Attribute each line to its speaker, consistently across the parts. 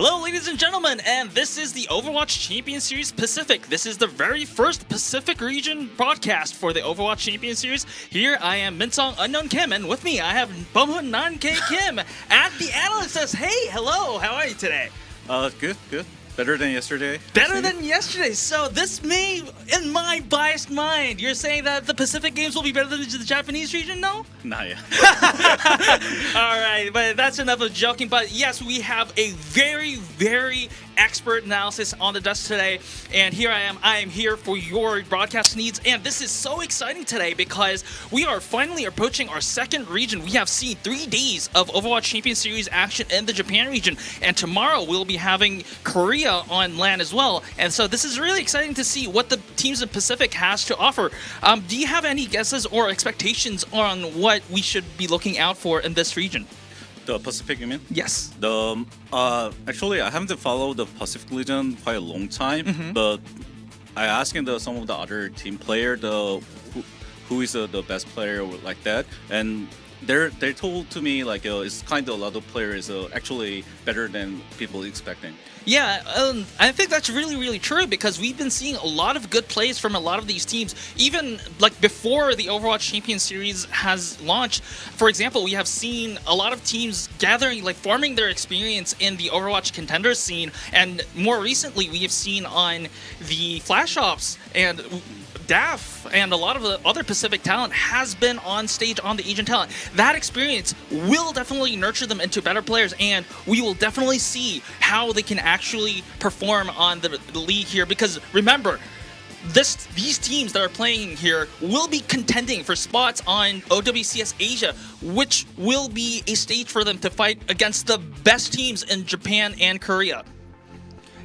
Speaker 1: Hello, ladies and gentlemen, and this is the Overwatch Champions Series Pacific. This is the very first Pacific region broadcast for the Overwatch Champions Series. Here I am, Minsong Unknown Kim, and with me I have Bumhun 9K Kim at the analyst says, hey, hello, how are you today?
Speaker 2: Good. Better than yesterday.
Speaker 1: Better than yesterday. So this may, in my biased mind, you're saying that the Pacific games will be better than the Japanese region? No?
Speaker 2: Nah, yeah.
Speaker 1: All right, but that's enough of joking. But yes, we have a very, very expert analysis on the desk today. And here I am. I am here for your broadcast needs. And this is so exciting today because we are finally approaching our second region. We have seen 3 days of Overwatch Champions Series action in the Japan region. And tomorrow we'll be having Korea on LAN as well. And so this is really exciting to see what the teams in Pacific has to offer. Do you have any guesses or expectations on what we should be looking out for in this region?
Speaker 2: The Pacific, you mean?
Speaker 1: Yes.
Speaker 2: Actually, I haven't followed the Pacific region quite a long time, but I asked some of the other team player who is the best player like that, and they told to me like it's kind of a lot of players actually better than people expecting.
Speaker 1: Yeah, I think that's really, really true because we've been seeing a lot of good plays from a lot of these teams, even like before the Overwatch Champions Series has launched. For example, we have seen a lot of teams gathering, like forming their experience in the Overwatch contender scene, and more recently we have seen on the Flash Ops and DAF and a lot of the other Pacific talent has been on stage on the Asian talent. That experience will definitely nurture them into better players, and we will definitely see how they can actually perform on the league here. Because remember, these teams that are playing here will be contending for spots on OWCS Asia, which will be a stage for them to fight against the best teams in Japan and Korea.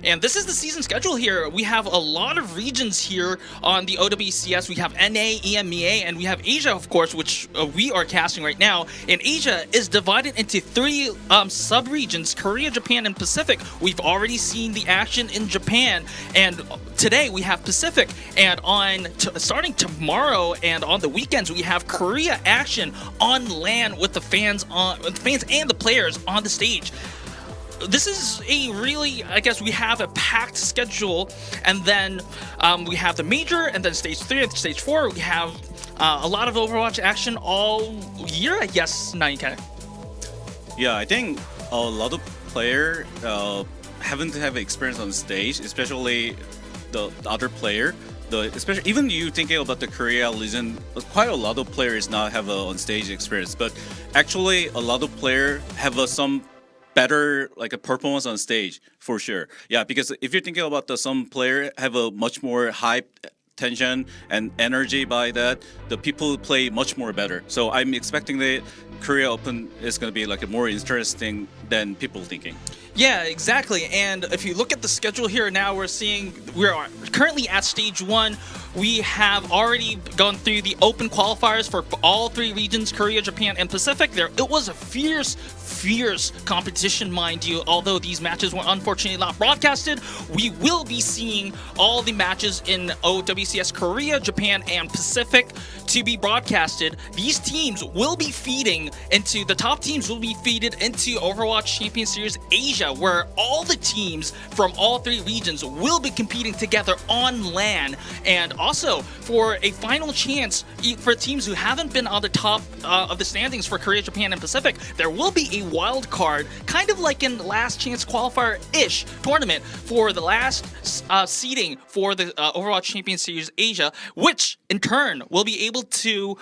Speaker 1: And this is the season schedule here. We have a lot of regions here on the OWCS. We have NA, EMEA, and we have Asia, of course, which we are casting right now. And Asia is divided into 3 sub-regions, Korea, Japan, and Pacific. We've already seen the action in Japan. And today we have Pacific. And starting tomorrow and on the weekends, we have Korea action on LAN with the fans and the players on the stage. This is a really, I guess we have a packed schedule, and then we have the major, and then stage 3 and stage 4. We have a lot of Overwatch action all year, I guess, 9K.
Speaker 2: Yeah, I think a lot of players haven't have experience on stage, especially the other player. Especially even you thinking about the Korea region, quite a lot of players not have on stage experience, but actually a lot of players have some better like a performance on stage for sure. Yeah, because if you're thinking about some player have a much more high tension and energy by that, the people play much more better. So I'm expecting the Korea Open is going to be like a more interesting than people thinking.
Speaker 1: Yeah, exactly. And if you look at the schedule here now, we're currently at stage 1. We have already gone through the open qualifiers for all 3 regions, Korea, Japan, and Pacific. It was a fierce competition, mind you. Although these matches were unfortunately not broadcasted, we will be seeing all the matches in OWCS Korea, Japan, and Pacific to be broadcasted. These teams will be feeding into, the top teams will be feeded into Overwatch Champions Series Asia, where all the teams from all 3 regions will be competing together on LAN. And also, for a final chance for teams who haven't been on the top of the standings for Korea, Japan, and Pacific, there will be a wild card, kind of like in last chance qualifier-ish tournament for the last seeding for the Overwatch Champions Series Asia, which in turn will be able to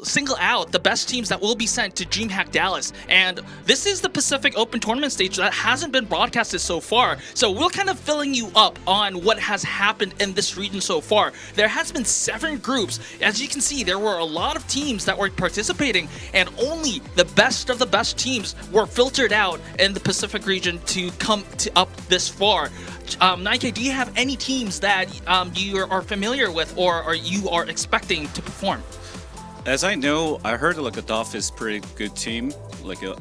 Speaker 1: single out the best teams that will be sent to DreamHack Dallas. And this is the Pacific Open Tournament stage that hasn't been broadcasted so far. So we're kind of filling you up on what has happened in this region so far. There has been 7 groups. As you can see, there were a lot of teams that were participating, and only the best of the best teams were filtered out in the Pacific region to come up this far. 9K, do you have any teams that you are familiar with or you are expecting to perform?
Speaker 2: As I know, I heard like a DOF is pretty good team,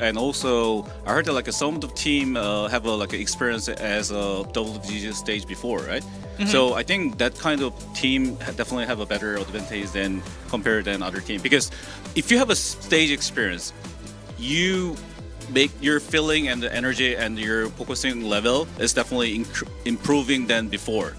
Speaker 2: and also I heard that some of the team have a experience as a WGS stage before, right? So I think that kind of team definitely have a better advantage compared than other team, because if you have a stage experience, you make your feeling and the energy and your focusing level is definitely improving than before.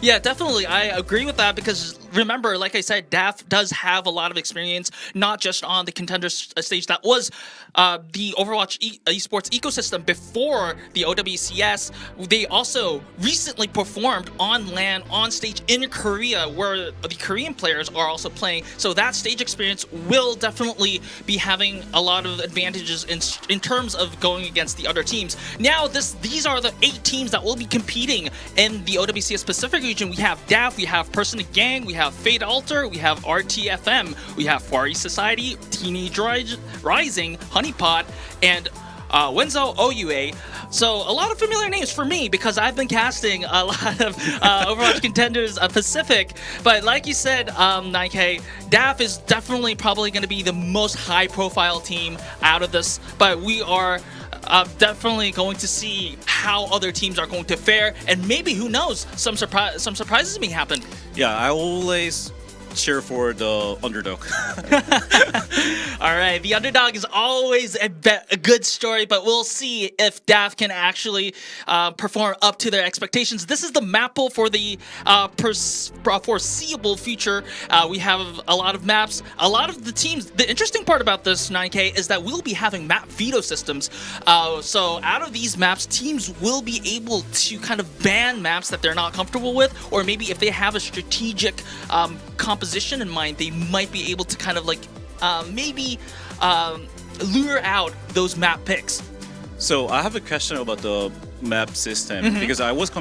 Speaker 1: Yeah, definitely. I agree with that because remember, like I said, DAF does have a lot of experience, not just on the contender stage that was the Overwatch esports ecosystem before the OWCS. They also recently performed on LAN, on stage in Korea, where the Korean players are also playing. So that stage experience will definitely be having a lot of advantages in terms of going against the other teams. Now, these are the 8 teams that will be competing in the OWCS Pacific region. We have DAF, we have Personate Gang, we have Fate Altair, we have RTFM, we have Far East Society, Teenage Rising, Honeypot, and Wenzo OUA. So a lot of familiar names for me because I've been casting a lot of Overwatch Contenders Pacific. But like you said, 9K, DAF is definitely probably going to be the most high-profile team out of this. But we are definitely going to see how other teams are going to fare, and maybe, who knows, some surprises may happen.
Speaker 2: Yeah, I always cheer for the underdog.
Speaker 1: All right, the underdog is always a good story, but we'll see if DAF can actually perform up to their expectations. This is the map pool for the foreseeable future. We have a lot of maps, a lot of the teams. The interesting part about this 9K is that we'll be having map veto systems. So out of these maps, teams will be able to kind of ban maps that they're not comfortable with, or maybe if they have a strategic composition in mind, they might be able to kind of like maybe lure out those map picks.
Speaker 2: So I have a question about the map system because I was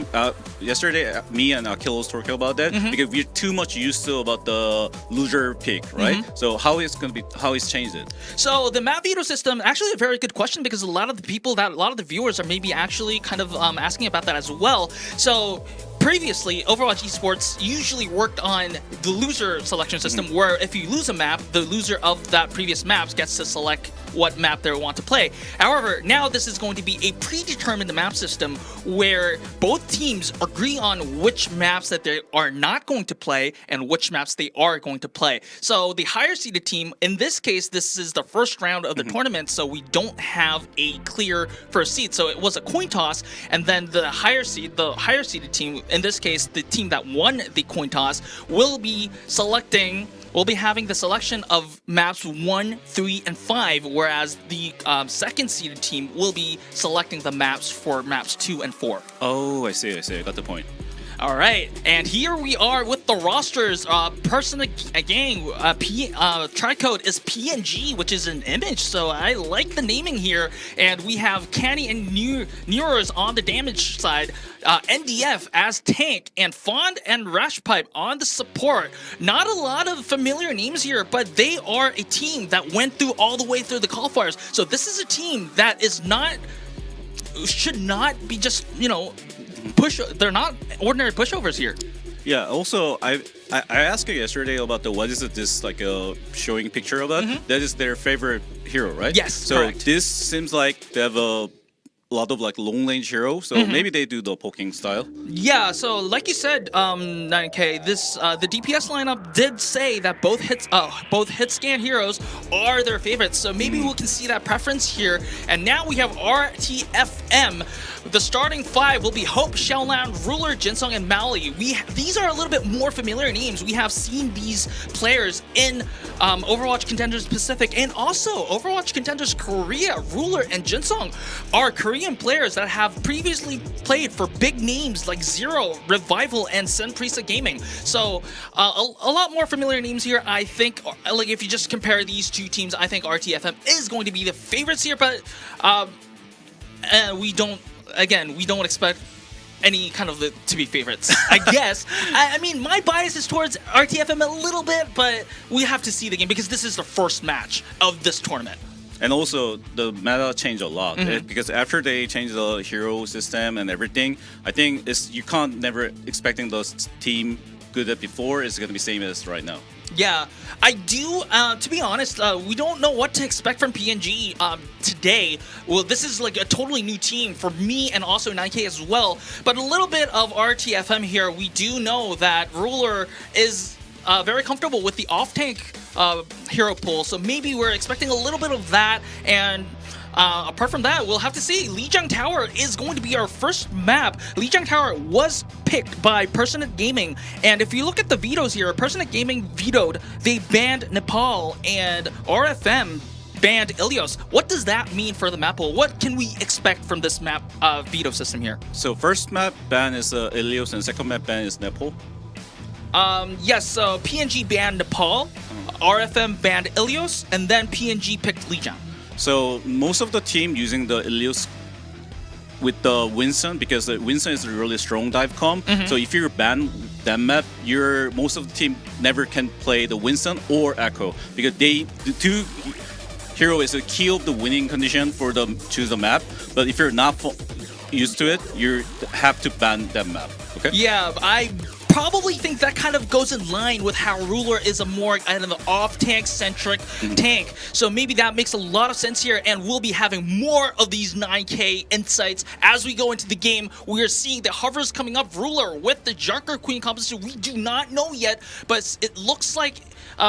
Speaker 2: yesterday me and Akil was talking about that because we're too much used to about the loser pick, right? So how it's changed it?
Speaker 1: So the map veto system, actually a very good question because a lot of the viewers are maybe actually kind of asking about that as well. So previously, Overwatch Esports usually worked on the loser selection system, where if you lose a map, the loser of that previous map gets to select what map they want to play. However, now this is going to be a predetermined map system where both teams agree on which maps that they are not going to play and which maps they are going to play. So the higher seeded team, in this case, this is the first round of the tournament, so we don't have a clear first seed. So it was a coin toss, and then the higher seeded team, in this case, the team that won the coin toss, will be having the selection of maps 1, 3, and 5, whereas the second seeded team will be selecting the maps for maps 2 and 4.
Speaker 2: Oh, I see. I got the point.
Speaker 1: All right, and here we are with the rosters. Personate Gang, tri-code is PNG, which is an image, so I like the naming here. And we have Canny and Neuros on the damage side, NDF as tank, and Fond and Rashpipe on the support. Not a lot of familiar names here, but they are a team that went through all the way through the qualifiers. So this is a team that should not be just, they're not ordinary pushovers here.
Speaker 2: Yeah. Also, I asked you yesterday about what is this like a showing picture about? That is their favorite hero, right?
Speaker 1: Yes.
Speaker 2: So
Speaker 1: correct.
Speaker 2: This seems like they have a lot of like long range hero, so maybe they do the poking style.
Speaker 1: Yeah, so like you said, 9K, the DPS lineup did say that both hit scan heroes are their favorites, so maybe we can see that preference here. And now we have RTFM. The starting 5 will be Hope, Xiaolan, Ruler, Jinsung, and Mali. These are a little bit more familiar names. We have seen these players in Overwatch Contenders Pacific and also Overwatch Contenders Korea. Ruler and Jinsung are Korean players that have previously played for big names like Zero, Revival, and Senprisa Gaming. So a lot more familiar names here. I think, like, if you just compare these two teams, I think RTFM is going to be the favorites here, but we don't expect any kind of to be favorites, I guess. I mean, my bias is towards RTFM a little bit, but we have to see the game because this is the first match of this tournament.
Speaker 2: And also, the meta changed a lot because after they changed the hero system and everything, I think you can't never expecting those team good at before is going to be same as right now.
Speaker 1: Yeah, I do. To be honest, we don't know what to expect from PNG today. Well, this is like a totally new team for me and also 9K as well. But a little bit of RTFM here. We do know that Ruler is very comfortable with the off-tank hero pool. So maybe we're expecting a little bit of that. And apart from that, we'll have to see. Lijiang Tower is going to be our first map. Lijiang Tower was picked by Personate Gaming. And if you look at the vetoes here, Personate Gaming vetoed. They banned Nepal, and RFM banned Ilios. What does that mean for the map pool? What can we expect from this map veto system here?
Speaker 2: So first map ban is Ilios, and second map ban is Nepal.
Speaker 1: Yes, so PNG banned Nepal, RFM banned Ilios, and then PNG picked Lijiang.
Speaker 2: So most of the team using the Ilios with the Winston, because the Winston is a really strong dive comp. So if you ban that map, most of the team never can play the Winston or Echo, because the two hero is a key of the winning condition for them choose the map. But if you're not used to it, you have to ban that map. Okay?
Speaker 1: Yeah, I probably think that kind of goes in line with how Ruler is a more kind of off-tank centric tank. So maybe that makes a lot of sense here, and we'll be having more of these 9K insights as we go into the game. We are seeing the hovers coming up. Ruler with the Junker Queen composition. We do not know yet, but it looks like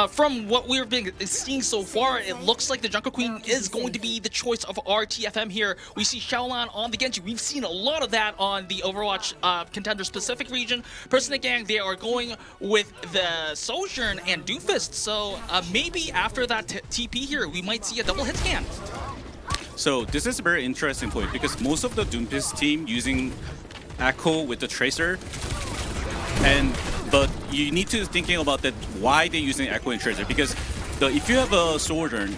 Speaker 1: from what we've been seeing so far, it looks like the Junker Queen is going to be the choice of RTFM here. We see Xiaolan on the Genji. We've seen a lot of that on the Overwatch Contender Specific region. Personate Gang, they are going with the Sojourn and Doomfist. So maybe after that TP here, we might see a double hit scan.
Speaker 2: So this is a very interesting point, because most of the Doomfist team using Echo with the Tracer, but you need to thinking about that why they're using Echo and Tracer, because if you have a Sojourn,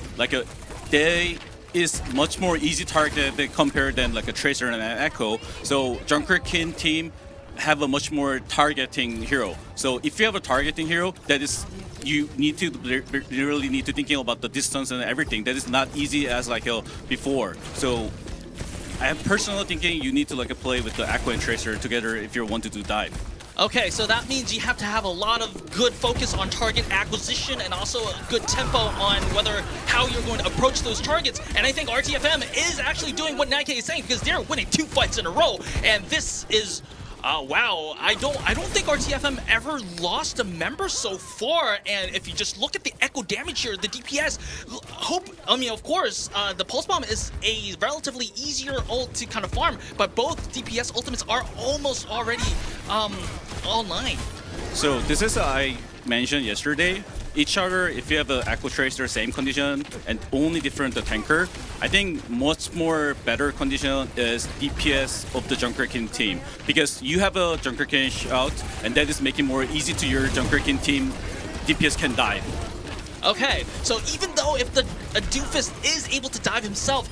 Speaker 2: they is much more easy target compared than like a Tracer and an Echo. So Junker King team have a much more targeting hero. So if you have a targeting hero, that is, you really need to thinking about the distance and everything. That is not easy as before. So I am personally thinking you need to play with the Echo and Tracer together if you want to do dive.
Speaker 1: Okay, so that means you have to have a lot of good focus on target acquisition and also a good tempo on how you're going to approach those targets. And I think RTFM is actually doing what 9K is saying, because they're winning 2 fights in a row. And this is wow, I don't think RTFM ever lost a member so far. And if you just look at the echo damage here, the DPS, of course, the Pulse Bomb is a relatively easier ult to kind of farm, but both DPS ultimates are almost already online.
Speaker 2: So this is I mentioned yesterday. Each other, if you have an Echo Tracer, same condition, and only different the tanker, I think much more better condition is DPS of the Junker King team, because you have a Junker King out, and that is making more easy to your Junker King team. DPS can dive.
Speaker 1: Okay, so even though if the Doomfist is able to dive himself,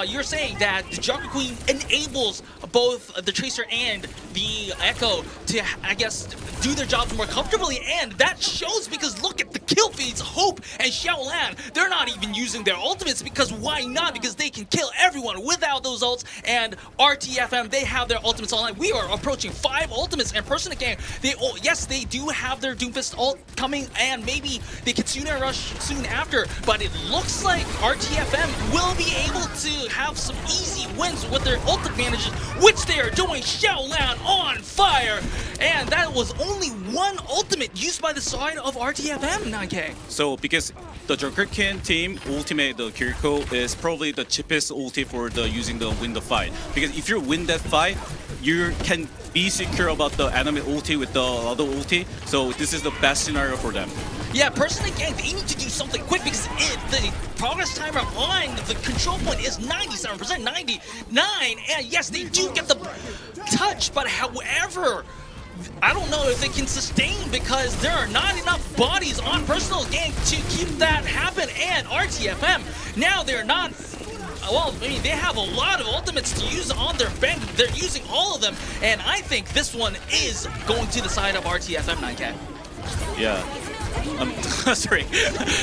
Speaker 1: you're saying that the Junker Queen enables both the Tracer and the Echo to, I guess, do their jobs more comfortably, and that shows because look at the kill feeds. Hope and Xiaolan, they're not even using their ultimates, because why not? Because they can kill everyone without those ults, and RTFM, they have their ultimates online. We are approaching 5 ultimates, and Personate Gang, yes, they do have their Doomfist ult coming, and maybe they can rush soon after, but it looks like RTFM will be able to have some easy wins with their ult advantages, which they are doing. Xiaolan on fire, and that was only one ultimate used by the side of RTFM, 9K.
Speaker 2: So because the Junker King team ultimate, the Kiriko, is probably the cheapest ulti for using the win the fight, because if you win that fight, you can be secure about the enemy ulti with the other ulti. So this is the best scenario for them.
Speaker 1: Yeah, Personate Gang, they need to do something quick, because the progress timer on the control point is 97%, 99, and yes, they do get the touch, but however, I don't know if they can sustain, because there are not enough bodies on Personate Gang to keep that happen, and RTFM, now they're not, well, I mean, they have a lot of ultimates to use on their bank. They're using all of them, and I think this one is going to the side of RTFM, 9K.
Speaker 2: Yeah. Sorry,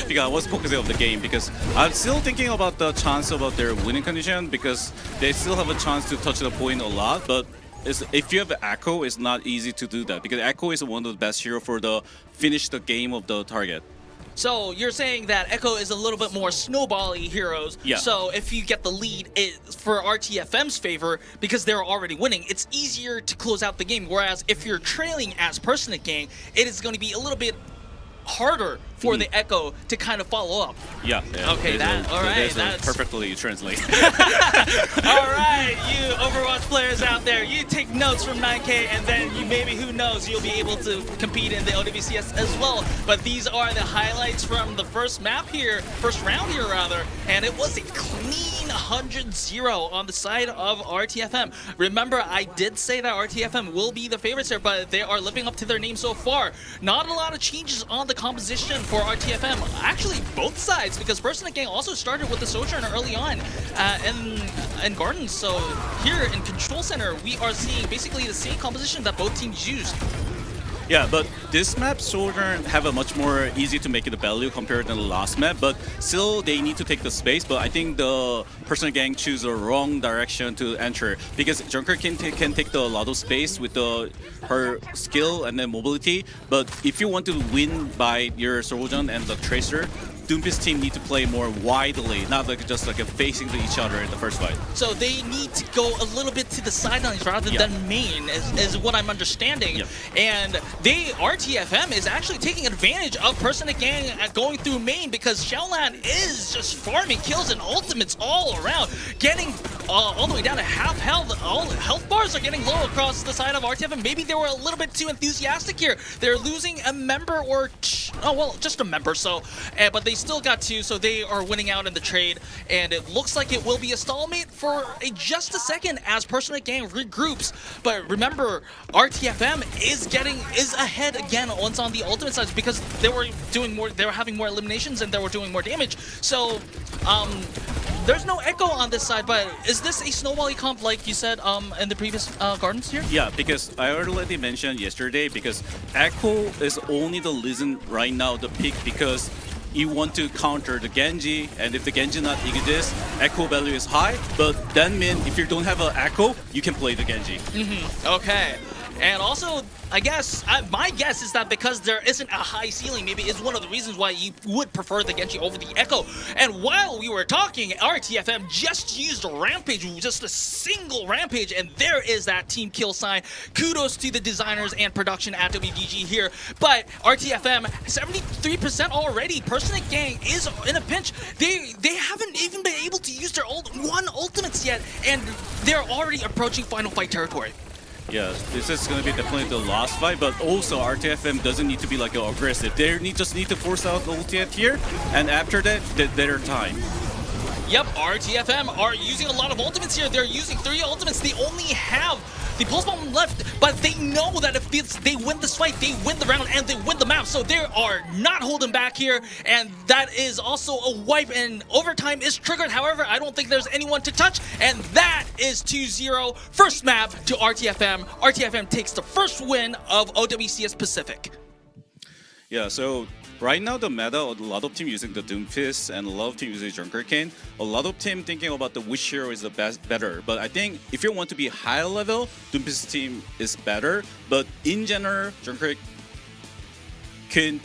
Speaker 2: because I was focusing on the game, because I'm still thinking about the chance about their winning condition, because they still have a chance to touch the point a lot, but if you have Echo, it's not easy to do that, because Echo is one of the best hero for finish the game of the target.
Speaker 1: So you're saying that Echo is a little bit more snowbally heroes.
Speaker 2: Yeah. So
Speaker 1: if you get the lead, for RTFM's favor, because they're already winning, it's easier to close out the game. Whereas if you're trailing as Personate Gang, it is going to be a little bit harder for the Echo to kind of follow up.
Speaker 2: Yeah.
Speaker 1: Okay,
Speaker 2: that's perfectly translate.
Speaker 1: All right, you Overwatch players out there, you take notes from 9K, and then you maybe, who knows, you'll be able to compete in the OWCS as well. But these are the highlights from the first round here, and it was a clean 100-0 on the side of RTFM. Remember, I did say that RTFM will be the favorites here, but they are living up to their name so far. Not a lot of changes on the composition for RTFM. Actually, both sides, because Personate Gang also started with the Sojourner early on in Gardens. So here in Control Center, we are seeing basically the same composition that both teams used.
Speaker 2: Yeah, but this map Sojourn have a much more easy to make it a value compared to the last map, but still they need to take the space. But I think the Personate Gang choose the wrong direction to enter, because Junker can take a lot of space with her skill and then mobility. But if you want to win by your Sojourn and the Tracer, Doomfist team need to play more widely, not like just like facing to each other in the first fight.
Speaker 1: So they need to go a little bit to the sidelines rather than main, is what I'm understanding. And RTFM is actually taking advantage of Personate Gang going through main, because Shellland is just farming kills and ultimates all around, getting all the way down to half health. All health bars are getting low across the side of RTFM. Maybe they were a little bit too enthusiastic here. They're losing a member or just a member. So, but they still got two, so they are winning out in the trade, and it looks like it will be a stalemate for just a second as Personate Gang regroups. But remember, RTFM is ahead again once on the ultimate side, because they were having more eliminations and they were doing more damage. So there's no Echo on this side, but is this a snowbally comp like you said in the previous Gardens here?
Speaker 2: Yeah, because I already mentioned yesterday, because Echo is only the reason right now the pick, because you want to counter the Genji, and if the Genji not exist, Echo value is high, but that means if you don't have an Echo, you can play the Genji.
Speaker 1: Okay. And also, I guess, my guess is that because there isn't a high ceiling, maybe it's one of the reasons why you would prefer the Genji over the Echo. And while we were talking, RTFM just used a Rampage, just a single Rampage, and there is that team kill sign. Kudos to the designers and production at WDG here. But RTFM, 73% already. Personate Gang is in a pinch. They haven't even been able to use their one ultimates yet, and they're already approaching final fight territory.
Speaker 2: Yeah, this is going to be definitely the last fight, but also RTFM doesn't need to be like aggressive. They just need to force out the ulti at here, and after that, their time.
Speaker 1: Yep, RTFM are using a lot of ultimates here. They're using 3 ultimates. They only have the pulse bomb left, but they know that if they win this fight, they win the round and they win the map. So they are not holding back here, and that is also a wipe, and overtime is triggered. However, I don't think there's anyone to touch, and that is 2-0. First map to RTFM. RTFM takes the first win of OWCS Pacific.
Speaker 2: Yeah, so right now the meta, a lot of teams using the Doomfist and a lot of teams using Junker King. A lot of teams thinking about which hero is the better. But I think if you want to be high level, Doomfist team is better. But in general, Junker King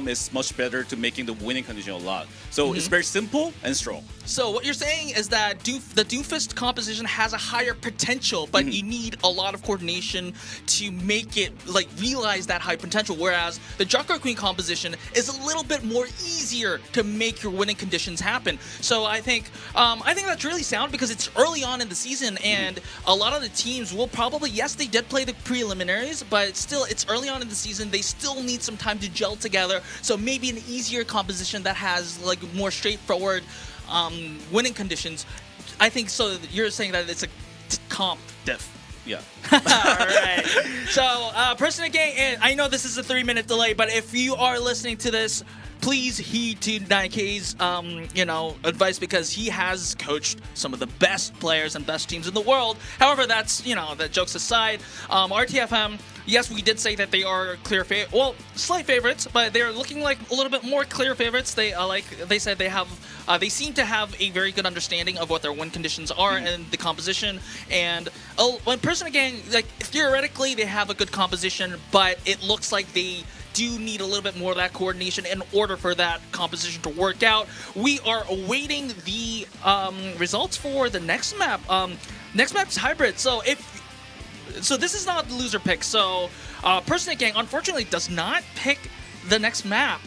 Speaker 2: is much better to making the winning condition a lot. So it's very simple and strong.
Speaker 1: So what you're saying is that the Doomfist composition has a higher potential, but you need a lot of coordination to make it realize that high potential. Whereas the Junker Queen composition is a little bit more easier to make your winning conditions happen. So I think that's really sound, because it's early on in the season, and a lot of the teams will probably, yes, they did play the preliminaries, but still it's early on in the season. They still need some time to gel together. So maybe an easier composition that has more straightforward winning conditions. I think so. You're saying that it's a comp diff.
Speaker 2: Yeah.
Speaker 1: All right. So, Personate Gang, and I know this is a 3-minute delay, but if you are listening to this, please heed to 9K's advice, because he has coached some of the best players and best teams in the world. However, that's that jokes aside, RTFM, yes, we did say that they are slight favorites, but they're looking like a little bit more clear favorites. They said they seem to have a very good understanding of what their win conditions are and the composition. And when Personate Gang, theoretically they have a good composition, but it looks like they do need a little bit more of that coordination in order for that composition to work out. We are awaiting the results for the next map. Next map's hybrid. So this is not the loser pick. So Personate Gang unfortunately does not pick the next map.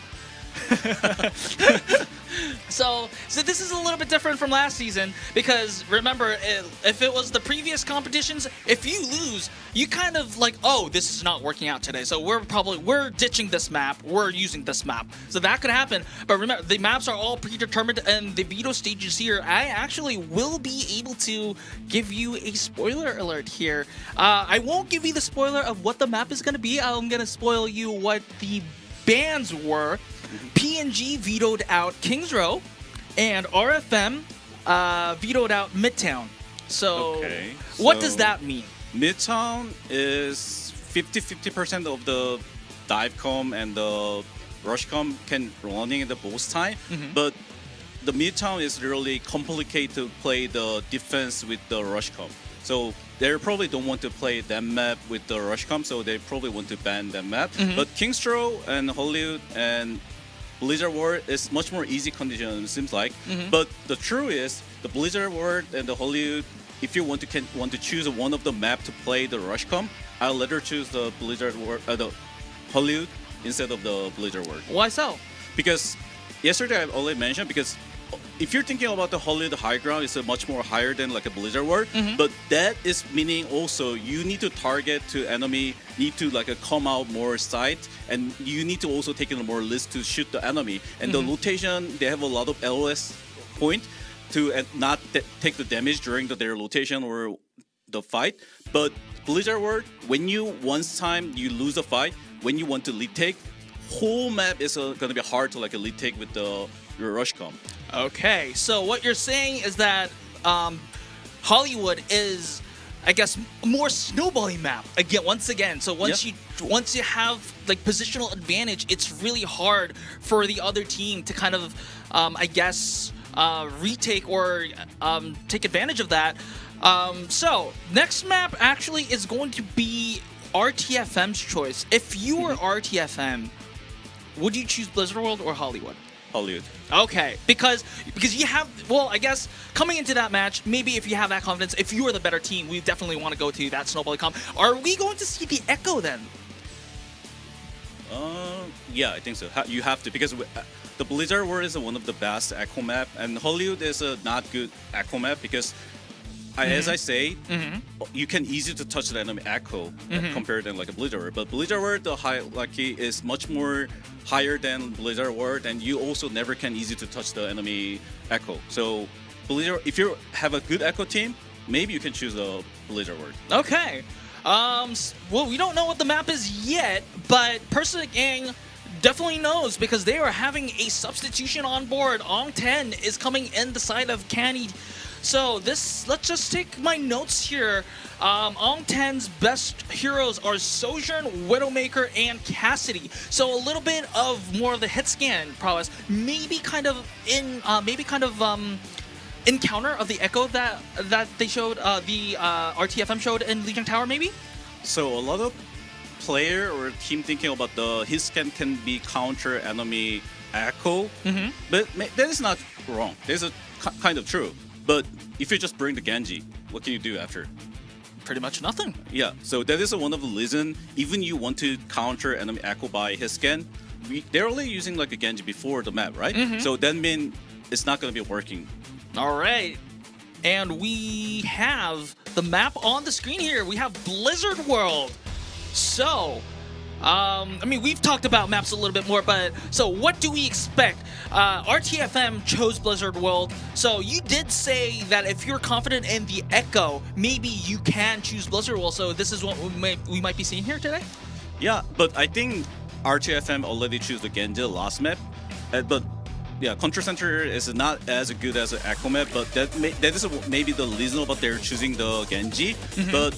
Speaker 1: So this is a little bit different from last season because remember, if it was the previous competitions, if you lose, you kind of like, oh, this is not working out today, so we're ditching this map, we're using this map. So that could happen. But remember, the maps are all predetermined, and the veto stages here, I actually will be able to give you a spoiler alert here. I won't give you the spoiler of what the map is going to be. I'm going to spoil you what the bans were. PNG vetoed out Kings Row, and RFM vetoed out Midtown. So, what does that mean?
Speaker 2: Midtown is 50% of the divecom and the rushcom can running at the both time, but the Midtown is really complicated to play the defense with the rushcom. So they probably don't want to play that map with the rushcom, so they probably want to ban that map. But Kings Row and Hollywood and Blizzard World is much more easy condition, it seems like. But the truth is, the Blizzard World and the Hollywood, if you want to choose one of the map to play the rushcom, I'll rather choose the Blizzard World, the Hollywood instead of the Blizzard World.
Speaker 1: Why so?
Speaker 2: Because yesterday I already mentioned, because if you're thinking about the Hollywood high ground, it's a much more higher than like a Blizzard World. But that is meaning also you need to target to enemy, need to like come out more sight, and you need to also take in more risk to shoot the enemy. And the rotation, they have a lot of LOS point to not take the damage during their rotation or the fight. But Blizzard World, when you once time you lose a fight, when you want to retake, whole map is going to be hard to like a retake with your rushcom.
Speaker 1: Okay, so what you're saying is that Hollywood is, I guess, more snowballing map once again. So once you have like positional advantage, it's really hard for the other team to kind of, I guess, retake or take advantage of that. So next map actually is going to be RTFM's choice. If you were RTFM, would you choose Blizzard World or Hollywood?
Speaker 2: Hollywood.
Speaker 1: Okay, because you have, well, I guess coming into that match, maybe if you have that confidence, if you are the better team, we definitely want to go to that snowballing comp. Are we going to see the Echo then?
Speaker 2: Yeah, I think so. You have to, because the Blizzard World is one of the best Echo map, and Hollywood is a not good Echo map because, as I say, you can easy to touch the enemy Echo compared to like a Blizzard World. But Blizzard World, the hierarchy is much more higher than Blizzard World, and you also never can easy to touch the enemy Echo. So Blizzard, if you have a good Echo team, maybe you can choose the Blizzard World.
Speaker 1: Okay. Well, we don't know what the map is yet, but Personate Gang definitely knows because they are having a substitution on board. Ong 10 is coming in the side of Canny. So let's just take my notes here. Ong 10's best heroes are Sojourn, Widowmaker, and Cassidy. So a little bit of more of the hit scan prowess, maybe kind of encounter of the Echo that they showed, the RTFM showed in Legion Tower, maybe.
Speaker 2: So a lot of player or team thinking about the hit scan can be counter enemy Echo, but that is not wrong. There's a kind of true. But if you just bring the Genji, what can you do after?
Speaker 1: Pretty much nothing.
Speaker 2: Yeah, so that is one of the reasons, even you want to counter enemy Echo by his scan, they're only using like a Genji before the map, right? So that means it's not going to be working.
Speaker 1: All right. And we have the map on the screen here. We have Blizzard World. So, I mean, we've talked about maps a little bit more, but so what do we expect? RTFM chose Blizzard World, so you did say that if you're confident in the Echo, maybe you can choose Blizzard World, so this is what we might be seeing here today?
Speaker 2: Yeah, but I think RTFM already chose the Genji last map, but yeah, Control Center is not as good as an Echo map, but that is maybe the reason about they're choosing the Genji, but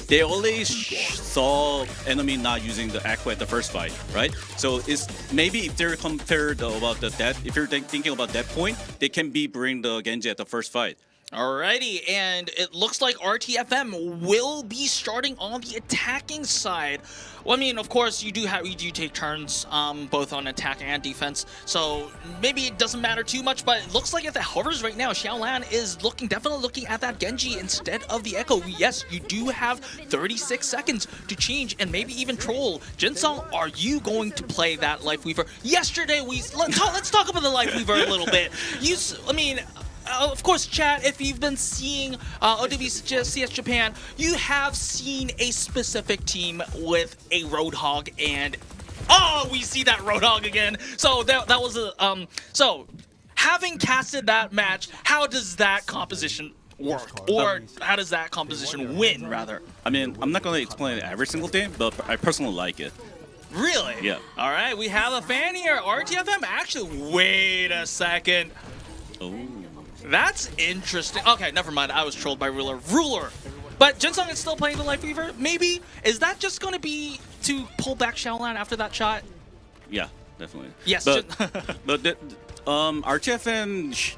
Speaker 2: they always saw enemy not using the Echo at the first fight, right? So it's maybe if they're compared about that, if you're thinking about that point, they can bring the Genji at the first fight.
Speaker 1: Alrighty, and it looks like RTFM will be starting on the attacking side. Well, I mean, of course, you do take turns, both on attack and defense. So maybe it doesn't matter too much, but it looks like if it hovers right now, Xiaolan is definitely looking at that Genji instead of the Echo. Yes, you do have 36 seconds to change and maybe even troll. Jinsung, are you going to play that Life Weaver? Yesterday, let's talk about the Life Weaver a little bit. Of course, chat, if you've been seeing OWCS Japan, you have seen a specific team with a Roadhog, and we see that Roadhog again. So that was so having casted that match, how does that composition work, or how does that composition win, rather?
Speaker 2: I mean, I'm not going to explain every single thing, but I personally like it.
Speaker 1: Really?
Speaker 2: Yeah.
Speaker 1: All right, we have a fan here. RTFM. Actually, wait a second.
Speaker 2: Oh.
Speaker 1: That's interesting. Okay, never mind. I was trolled by Ruler. But Jinsung is still playing the Life Weaver. Maybe is that just going to be to pull back Xiaolan after that shot?
Speaker 2: Yeah, definitely.
Speaker 1: Yes.
Speaker 2: But RTFN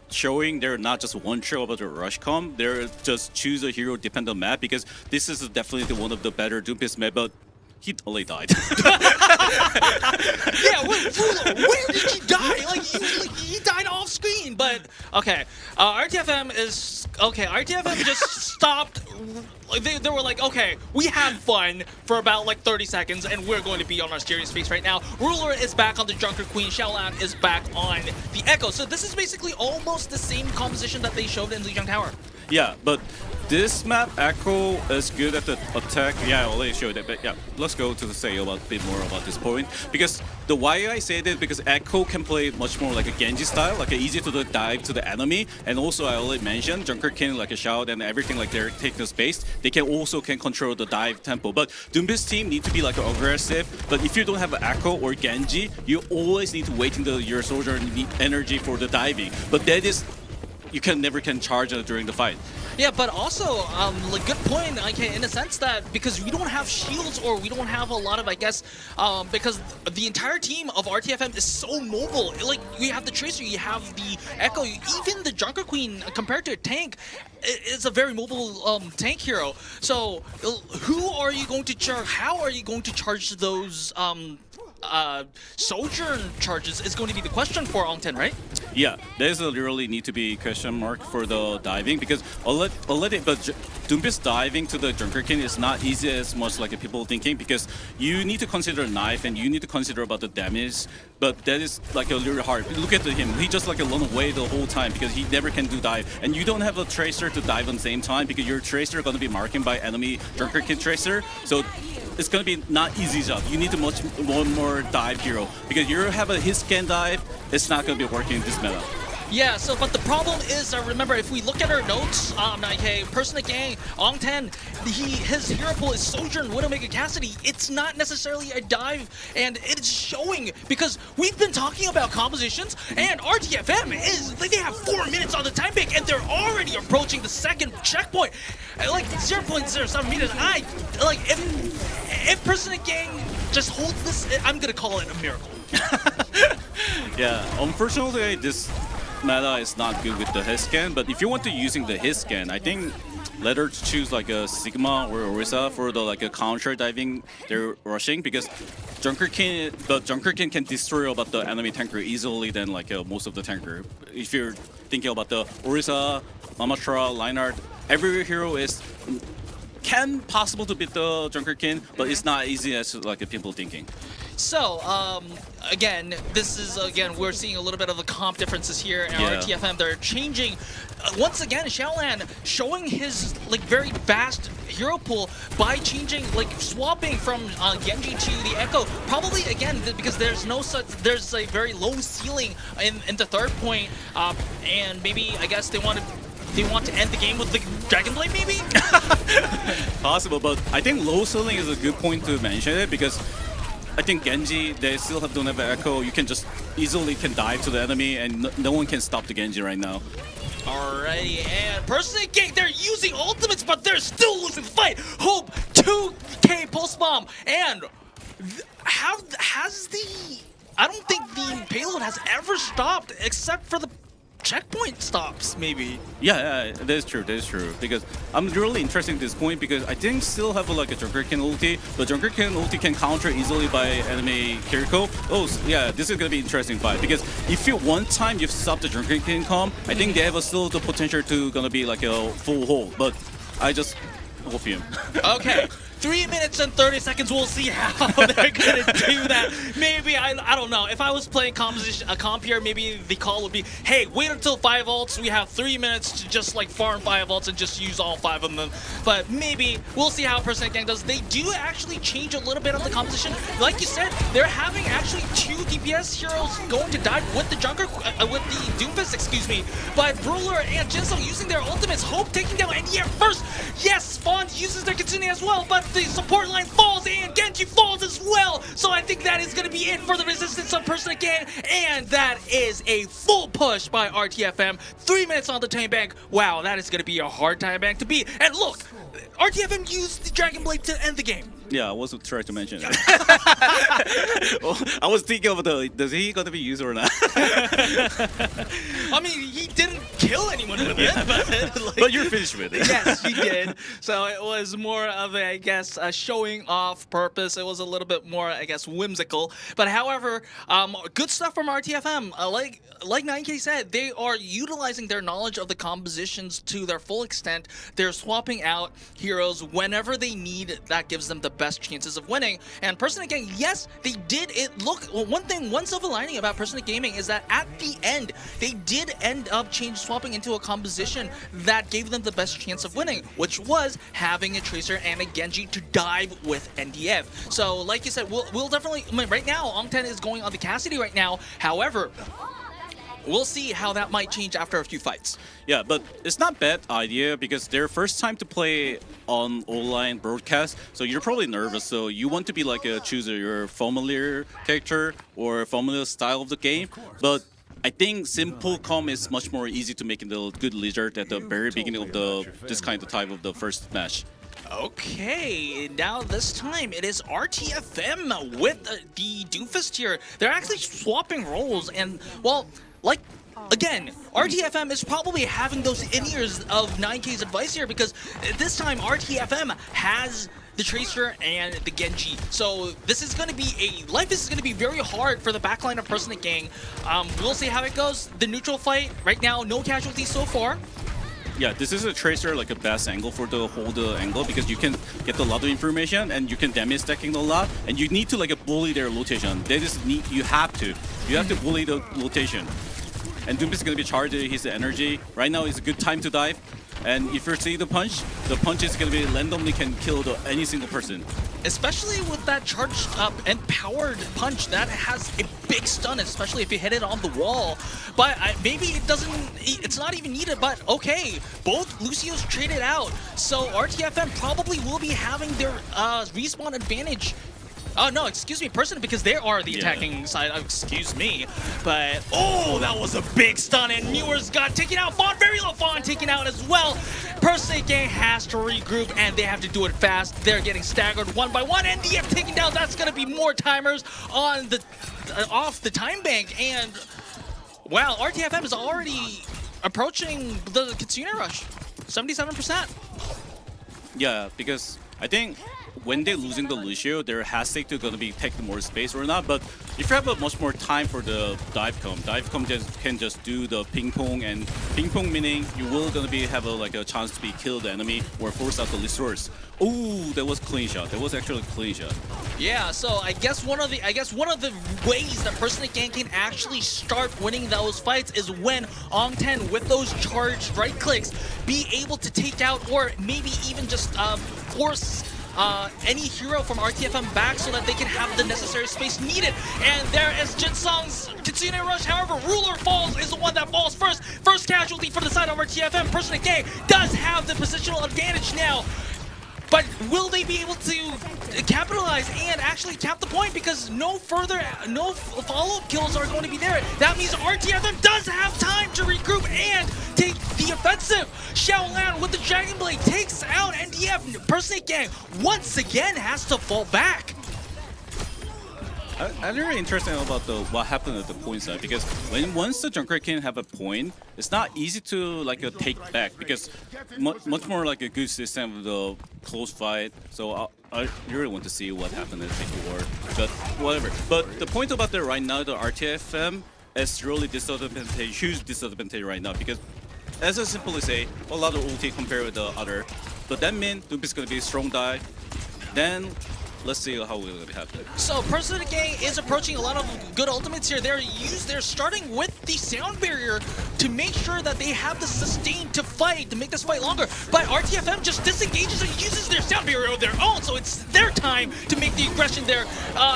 Speaker 2: showing they're not just one show about the rush comp. They're just choose a hero dependent map, because this is definitely one of the better Doomfist map. But he only died.
Speaker 1: Yeah, Ruler, where did he die? He died off screen. But okay, RTFM is okay. RTFM just stopped. They were like, okay, we had fun for about 30 seconds, and we're going to be on our serious face right now. Ruler is back on the Junker Queen. Xiaolan is back on the Echo. So this is basically almost the same composition that they showed in Lijiang Tower.
Speaker 2: Yeah, but this map, Echo is good at the attack. Yeah, I already showed it, but yeah, let's go to say a bit more about this point. Because the why I say that, because Echo can play much more like a Genji style, like easy to dive to the enemy, and also I already mentioned Junker can like a shout and everything, like they're taking the space. They can control the dive tempo. But Doomfist team need to be like aggressive. But if you don't have Echo or Genji, you always need to wait until your soldier need energy for the diving. But that is, you never can charge during the fight.
Speaker 1: Yeah, but also, good point, in a sense that because we don't have shields, or we don't have a lot of, because the entire team of RTFM is so mobile. You have the Tracer, you have the Echo, even the Junker Queen, compared to a tank, is a very mobile tank hero. So, who are you going to charge? How are you going to charge those sojourn charges is going to be the question for Ongten, right?
Speaker 2: Yeah, there's a really need to be question mark for the diving, because Doomfist diving to the Junker King is not easy as much like people thinking, because you need to consider knife and you need to consider about the damage, but that is a little hard. Look at him, he just run away the whole time because he never can do dive, and you don't have a Tracer to dive at the same time because your Tracer going to be marking by enemy Junker King Tracer, so it's going to be not easy job. You need one more dive hero, because you have a hit scan dive, it's not going to be working in this meta.
Speaker 1: Yeah, but the problem is, remember, if we look at our notes, Personate Gang, Ongten, his hero pool is Sojourn, Widowmaker, Cassidy. It's not necessarily a dive, and it's showing, because we've been talking about compositions, and RTFM they have 4 minutes on the time pick, and they're already approaching the second checkpoint. 0.07 meters. If Personate Gang just holds this, I'm gonna call it a miracle.
Speaker 2: Yeah, unfortunately, this meta is not good with the hit scan, but if you want to using the hit scan, I think let her choose a Sigma or Orisa for the a counter diving they're rushing, because Junker King can destroy about the enemy tanker easily than most of the tanker. If you're thinking about the Orisa, Amatra, Leinart, every hero can possible to beat the Junker King, but it's not easy as people thinking.
Speaker 1: So, again, we're seeing a little bit of the comp differences here in RTFM. They're changing. Once again, Xiaolan showing his very vast hero pool by changing, swapping from Genji to the Echo. Probably, again, because there's a very low ceiling in the third point, and maybe, I guess, they want to end the game with the Dragon Blade, maybe?
Speaker 2: Possible, but I think low ceiling is a good point to mention it, because I think Genji, they still don't have an Echo. You can just easily dive to the enemy, and no one can stop the Genji right now.
Speaker 1: Alrighty, and Personate Gang, they're using ultimates, but they're still losing the fight. Hope 2K pulse bomb, and I don't think the payload has ever stopped except for the checkpoint stops, maybe.
Speaker 2: Yeah, that is true. That is true. Because I'm really interested in this point because I think still have like a Junker King ulti. The Junker King ulti can counter easily by enemy Kiriko. Oh, yeah, this is gonna be interesting fight because if you one time you stop the Junker King comp, I think they have still the potential to gonna be like a full hold. But I just hope him.
Speaker 1: Okay. 3 minutes and 30 seconds, we'll see how they're gonna do that. Maybe, I don't know. If I was playing a comp here, maybe the call would be, hey, wait until 5 ults. We have 3 minutes to just like farm 5 ults and just use all 5 of them. But maybe, we'll see how Personate Gang does. They do actually change a little bit of the composition. Like you said, they're having actually 2 DPS heroes going to dive with the Junker, with the Doomfist, excuse me. But Ruler and Jinsung using their ultimates, Hope taking down NDF first. Yes, Spawn uses their Kitsune as well, but the support line falls and Genji falls as well. So I think that is going to be it for the resistance of Personate Gang, and that is a full push by RTFM. 3 minutes on the time bank. Wow, that is going to be a hard time bank to beat. And look, RTFM used the Dragon Blade to end the game.
Speaker 2: Yeah, I was trying to mention it. Well, I was thinking of does he gonna be used or not?
Speaker 1: I mean, he didn't kill anyone with it, but, like,
Speaker 2: but you're finished with it.
Speaker 1: Yes, he did. So it was more of a, I guess, a showing off purpose. It was a little bit more, I guess, whimsical. But however, good stuff from RTFM. Like 9K said, they are utilizing their knowledge of the compositions to their full extent. They're swapping out heroes whenever they need. That gives them the best chances of winning. And Personate Gang, yes, they did it. Look, one silver lining about Personate Gaming is that at the end, they did end up swapping into a composition that gave them the best chance of winning, which was having a Tracer and a Genji to dive with NDF. So, like you said, we'll definitely, I mean, right now, Ongten is going on the Cassidy right now. However, we'll see how that might change after a few fights.
Speaker 2: Yeah, but it's not bad idea because their first time to play on online broadcast, so you're probably nervous. So you want to be like a chooser, your familiar character or familiar style of the game. But I think simple com is much more easy to make in the good lizard at the very beginning of this kind of type of the first match.
Speaker 1: Okay, now this time it is RTFM with the Doomfist here. They're actually swapping roles, and well, like, again, RTFM is probably having those in-ears of 9K's advice here because this time RTFM has the Tracer and the Genji. So this is going to be life is going to be very hard for the backline of Personate Gang. We'll see how it goes. The neutral fight, right now, no casualties so far.
Speaker 2: Yeah, this is a Tracer, like a best angle for the hold angle because you can get a lot of information and you can damage stacking a lot, and you need to like bully their rotation. They just need, you have to bully the rotation. And Doomfist is gonna be charging his energy. Right now is a good time to dive. And if you see the punch is gonna be randomly can kill any single person.
Speaker 1: Especially with that charged up and powered punch, that has a big stun, especially if you hit it on the wall. But maybe it's not even needed, but okay. Both Lucio's traded out, so RTFM probably will be having their respawn advantage. Oh, no, excuse me, Personate, because they are the attacking side. Excuse me. But, oh, that was a big stun, and Newers got taken out. Fawn, very low Fawn taken out as well. Personate Gang has to regroup, and they have to do it fast. They're getting staggered one by one. NDF taken down. That's going to be more timers on the off the time bank. And, wow, RTFM is already approaching the Kitsune Rush. 77%.
Speaker 2: Yeah, because I think when they're losing the Lucio, their hesitate to gonna be taking more space or not. But if you have a much more time for the dive com can just do the ping pong, and ping pong meaning you will gonna be have a chance to be kill the enemy or force out the resource. Oh, that was clean shot. That was actually a clean shot.
Speaker 1: Yeah, so I guess one of the ways that Personate Gang can actually start winning those fights is when Ongten, with those charged right clicks, be able to take out or maybe even just force any hero from RTFM back so that they can have the necessary space needed. And there is Jinsung's Kitsune Rush. However, Ruler falls is the one that falls first. First casualty for the side of RTFM. Personate Gang does have the positional advantage now. But will they be able to capitalize and actually cap the point? Because no follow-up kills are going to be there. That means RTFM does have time to regroup and take the offensive. Xiaolan with the Dragon Blade takes out NDF. Personate Gang once again has to fall back.
Speaker 2: I'm really interested about what happened at the point side because once the Junker can have a point, it's not easy to like take back because much more like a good system of the close fight. So I really want to see what happened at the war, but whatever. But the point about that right now, the RTFM is really disadvantage, huge disadvantage right now because, as I simply say, a lot of ulti compared with the other. But that means Doomp is going to be a strong die. Then let's see how it will happen.
Speaker 1: So Personate Gang is approaching a lot of good ultimates here. They're starting with the sound barrier to make sure that they have the sustain to fight, to make this fight longer. But RTFM just disengages and uses their sound barrier of their own, so it's their time to make the aggression there.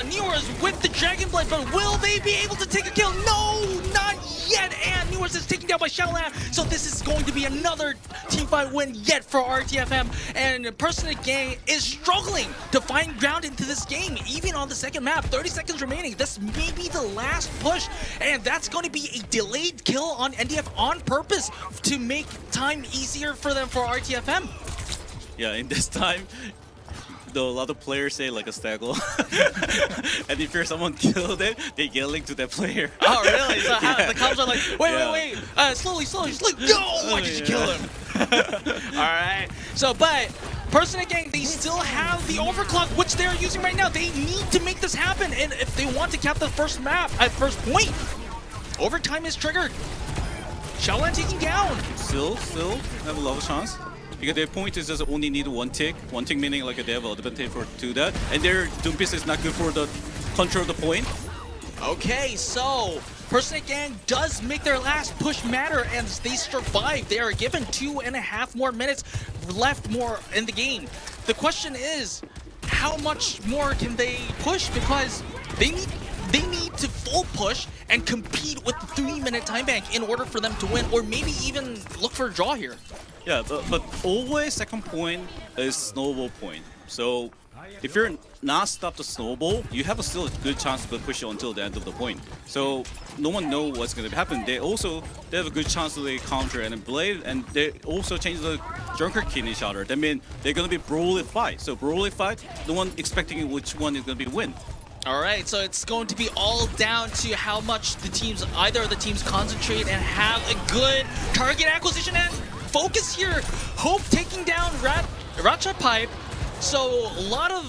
Speaker 1: Newar's with the Dragon Blade, but will they be able to take a kill? No, not yet. And Newar's is taken down by Shaolan, so this is going to be another teamfight win yet for RTFM. And Personate Gang is struggling to find ground into this game, even on the second map. 30 seconds remaining. This may be the last push, and that's going to be a delayed kill on NDF on purpose to make time easier for them for RTFM.
Speaker 2: Yeah, in this time, though a lot of players say like a staggle, and if you're someone killed it, they yelling to that player.
Speaker 1: Oh really? So the comms are like, wait, slowly. Just like, no, why did you kill him? All right. So, but Personate Gang, they still have the overclock, which they're using right now. They need to make this happen, and if they want to cap the first map at first point, overtime is triggered. Shaolan taking down.
Speaker 2: Still have a lot of chance. Because their point is just only need one tick meaning like they have advantage for do that, and their Doompiece is not good for the control of the point.
Speaker 1: Okay, so Personate Gang does make their last push matter, and they survive. They are given 2.5 more minutes left more in the game. The question is, how much more can they push? Because they need to full push and compete with the 3-minute time bank in order for them to win, or maybe even look for a draw here.
Speaker 2: Yeah, but always second point is snowball point. So if you're not stop the snowball, you have still a good chance to push it until the end of the point. So no one knows what's going to happen. They have a good chance to counter and blade, and they also change the Junker kill each other. That means they're going to be brawly fight. So brawly fight, no one expecting which one is going to be win.
Speaker 1: All right, so it's going to be all down to how much either of the teams concentrate and have a good target acquisition and focus here. Hope taking down Ratcha Pipe. So a lot of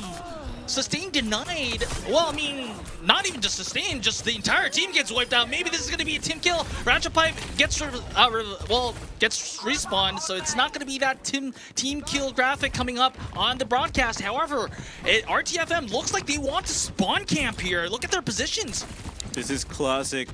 Speaker 1: sustain denied. Well, I mean, not even just sustain, just the entire team gets wiped out. Maybe this is going to be a team kill. Ratcha Pipe gets gets respawned, so it's not going to be that team kill graphic coming up on the broadcast. However, RTFM looks like they want to spawn camp here. Look at their positions.
Speaker 2: This is classic,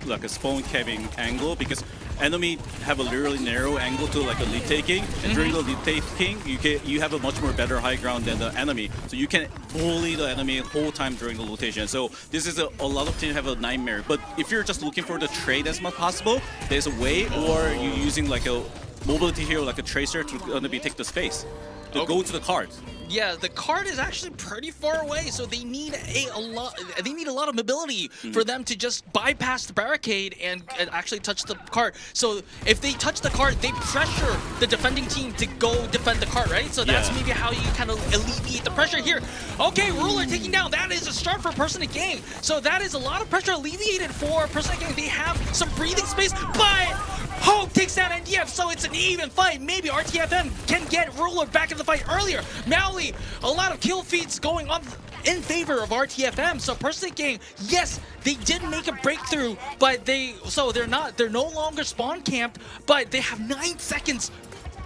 Speaker 2: like a spawn camping angle, because enemy have a really narrow angle to like a lead taking, and during the lead taking, you have a much more better high ground than the enemy, so you can bully the enemy whole time during the rotation. So this is a lot of teams have a nightmare. But if you're just looking for the trade as much possible, there's a way, or you using like a mobility hero like a tracer to take the space to go to the card.
Speaker 1: Yeah, the card is actually pretty far away, so they need a lot of mobility for them to just bypass the barricade and actually touch the card. So if they touch the card, they pressure the defending team to go defend the card, right? So that's maybe how you kind of alleviate the pressure here. Okay, Ruler taking down. That is a start for Personate Gang. So that is a lot of pressure alleviated for Personate Gang. They have some breathing space, but Hope takes down NDF, so it's an even fight. Maybe RTFM can get Ruler back in the fight earlier. Mowley, a lot of kill feeds going on in favor of RTFM. So Personate Gang, yes, they did make a breakthrough, but they're no longer spawn camped, but they have 9 seconds.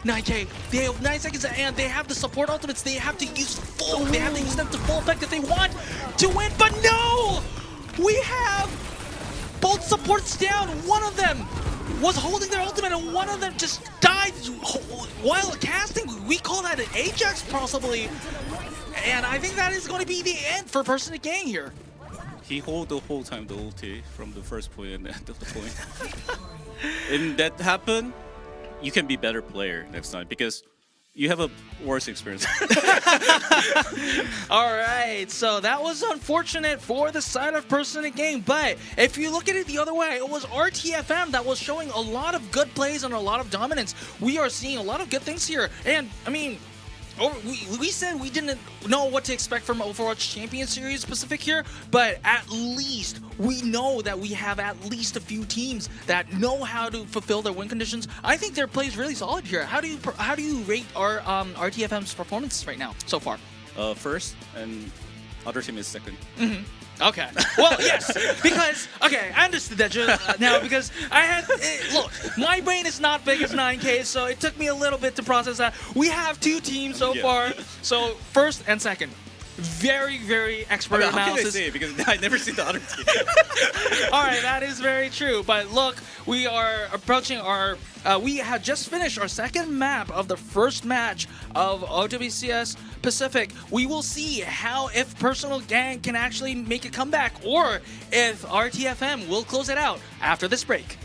Speaker 1: 9K. They have 9 seconds, and they have the support ultimates. They have to use they have to use them to full effect if they want to win. But no, we have both supports down. One of them was holding their ultimate, and one of them just died while casting. We call that an Ajax, possibly. And I think that is going to be the end for Personate Gang here.
Speaker 2: He hold the whole time the ulti from the first point and the end of the point. And that happened, you can be better player next time because you have a worse experience.
Speaker 1: All right, so that was unfortunate for the side of Personate Gang, but if you look at it the other way, it was RTFM that was showing a lot of good plays and a lot of dominance. We are seeing a lot of good things here, and I mean, We said we didn't know what to expect from Overwatch Champions Series Pacific here, but at least we know that we have at least a few teams that know how to fulfill their win conditions. I think their play is really solid here. How do you rate our RTFM's performance right now so far?
Speaker 2: First, and other team is second.
Speaker 1: Okay. Well, yes, because I understood that just now because I had look, my brain is not big as 9K, so it took me a little bit to process that. We have two teams so far, so first and second. Very, very expert
Speaker 2: How can I
Speaker 1: analysis.
Speaker 2: say it? Because I never seen the other team.
Speaker 1: All right, that is very true. But look, we are approaching our. We have just finished our second map of the first match of OWCS Pacific. We will see how if Personal Gang can actually make a comeback, or if RTFM will close it out after this break.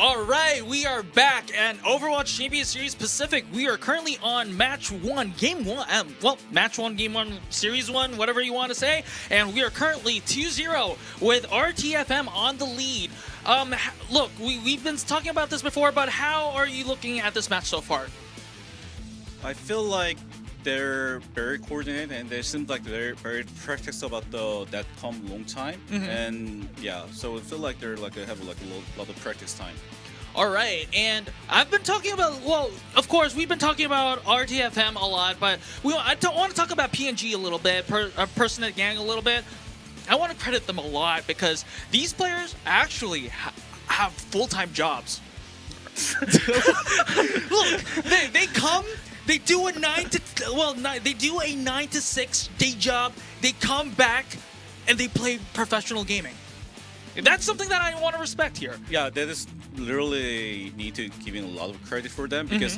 Speaker 1: All right, we are back, and Overwatch Champions Series Pacific. We are currently on match 1, game 1. Match 1, game 1, series 1, whatever you want to say. And we are currently 2-0 with RTFM on the lead. Look, we've been talking about this before, but how are you looking at this match so far?
Speaker 2: I feel like they're very coordinated and they seem like they're very practiced about that come long time. And yeah, so I feel like they're have a lot of practice time.
Speaker 1: All right, and I've been talking about, well, of course, we've been talking about RTFM a lot, but I want to talk about PNG a little bit, Personate Gang a little bit. I want to credit them a lot because these players actually have full-time jobs. Look, they come. They do a 9 to 6 day job. They come back and they play professional gaming. That's something that I want to respect here.
Speaker 2: Yeah, that is literally need to giving a lot of credit for them because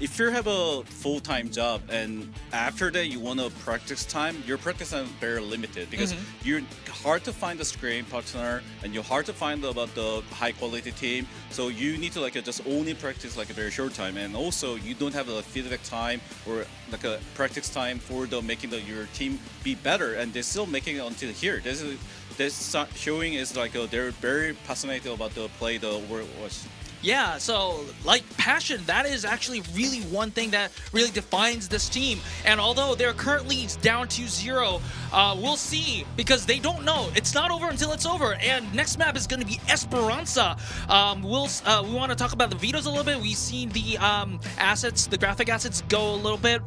Speaker 2: if you have a full-time job and after that you want to practice time, your practice time is very limited because you're hard to find a screen partner and you're hard to find about the high-quality team. So you need to just only practice a very short time, and also you don't have a feedback time or a practice time for making your team be better, and they're still making it until here. This showing is they're very passionate about the Overwatch.
Speaker 1: Yeah, so passion, that is actually really one thing that really defines this team. And although they're currently down 2-0, we'll see, because they don't know. It's not over until it's over. And next map is going to be Esperanza. We want to talk about the vetoes a little bit. We've seen the assets, the graphic assets go a little bit.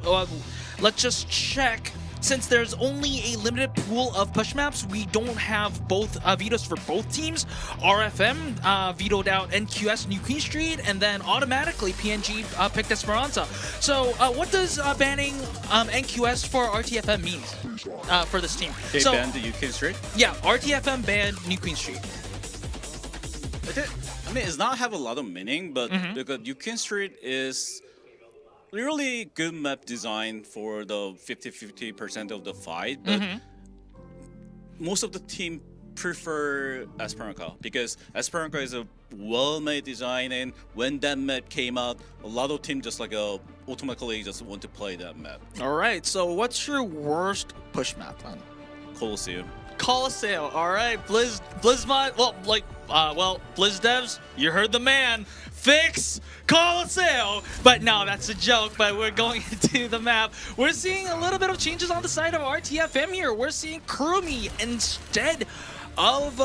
Speaker 1: Let's just check. Since there's only a limited pool of push maps, we don't have both vetoes for both teams. RFM vetoed out NQS New Queen Street, and then automatically PNG picked Esperanza. So what does banning NQS for RTFM mean for this team?
Speaker 2: They banned the New Queen Street?
Speaker 1: Yeah, RTFM banned New Queen Street.
Speaker 2: I mean, it's not have a lot of meaning, but because New Queen Street is really good map design for the 50% of the fight, but most of the team prefer Esperanza because Esperanza is a well-made design, and when that map came out, a lot of teams just automatically just want to play that map.
Speaker 1: All right, so what's your worst push map on?
Speaker 2: Colosseum.
Speaker 1: Coliseum. All right, Blizzmod. Blizz devs, you heard the man. Fix Coliseum. But no, that's a joke. But we're going into the map. We're seeing a little bit of changes on the side of RTFM here. We're seeing Kurumi instead of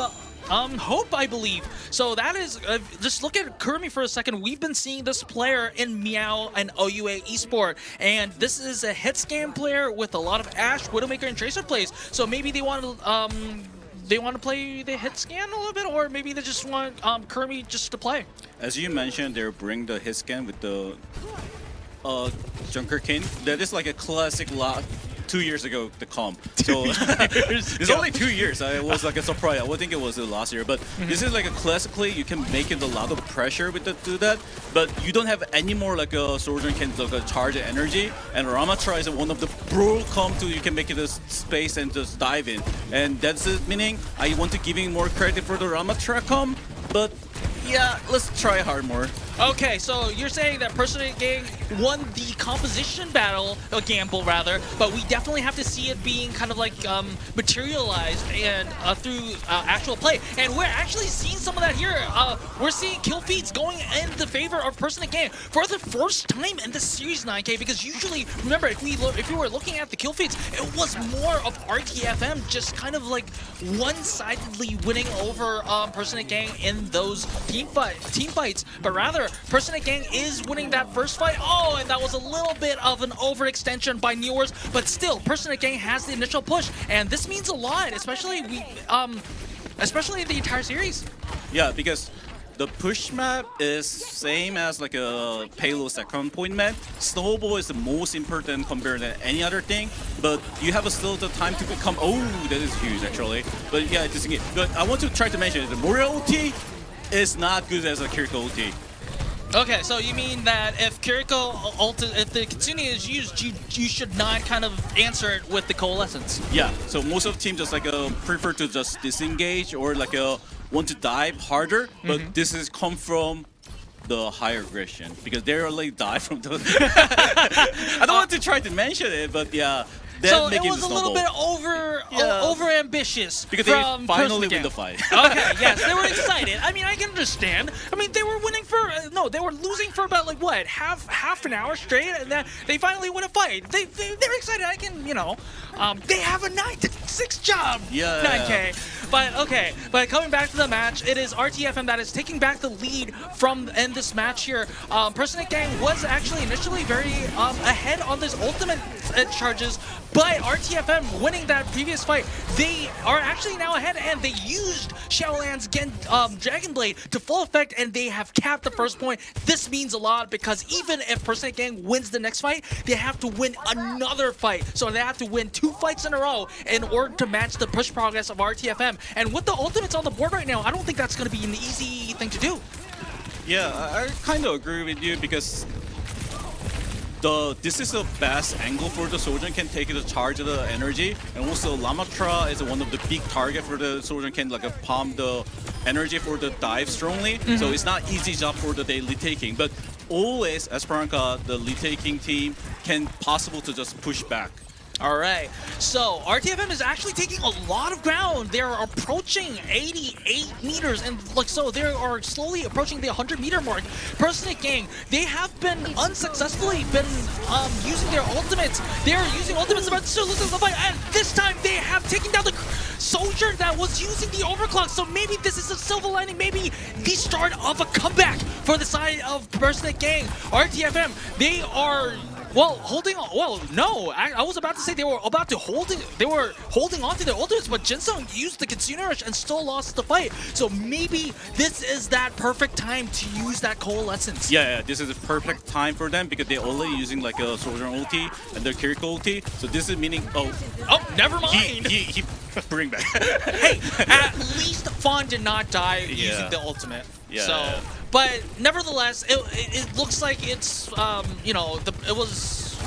Speaker 1: Hope, I believe. So that is, just look at Kurumi for a second. We've been seeing this player in Meow and OUA Esports, and this is a hit scan player with a lot of Ashe, Widowmaker, and Tracer plays. So maybe they want to play the hit scan a little bit, or maybe they just want Kurumi just to play.
Speaker 2: As you mentioned, they bring the hit scan with the Junker King. That is a classic 2 years ago, the comp. So it's only 2 years. I was a surprise. I would think it was last year, but this is classically you can make it a lot of pressure with do that, but you don't have any more a soldier can charge energy, and Ramatra is one of the pro comp you can make it a space and just dive in, and that's it. Meaning I want to giving more credit for the Ramatra comp, but yeah, let's try hard more.
Speaker 1: Okay, so you're saying that Personate Gang won the composition battle, gamble rather, but we definitely have to see it being kind of materialized and through actual play. And we're actually seeing some of that here. We're seeing kill feeds going in the favor of Personate Gang for the first time in the series 9K, because usually, remember, if we were looking at the kill feeds, it was more of RTFM just kind of one-sidedly winning over Personate Gang in those team fights, but rather Personate Gang is winning that first fight. Oh, and that was a little bit of an overextension by Newers, but still, Personate Gang has the initial push, and this means a lot, especially in the entire series.
Speaker 2: Yeah, because the push map is same as a payload second point map. Snowball is the most important compared to any other thing, but you have still the time to become. Oh, that is huge actually. But yeah, but I want to try to mention the Moria OT is not good as a Kiriko OT.
Speaker 1: Okay, so you mean that if Kiriko if the Kitsune is used, you should not kind of answer it with the Coalescence?
Speaker 2: Yeah, so most of the teams just prefer to just disengage or want to dive harder, but this is come from the higher aggression because they already die from the. I don't want to try to mention it, but yeah.
Speaker 3: So it was a little bit over ambitious
Speaker 2: because
Speaker 3: from
Speaker 2: they finally
Speaker 3: Personate
Speaker 2: win the
Speaker 3: Gang.
Speaker 2: fight.
Speaker 3: Okay, yes, they were excited. I mean, I can understand. I mean, they were winning for they were losing for about like what half an hour straight, and then they finally win a fight. They're excited. I can they have a 9 to 6 job.
Speaker 2: Yeah.
Speaker 3: 9K. But okay, but coming back to the match, it is RTFM that is taking back the lead from in this match here. Personate Gang was actually initially very ahead on this ultimate charges. But RTFM winning that previous fight, they are actually now ahead, and they used Xiaolan's Dragon Blade to full effect, and they have capped the first point. This means a lot because even if Personate Gang wins the next fight, they have to win another fight. So they have to win 2 fights in a row in order to match the push progress of RTFM. And with the ultimates on the board right now, I don't think that's going to be an easy thing to do.
Speaker 2: Yeah, I kind of agree with you because this is the best angle for the soldier can take the charge of the energy, and also Lamatra is one of the big target for the soldier can like pump the energy for the dive strongly. So it's not easy job for the lead taking, but always Esperanza, the lead taking team can possible to just push back.
Speaker 3: All right, so RTFM is actually taking a lot of ground. They're approaching 88 meters, and like so, they are slowly approaching the 100-meter mark. Personate Gang, they have been unsuccessfully using their ultimates. They're using ultimates about to lose the fight, and this time they have taken down the soldier that was using the overclock. So maybe this is a silver lining, maybe the start of a comeback for the side of Personate Gang. RTFM, they are. Well, holding on. Well, no, I was about to say they were holding on to their ultimates, but Jinsung used the Kitsune Rush and still lost the fight. So maybe this is that perfect time to use that coalescence.
Speaker 2: Yeah, this is the perfect time for them because they're already using like a soldier ulti and their Kiriko ulti. So this is meaning
Speaker 3: never mind.
Speaker 2: He bring back.
Speaker 3: Hey, at least Fawn did not die using the ultimate.
Speaker 2: Yeah.
Speaker 3: So, but nevertheless, it looks like it's it was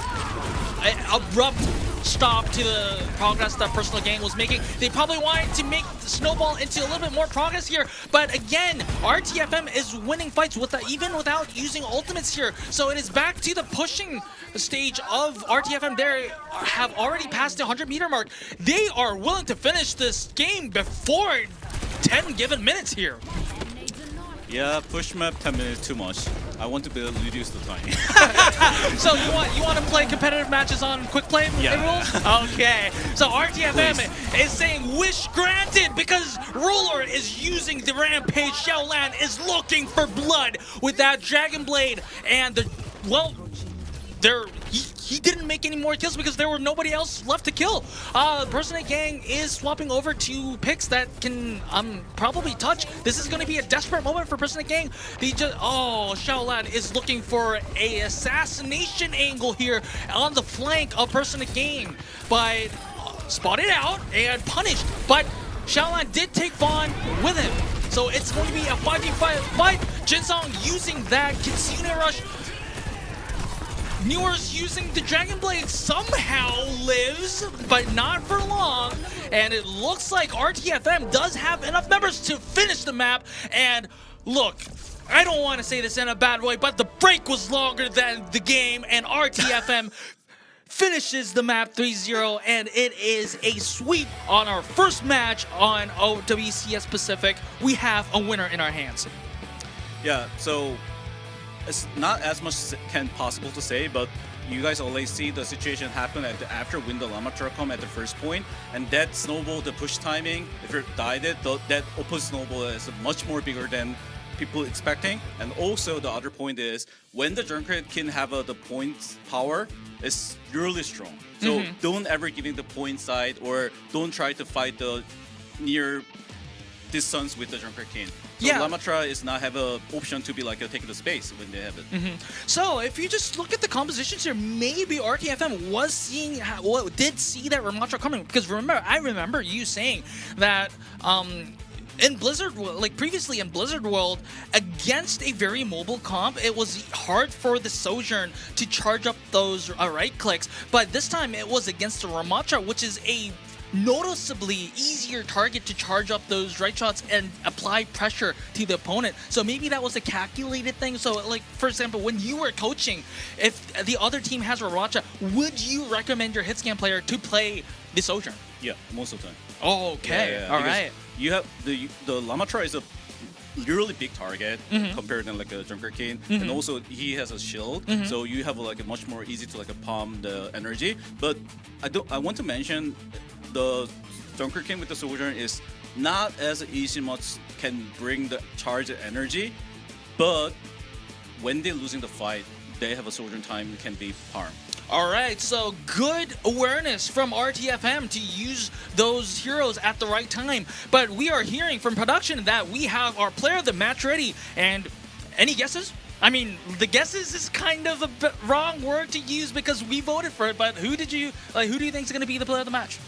Speaker 3: an abrupt stop to the progress that Personal Gang was making. They probably wanted to make the snowball into a little bit more progress here, but again, RTFM is winning fights even without using ultimates here. So it is back to the pushing stage of RTFM. They have already passed the 100-meter mark. They are willing to finish this game before 10 given minutes here.
Speaker 2: Yeah, push map 10 minutes too much. I want to reduce the time.
Speaker 3: So you want to play competitive matches on quick play rules? Okay. So RTFM is saying wish granted because Ruler is using the Rampage. Xiaolan is looking for blood with that Dragon Blade, and he didn't make any more kills because there were nobody else left to kill. Personate Gang is swapping over to picks that can probably touch. This is going to be a desperate moment for Personate Gang. Xiaolan is looking for a assassination angle here on the flank of Personate Gang, but spotted out and punished. But Xiaolan did take Fawn with him, so it's going to be a 5v5 fight. Jinsung using that Kitsune Rush. Newer's using the Dragon Blade somehow lives, but not for long. And it looks like RTFM does have enough members to finish the map. And look, I don't want to say this in a bad way, but the break was longer than the game, and RTFM finishes the map 3-0, and it is a sweep on our first match on OWCS Pacific. We have a winner in our hands.
Speaker 2: Yeah, so it's not as much can possible to say, but you guys always see the situation happen after when the Lamatra come at the first point, and that snowball, the push timing, if you died it, that open snowball is much more bigger than people expecting. And also the other point is when the Junker can have the point power, it's really strong. So don't ever give in the point side, or don't try to fight the near distance with the Junker King. So Lamatra is not have an option to be like taking the space when they have it.
Speaker 3: So if you just look at the compositions here, maybe RTFM was seeing did see that Lamatra coming, because I remember you saying that in Blizzard, like previously in Blizzard World, against a very mobile comp, it was hard for the Sojourn to charge up those right clicks. But this time it was against the Ramatra, which is a noticeably easier target to charge up those right shots and apply pressure to the opponent. So maybe that was a calculated thing. So like, for example, when you were coaching, if the other team has Racha, would you recommend your hit scan player to play the Sojourn?
Speaker 2: Yeah, most of the time.
Speaker 3: Oh, okay.
Speaker 2: Yeah,
Speaker 3: All
Speaker 2: because
Speaker 3: right.
Speaker 2: You have the Lamatra is a really big target compared to like a Junker King, and also he has a shield, so you have like a much more easy to like palm the energy. But I want to mention the Junker King with the Sojourn is not as easy much can bring the charge energy, but when they're losing the fight, they have a Sojourn time can be harm.
Speaker 3: All right, so good awareness from RTFM to use those heroes at the right time. But we are hearing from production that we have our player of the match ready. And any guesses? I mean, the guesses is kind of a wrong word to use because we voted for it. But who do you think is going to be the player of the match?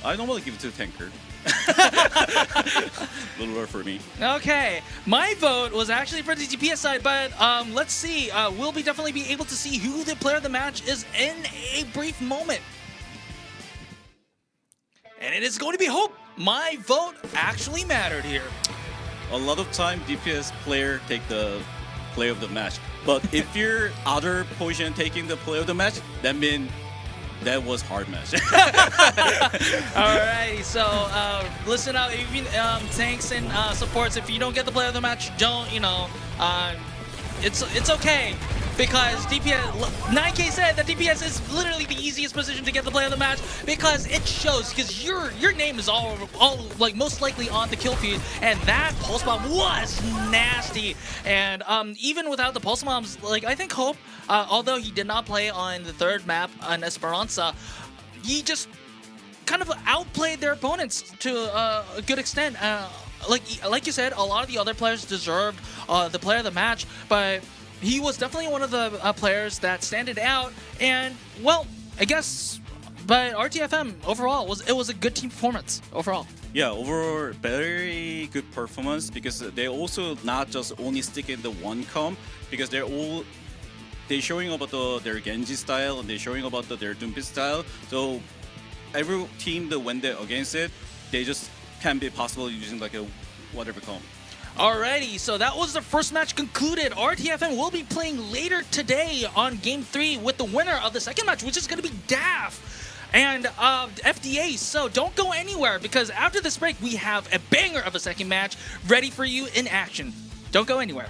Speaker 2: I normally give it to Tanker. A little lower for me.
Speaker 3: Okay, my vote was actually for the DPS side, but let's see. We'll definitely be able to see who the player of the match is in a brief moment. And it is going to be Hope. My vote actually mattered here.
Speaker 2: A lot of time DPS player take the play of the match, but if your other position taking the play of the match, that means that was hard match.
Speaker 3: Alrighty, so listen up, even tanks and supports. If you don't get the player of the match, don't it's okay because DPS 9K said that DPS is literally the easiest position to get the player of the match because it shows because your name is all like most likely on the kill feed, and that pulse bomb was nasty. And even without the pulse bombs, like I think Hope, although he did not play on the third map on Esperanza, he just kind of outplayed their opponents to a good extent. Like you said, a lot of the other players deserved the player of the match, but he was definitely one of the players that standed out. And well, I guess, but RTFM overall it was a good team performance overall.
Speaker 2: Yeah, overall very good performance because they also not just only stick in the one comp because they're showing about their Genji style and they're showing about their Doomfist style. So every team that when they're against it, they just can be possible using like a whatever comp.
Speaker 3: Alrighty, so that was the first match concluded. RTFM will be playing later today on Game 3 with the winner of the second match, which is going to be DAF and FDA. So don't go anywhere because after this break, we have a banger of a second match ready for you in action. Don't go anywhere.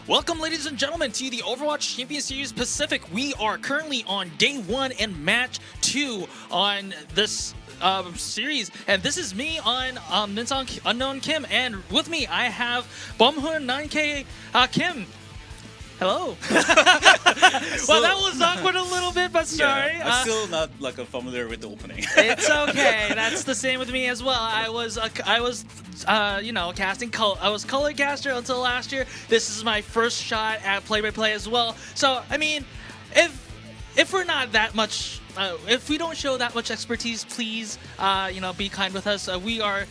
Speaker 3: Welcome, ladies and gentlemen, to the Overwatch Champions Series Pacific. We are currently on day 1 and match 2 on this series, and this is me on Minsong Unknown Kim, and with me I have Bomhoon 9K Kim. Hello. Well, that was awkward a little bit, but sorry.
Speaker 2: Yeah, I'm still not like familiar with the opening.
Speaker 3: It's okay. That's the same with me as well. I was casting color. I was color caster until last year. This is my first shot at play-by-play as well. So I mean, if we're not that much, if we don't show that much expertise, please, be kind with us. We are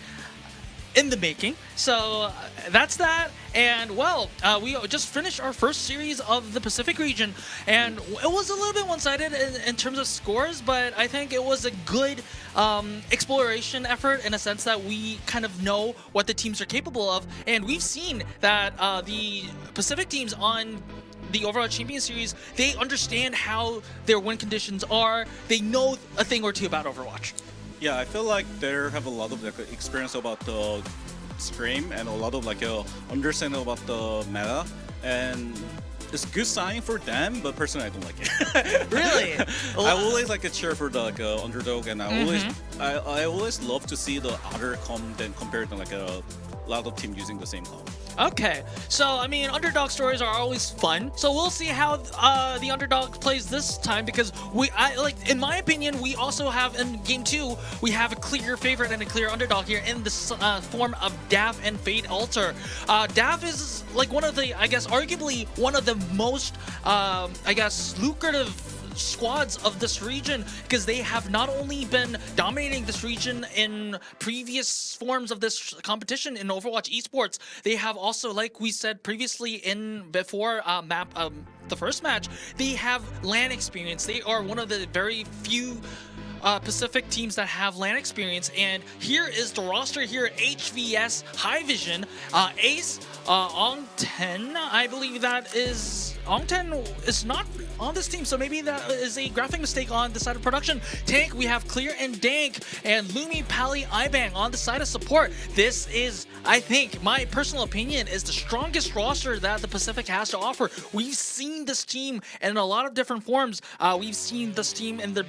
Speaker 3: in the making. So that's that. And well, we just finished our first series of the Pacific region, and it was a little bit one-sided in terms of scores, but I think it was a good exploration effort in a sense that we kind of know what the teams are capable of, and we've seen that the Pacific teams on the Overwatch Champions Series, they understand how their win conditions are. They know a thing or two about Overwatch.
Speaker 2: Yeah, I feel like they have a lot of experience about the scrim and a lot of understanding about the meta, and it's a good sign for them. But personally, I don't like it.
Speaker 3: Really?
Speaker 2: I always cheer for the underdog, and I always love to see the other comp than compared to a lot of teams using the same comp.
Speaker 3: Okay, so I mean, underdog stories are always fun. So we'll see how the underdog plays this time, because in my opinion, we also have in game 2, we have a clear favorite and a clear underdog here in the form of DAF and Fade Altair. DAF is one of the, arguably one of the most, lucrative squads of this region, because they have not only been dominating this region in previous forms of this competition in Overwatch Esports, they have also, like we said previously before the first match, they have LAN experience. They are one of the very few Pacific teams that have LAN experience, and here is the roster here: HVS, High Vision, Ace, Ong10. I believe that is Ong10 is not on this team, so maybe that is a graphic mistake on the side of production. Tank, we have Clear and Dank, and Lumi, Pally, Ibang on the side of support. This is, I think, my personal opinion, is the strongest roster that the Pacific has to offer. We've seen this team in a lot of different forms. We've seen this team in the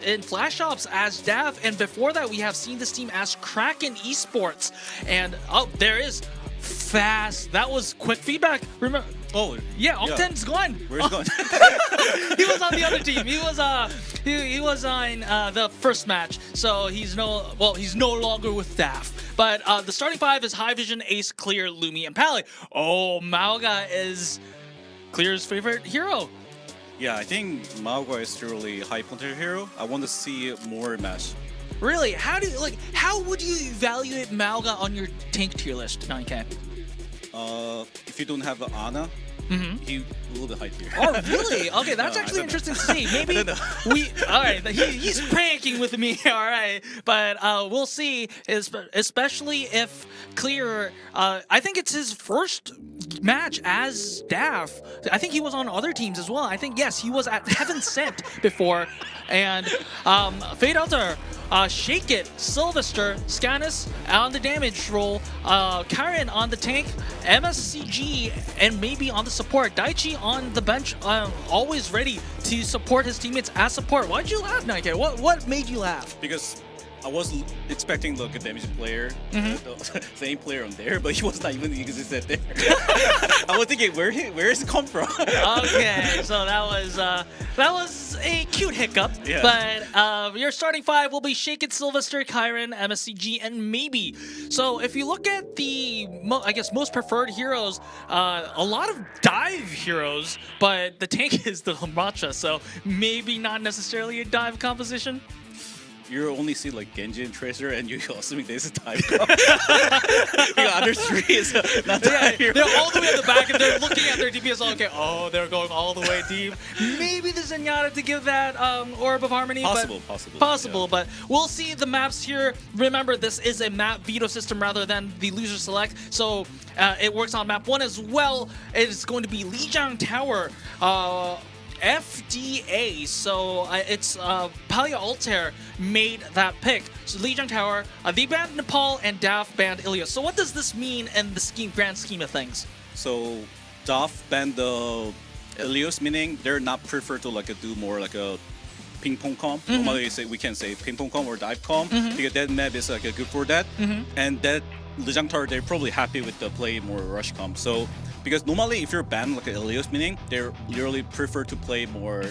Speaker 3: in Flash Ops as DAF, and before that we have seen this team as Kraken Esports. And there is fast. That was quick feedback. Remember?
Speaker 2: Oh
Speaker 3: yeah, Ong10's gone.
Speaker 2: Where's gone?
Speaker 3: He was on the other team. He was on the first match, so he's no longer with DAF. But the starting 5 is High Vision, Ace, Clear, Lumi, and Pally. Oh, Mauga is Clear's favorite hero.
Speaker 2: Yeah, I think Mauga is truly high potential hero. I want to see more match.
Speaker 3: Really? How would you evaluate Mauga on your tank tier list, 9K?
Speaker 2: If you don't have Ana, he a little bit high tier.
Speaker 3: Oh, really? Okay, that's actually interesting to see. Maybe alright, he's pranking with me, alright. But we'll see, especially if Clear, I think it's his first match as DAF. I think he was on other teams as well. I think, yes, he was at Heaven Sent before. And Fade Altair, Shake It, Sylvester, Scanus on the damage roll, Karen on the tank, MSCG, and maybe on the support. Daichi on the bench, always ready to support his teammates as support. Why'd you laugh, Nike? What made you laugh?
Speaker 2: Because I was expecting a damage player, the same player on there, but he was not even existed there. I was thinking, where is it come from?
Speaker 3: Okay, so that was a cute hiccup.
Speaker 2: Yeah.
Speaker 3: But your starting 5 will be Shake It, Sylvester, Kyron, MSCG, and maybe. So if you look at the most preferred heroes, a lot of dive heroes, but the tank is the Hamacha, so maybe not necessarily a dive composition.
Speaker 2: You only see Genji and Tracer, and you assuming this is time. Other 3 is not that hero.
Speaker 3: They're all the way at the back, and they're looking at their DPS. Okay, they're going all the way deep. Maybe the Zenyatta to give that Orb of Harmony. Possible,
Speaker 2: yeah.
Speaker 3: But we'll see the maps here. Remember, this is a map veto system rather than the loser select, so it works on map 1 as well. It's going to be Lijiang Tower. FDA, so it's Pally Altair made that pick. So Lijiang Tower, they banned Nepal, and DAF banned Ilios. So what does this mean in the grand scheme of things?
Speaker 2: So Dove banned the Elios, meaning they're not preferred to like do more like a ping pong comp. Normally we can say ping pong comp or dive comp because that map is like good for that. And that Lijiang Tower, they're probably happy with the play more rush comp. So because normally if you're banned like Elios, meaning they're literally prefer to play more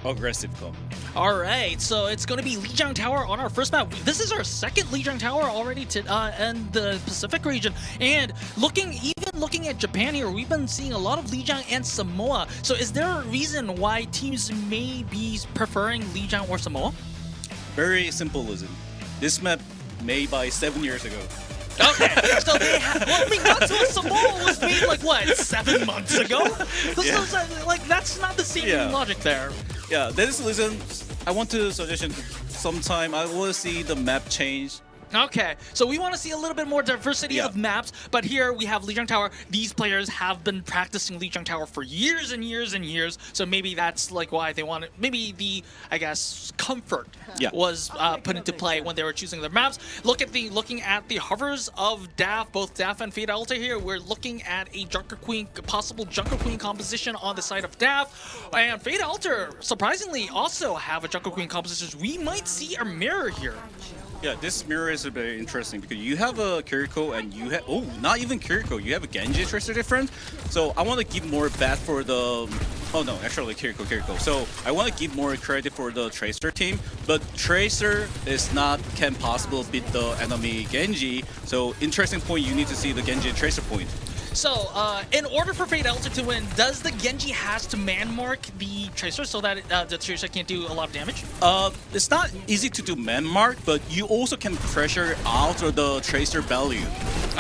Speaker 2: aggressive comp.
Speaker 3: All right, so it's going to be Lijiang Tower on our first map. This is our second Lijiang Tower already to in the Pacific region. And looking at Japan here, we've been seeing a lot of Lijiang and Samoa. So is there a reason why teams may be preferring Lijiang or Samoa?
Speaker 2: Very simple reason. This map made by 7 years ago.
Speaker 3: Okay, so they have. Well, I mean, Natsuo Samoa was made like what, 7 months ago? This is, like that's not the same logic there.
Speaker 2: Yeah, that is the reason I want to suggestion sometime I want to see the map change.
Speaker 3: Okay, so we want to see a little bit more diversity of maps, but here we have Lijiang Tower. These players have been practicing Lijiang Tower for years and years and years, so maybe that's like why they wanted, maybe the, I guess, comfort was put into play when they were choosing their maps. Looking at the hovers of DAF, both DAF and Fade Altair here, we're looking at a Junker Queen, possible Junker Queen composition on the side of DAF, and Fade Altair, surprisingly, also have a Junker Queen composition. We might see a mirror here.
Speaker 2: Yeah, this mirror is very interesting because you have a Kiriko and you have, not even Kiriko, you have a Genji Tracer different. So I want to give more bat for the, actually Kiriko. So I want to give more credit for the Tracer team, but Tracer is not, can possible beat the enemy Genji. So interesting point, you need to see the Genji and Tracer point.
Speaker 3: So, in order for Fade Altair to win, does the Genji has to man-mark the Tracer so that the Tracer can't do a lot of damage?
Speaker 2: It's not easy to do man-mark, but you also can pressure out of the Tracer value.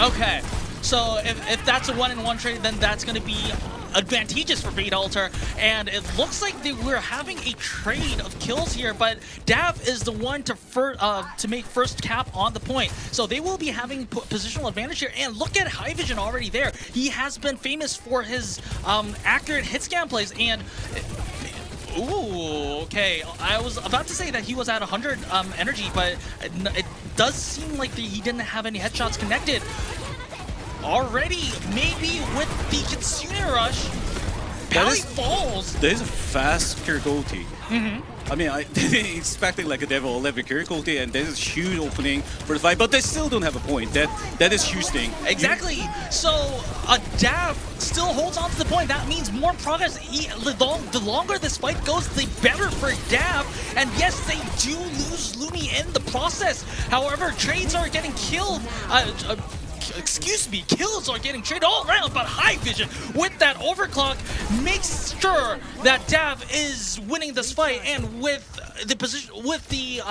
Speaker 3: Okay, so if that's a one-in-one trade, then that's going to be advantageous for Fade Altair, and it looks like we're having a trade of kills here, but Dav is the one to make first cap on the point, so they will be having positional advantage here. And look at High Vision already there. He has been famous for his accurate hit scan plays, and ooh, okay, I was about to say that he was at 100 energy, but it does seem like he didn't have any headshots connected. Already, maybe with the Kitsune Rush, Pally falls.
Speaker 2: That is a fast Kiriko ulti. I mean, I didn't expect like a Devil 11 Kiriko ulti, and that is huge opening for the fight, but they still don't have a point. That is huge thing.
Speaker 3: Exactly. So Dav still holds on to the point. That means more progress. The longer this fight goes, the better for Dav. And yes, they do lose Lumi in the process. However, trades are getting killed. Kills are getting traded all around, but High Vision with that overclock makes sure that Dav is winning this fight, and with the position, with the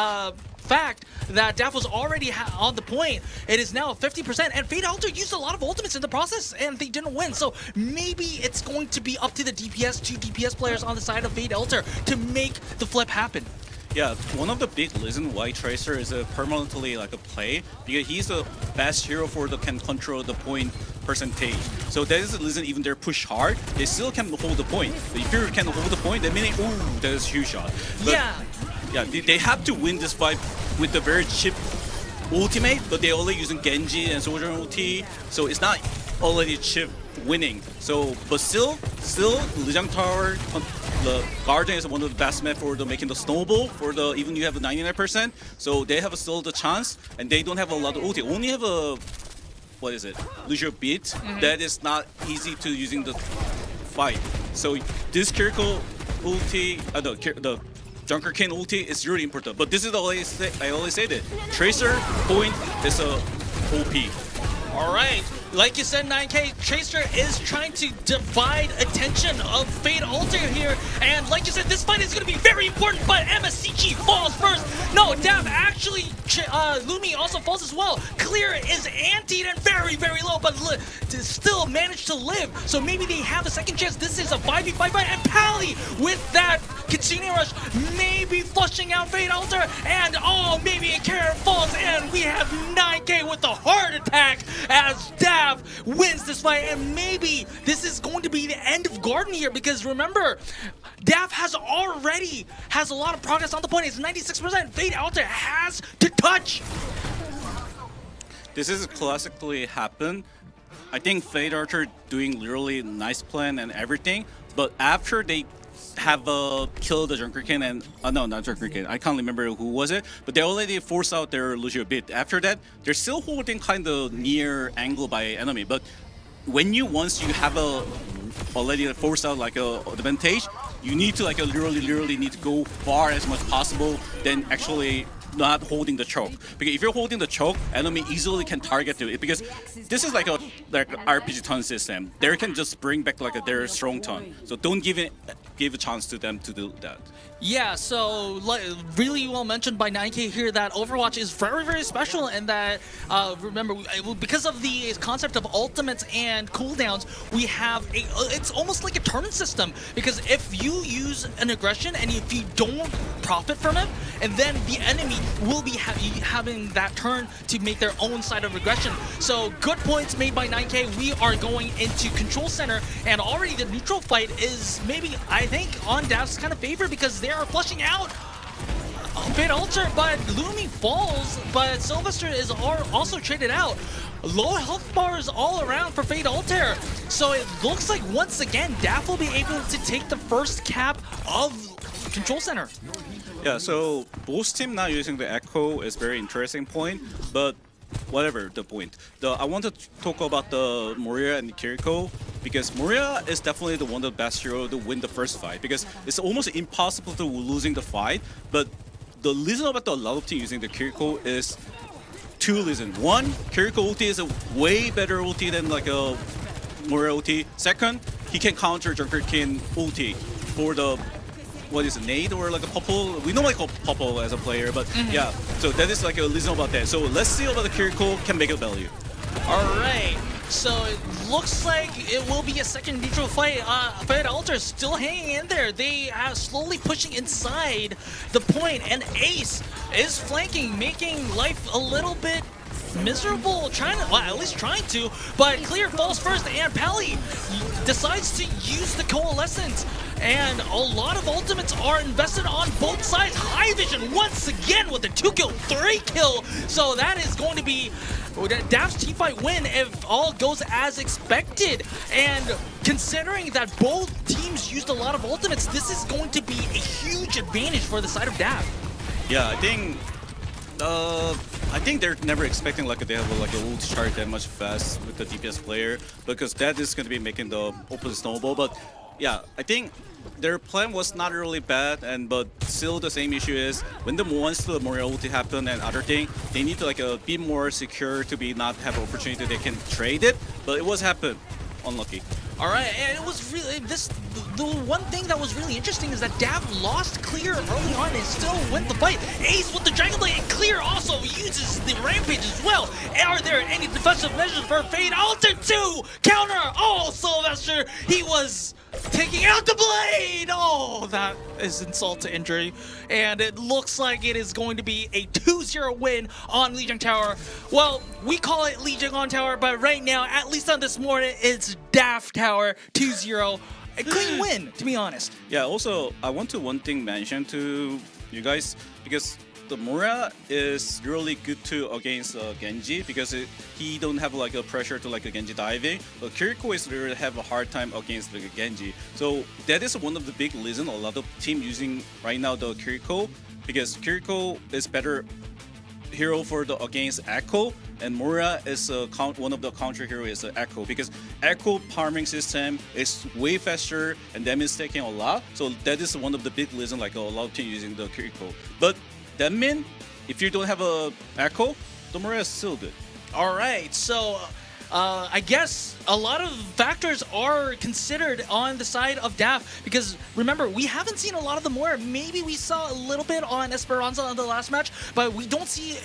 Speaker 3: fact that Dav was already on the point, it is now 50%, and Fade Altair used a lot of ultimates in the process, and they didn't win, so maybe it's going to be up to the DPS, two DPS players on the side of Fade Altair to make the flip happen.
Speaker 2: Yeah, one of the big reasons why Tracer is a permanently like a play, because he's the best hero for the can control the point percentage. So that is the reason even they push hard, they still can hold the point. But if you can hold the point, that means that is a huge shot. But yeah, they have to win this fight with the very cheap ultimate, but they're only using Genji and Soldier ulti, so it's not already cheap winning. So, but still, Lijiang Tower, the Guardian is one of the best map for making the snowball. For the even you have the 99%, so they have still the chance, and they don't have a lot of ulti. Only have a Lucio beat. That is not easy to using the fight. So this Kiriko ulti, the Junker King ulti is really important. But this is always I always say that Tracer point is a OP.
Speaker 3: All right, like you said, 9K, Tracer is trying to divide attention of Fade Altair here, and like you said, this fight is going to be very important, but MSCG falls first. No, Dav actually, Lumi also falls as well. Clear is antied and very, very low, but still managed to live, so maybe they have a second chance. This is a 5v5 fight, and Pally with that Kitsune Rush maybe flushing out Fade Altair, and maybe a carrot falls, and we have 9K with a heart attack as Dav wins this fight, and maybe this is going to be the end of Garden here, because remember, Dav has a lot of progress on the point. It's 96%. Fade Altair has to touch.
Speaker 2: This is classically happen I think Fate Archer doing really nice plan and everything, but after they have killed the Junkerkin and no, not Junkerkin. I can't remember who was it, but they already forced out their Lucio bit. After that, they're still holding kind of near angle by enemy, but when you once you have a already forced out like a advantage, you need to like literally need to go far as much possible than actually not holding the choke. Because if you're holding the choke, enemy easily can target it. Because this is like a RPG turn system. They can just bring back like their strong turn. So don't give a chance to them to do that.
Speaker 3: Yeah, so really well mentioned by 9K here that Overwatch is very, very special, and that remember because of the concept of ultimates and cooldowns, we have it's almost like a turn system. Because if you use an aggression and if you don't profit from it, and then the enemy will be having that turn to make their own side of aggression. So good points made by 9K. We are going into control center, and already the neutral fight is maybe I think on Dav's kind of favor because they are flushing out Fate Altair, but Lumi falls, but Sylvester is also traded out. Low health bars all around for Fate Altair. So it looks like once again Daf will be able to take the first cap of control center.
Speaker 2: Yeah, so both team not using the Echo is very interesting point, but whatever the point. I want to talk about the Moria and Kiriko because Moria is definitely the one of the best hero to win the first fight because it's almost impossible to losing the fight. But the reason about a lot of team using the Kiriko is two reasons. One, Kiriko ulti is a way better ulti than like a Moria ulti. Second, he can counter Junkerkin ulti for the what is it, nade or like a purple? We normally call purple as a player, but yeah. So that is like a reason about that. So let's see about the Kiriko can make a value.
Speaker 3: All right. So it looks like it will be a second neutral fight. Fate Altair is still hanging in there. They are slowly pushing inside the point, and Ace is flanking, making life a little bit miserable, at least trying to, but Clear falls first, and Pally decides to use the Coalescence, and a lot of ultimates are invested on both sides. High Vision once again with a 2-kill, 3-kill, so that is going to be Daf's teamfight win if all goes as expected, and considering that both teams used a lot of ultimates, this is going to be a huge advantage for the side of Daf.
Speaker 2: Yeah, I think they're never expecting like they have like a ult chart that much fast with the DPS player because that is going to be making the open snowball. But yeah, I think their plan was not really bad, but still the same issue is when once the Moria ulti happen and other thing, they need to like be more secure to be not have an opportunity they can trade it. But it was happen, unlucky.
Speaker 3: All right, and it was really the one thing that was really interesting is that Dav lost Clear early on and still win the fight. Ace with the Dragon Blade, and Clear also uses the Rampage as well. Are there any defensive measures for Fate Altair to counter? Oh, Sylvester, he was taking out the blade! Oh, that is insult to injury. And it looks like it is going to be a 2-0 win on Legion Tower. Well, we call it Legion on Tower, but right now, at least on this morning, it's Daft Tower 2-0. A clean win, to be honest.
Speaker 2: Yeah, also, I want to one thing mention to you guys because the Moria is really good too against Genji because he don't have like a pressure to like a Genji diving. But Kiriko is really have a hard time against the Genji. So that is one of the big reason a lot of team using right now the Kiriko because Kiriko is better hero for the against Echo, and Moria is one of the counter hero is Echo because Echo farming system is way faster and damage taking a lot. So that is one of the big reason like a lot of team using the Kiriko. But that means if you don't have a Echo, the Moria is still good.
Speaker 3: All right, so I guess a lot of factors are considered on the side of Daf because remember, we haven't seen a lot of the Moira. Maybe we saw a little bit on Esperanza on the last match, but we don't see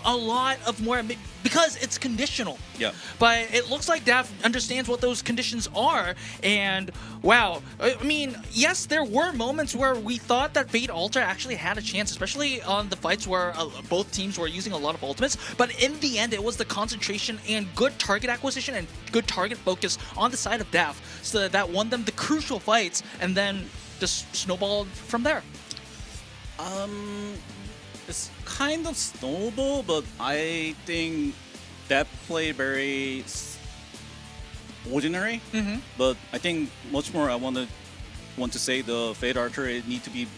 Speaker 3: a lot of Moira because it's conditional.
Speaker 2: Yeah.
Speaker 3: But it looks like Daf understands what those conditions are, and wow. I mean, yes, there were moments where we thought that Fate Altair actually had a chance, especially on the fights where both teams were using a lot of ultimates, but in the end, it was the concentration and good target acquisition and good target focus on the side of Daf, so that won them the crucial fights and then just snowballed from there.
Speaker 2: It's kind of snowball, but I think that play very ordinary. But I think much more I want to say the Fade Archer need to be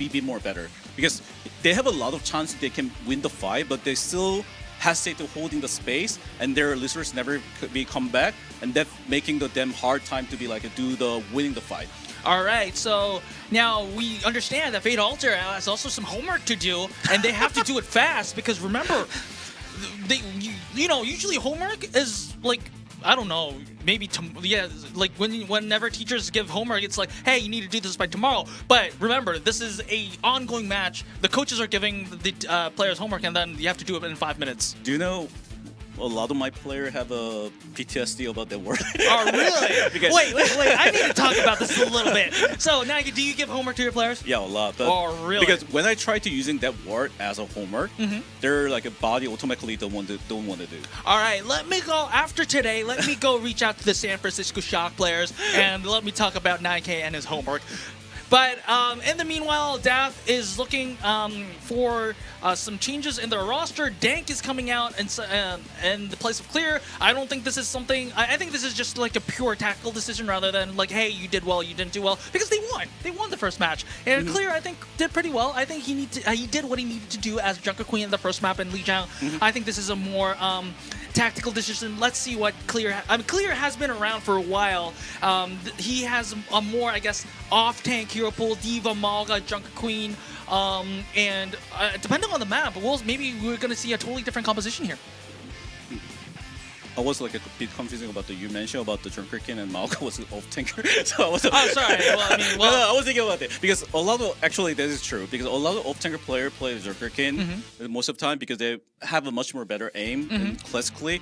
Speaker 2: a bit more better, because they have a lot of chance they can win the fight, but they still hesitate to holding the space, and their listeners never could be come back, and that making them hard time to be like do the winning the fight.
Speaker 3: All right, so now we understand that Fade Altair has also some homework to do, and they have to do it fast, because remember, usually homework is like, I don't know, maybe like whenever teachers give homework, it's like, hey, you need to do this by tomorrow. But remember, this is a ongoing match. The coaches are giving the players homework, and then you have to do it in 5 minutes.
Speaker 2: Do you know? A lot of my players have a PTSD about that word.
Speaker 3: Oh, really? Wait. I need to talk about this a little bit. So, Nike, do you give homework to your players?
Speaker 2: Yeah, a lot. But
Speaker 3: oh, really?
Speaker 2: Because when I try to using that word as a homework, they're like a body automatically don't want to do.
Speaker 3: All right, let me go after today. Let me go reach out to the San Francisco Shock players and let me talk about 9K and his homework. But in the meanwhile, DAF is looking for some changes in their roster. Dank is coming out in the place of Clear. I don't think this is something. I think this is just like a pure tactical decision rather than like, hey, you did well, you didn't do well, because they won. They won the first match, and Clear, I think, did pretty well. I think he did what he needed to do as Junker Queen in the first map in Lijiang. I think this is a more tactical decision. Let's see what Clear. Clear has been around for a while. He has a more, I guess, off-tank hero pool, Diva, Malga, Junker Queen, and depending on the map, maybe we're gonna see a totally different composition here.
Speaker 2: I was like a bit confusing about you mentioned about the Junker King and Malka was off tanker. So I was.
Speaker 3: Oh, sorry. Well,
Speaker 2: I was thinking about it because a lot of that is true because a lot of off tanker player play Junker King most of the time because they have a much more better aim classically,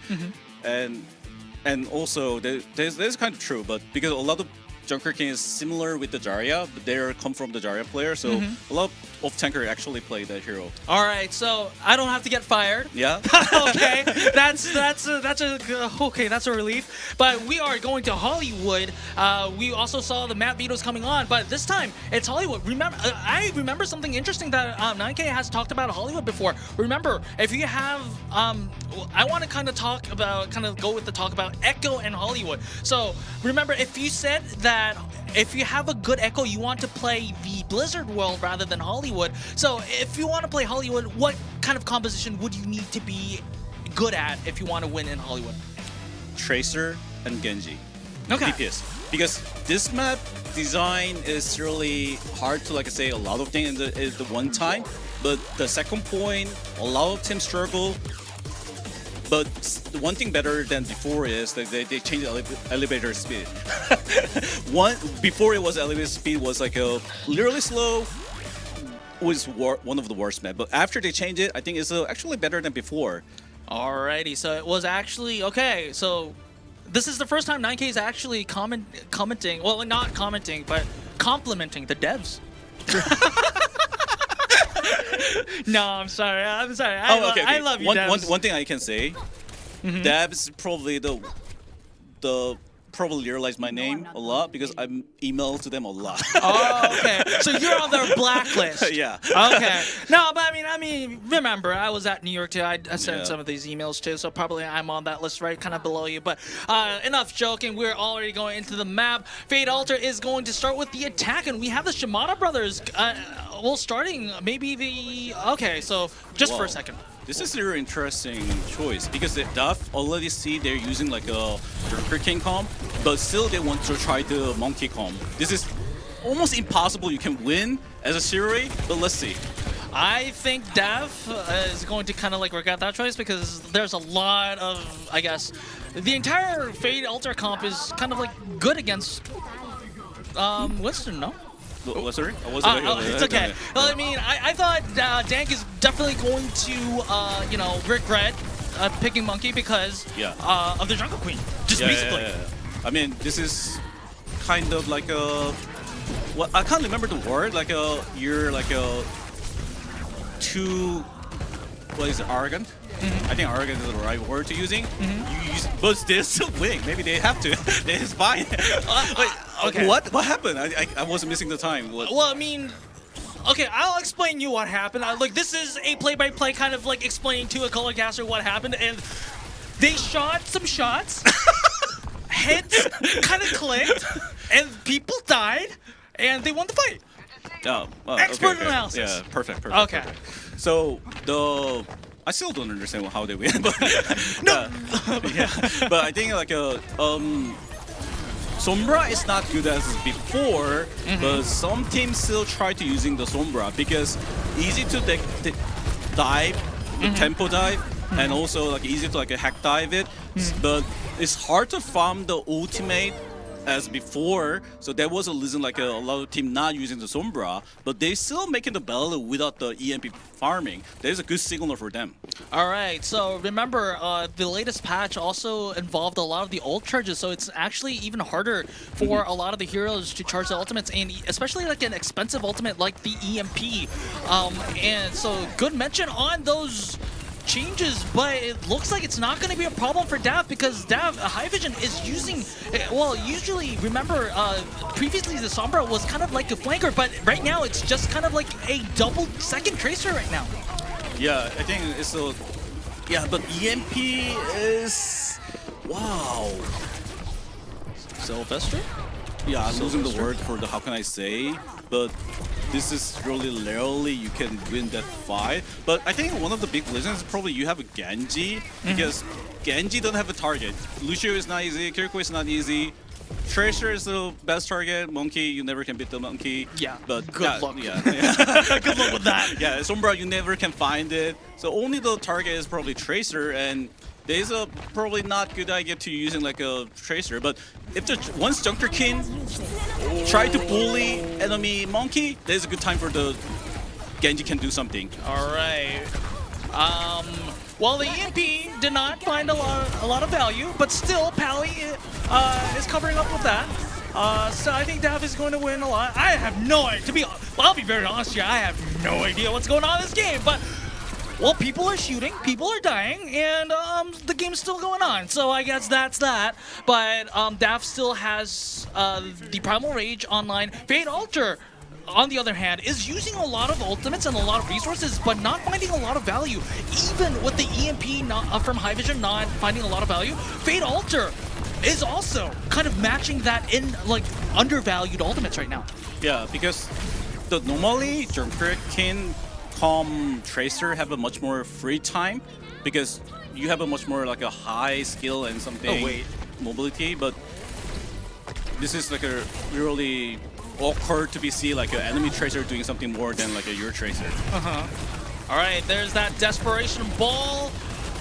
Speaker 2: and also there's kind of true, but because a lot of Junker King is similar with the Zarya, but they come from the Zarya player, so a lot of off-tanker actually play that hero.
Speaker 3: All right, so I don't have to get fired.
Speaker 2: Yeah.
Speaker 3: Okay, that's a relief. But we are going to Hollywood. We also saw the map vetoes coming on, but this time it's Hollywood. Remember, I remember something interesting that 9K has talked about Hollywood before. Remember, if you have, I want to kind of go with the talk about Echo and Hollywood. So remember, if you said that if you have a good Echo, you want to play the Blizzard world rather than Hollywood. So if you want to play Hollywood, what kind of composition would you need to be good at if you want to win in Hollywood?
Speaker 2: Tracer and Genji.
Speaker 3: Okay.
Speaker 2: DPS. Because this map design is really hard to say a lot of things in the one time. But the second point, a lot of teams struggle. But the one thing better than before is that they changed the elevator speed. Before it was elevator speed was like a literally slow, was one of the worst map. But after they changed it, I think it's actually better than before.
Speaker 3: Alrighty, so it was actually okay. So this is the first time 9K is actually commenting. Well, not commenting, but complimenting the devs. No, I'm sorry. Okay. I love you, devs.
Speaker 2: One thing I can say, devs probably probably realize my name a lot because I email to them a lot.
Speaker 3: Oh, okay. So you're on their blacklist.
Speaker 2: Yeah.
Speaker 3: Okay. No, but I mean, remember, I was at New York too. I sent some of these emails too, so probably I'm on that list right kind of below you. But enough joking. We're already going into the map. Fade Altair is going to start with the attack, and we have the Shimada brothers. Starting maybe the... Okay, so just for a second.
Speaker 2: This is a very interesting choice because the DAF already see they're using like a Junker King comp, but still they want to try the Monkey comp. This is almost impossible you can win as a series, but let's see.
Speaker 3: I think DAF is going to kind of regret that choice because there's a lot of, I guess, the entire Fade Altair comp is kind of good against Winston, no?
Speaker 2: Sorry?
Speaker 3: It's okay. Well, I mean, I thought Dank is definitely going to, regret picking Monkey because of the Jungle Queen. Just basically.
Speaker 2: Yeah. I mean, this is kind of like a... Well, I can't remember the word. You're too... What is it? Arrogant? I think arrogant is the right word to using. But they're still winning. Maybe they have to. It's fine.
Speaker 3: Okay.
Speaker 2: What happened? I was missing the time.
Speaker 3: Well, I mean, okay, I'll explain you what happened. This is a play-by-play kind of explaining to a color caster what happened, and they shot some shots. heads kind of clicked, and people died, and they won the fight. Expert analysis.
Speaker 2: Yeah, perfect.
Speaker 3: Okay.
Speaker 2: Perfect. So I still don't understand how they win, but yeah. But I think like Sombra is not good as before, but some teams still try to using the Sombra because easy to dive, the tempo dive, and also like easy to like hack dive it, but it's hard to farm the ultimate as before. So there was a reason like a lot of team not using the Sombra, but they still making the battle without the EMP farming. There's a good signal for them.
Speaker 3: All right, so remember, the latest patch also involved a lot of the ult charges, so it's actually even harder for a lot of the heroes to charge the ultimates, and especially like an expensive ultimate like the EMP. And so good mention on those changes, but it looks like it's not going to be a problem for Dav because Dav, High Vision is using, well, usually, remember, previously the Sombra was kind of like a flanker, but right now it's just kind of like a double second tracer right now.
Speaker 2: Yeah, I think it's a... Yeah, but EMP is... Wow.
Speaker 3: Sylvester?
Speaker 2: Yeah, I'm losing the word for the how can I say, but this is really rarely you can win that fight. But I think one of the big reasons is probably you have a Genji, because Genji don't have a target. Lucio is not easy, Kiriko is not easy. Tracer is the best target. Monkey, you never can beat the monkey.
Speaker 3: Yeah,
Speaker 2: but
Speaker 3: good luck.
Speaker 2: Yeah.
Speaker 3: Good luck with that.
Speaker 2: Yeah, Sombra, you never can find it. So only the target is probably Tracer, and there's a probably not good idea to using like a Tracer. But if the once Junkerkin try to bully enemy monkey, there's a good time for the Genji can do something.
Speaker 3: All right. Well, the EMP did not find a lot of value, but still, Pally is covering up with that. So I think Dav is going to win a lot. I have no idea. I'll be very honest here. I have no idea what's going on in this game, but well, people are shooting, people are dying, and the game's still going on. So I guess that's that. But Dav still has the Primal Rage online. Fade Alter, on the other hand, is using a lot of ultimates and a lot of resources, but not finding a lot of value. Even with the EMP from High Vision not finding a lot of value, Fade Alter is also kind of matching that in like undervalued ultimates right now.
Speaker 2: Yeah, because normally Junkerkin, Tracer have a much more free time because you have a much more like a high skill and something mobility, but this is like a really awkward to be see like an enemy Tracer doing something more than like a your Tracer.
Speaker 3: All right, there's that desperation ball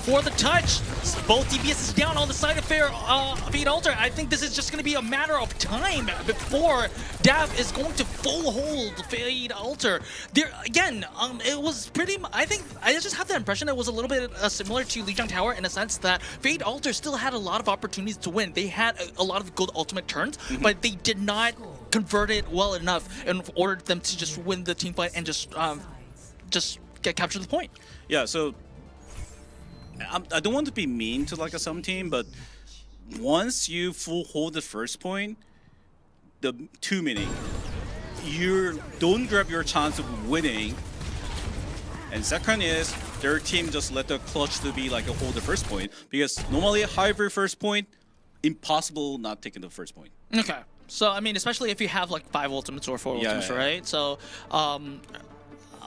Speaker 3: for the touch. Both DPS is down on the side of Fade Alter. I think this is just going to be a matter of time before Dav is going to full hold Fade Alter. There again, it was pretty. I think I just have the impression it was a little bit similar to Lijiang Tower in a sense that Fade Alter still had a lot of opportunities to win. They had a lot of good ultimate turns, but they did not convert it well enough in order for them to just win the team fight and just capture the point.
Speaker 2: Yeah, so I don't want to be mean to like some team, but once you full hold the first point, the 2 minute, you don't grab your chance of winning. And second is their team just let the clutch to be like a hold the first point, because normally a hybrid first point, impossible not taking the first point.
Speaker 3: Okay. So, I mean, especially if you have like 5 ultimates or 4 ultimates, right? So,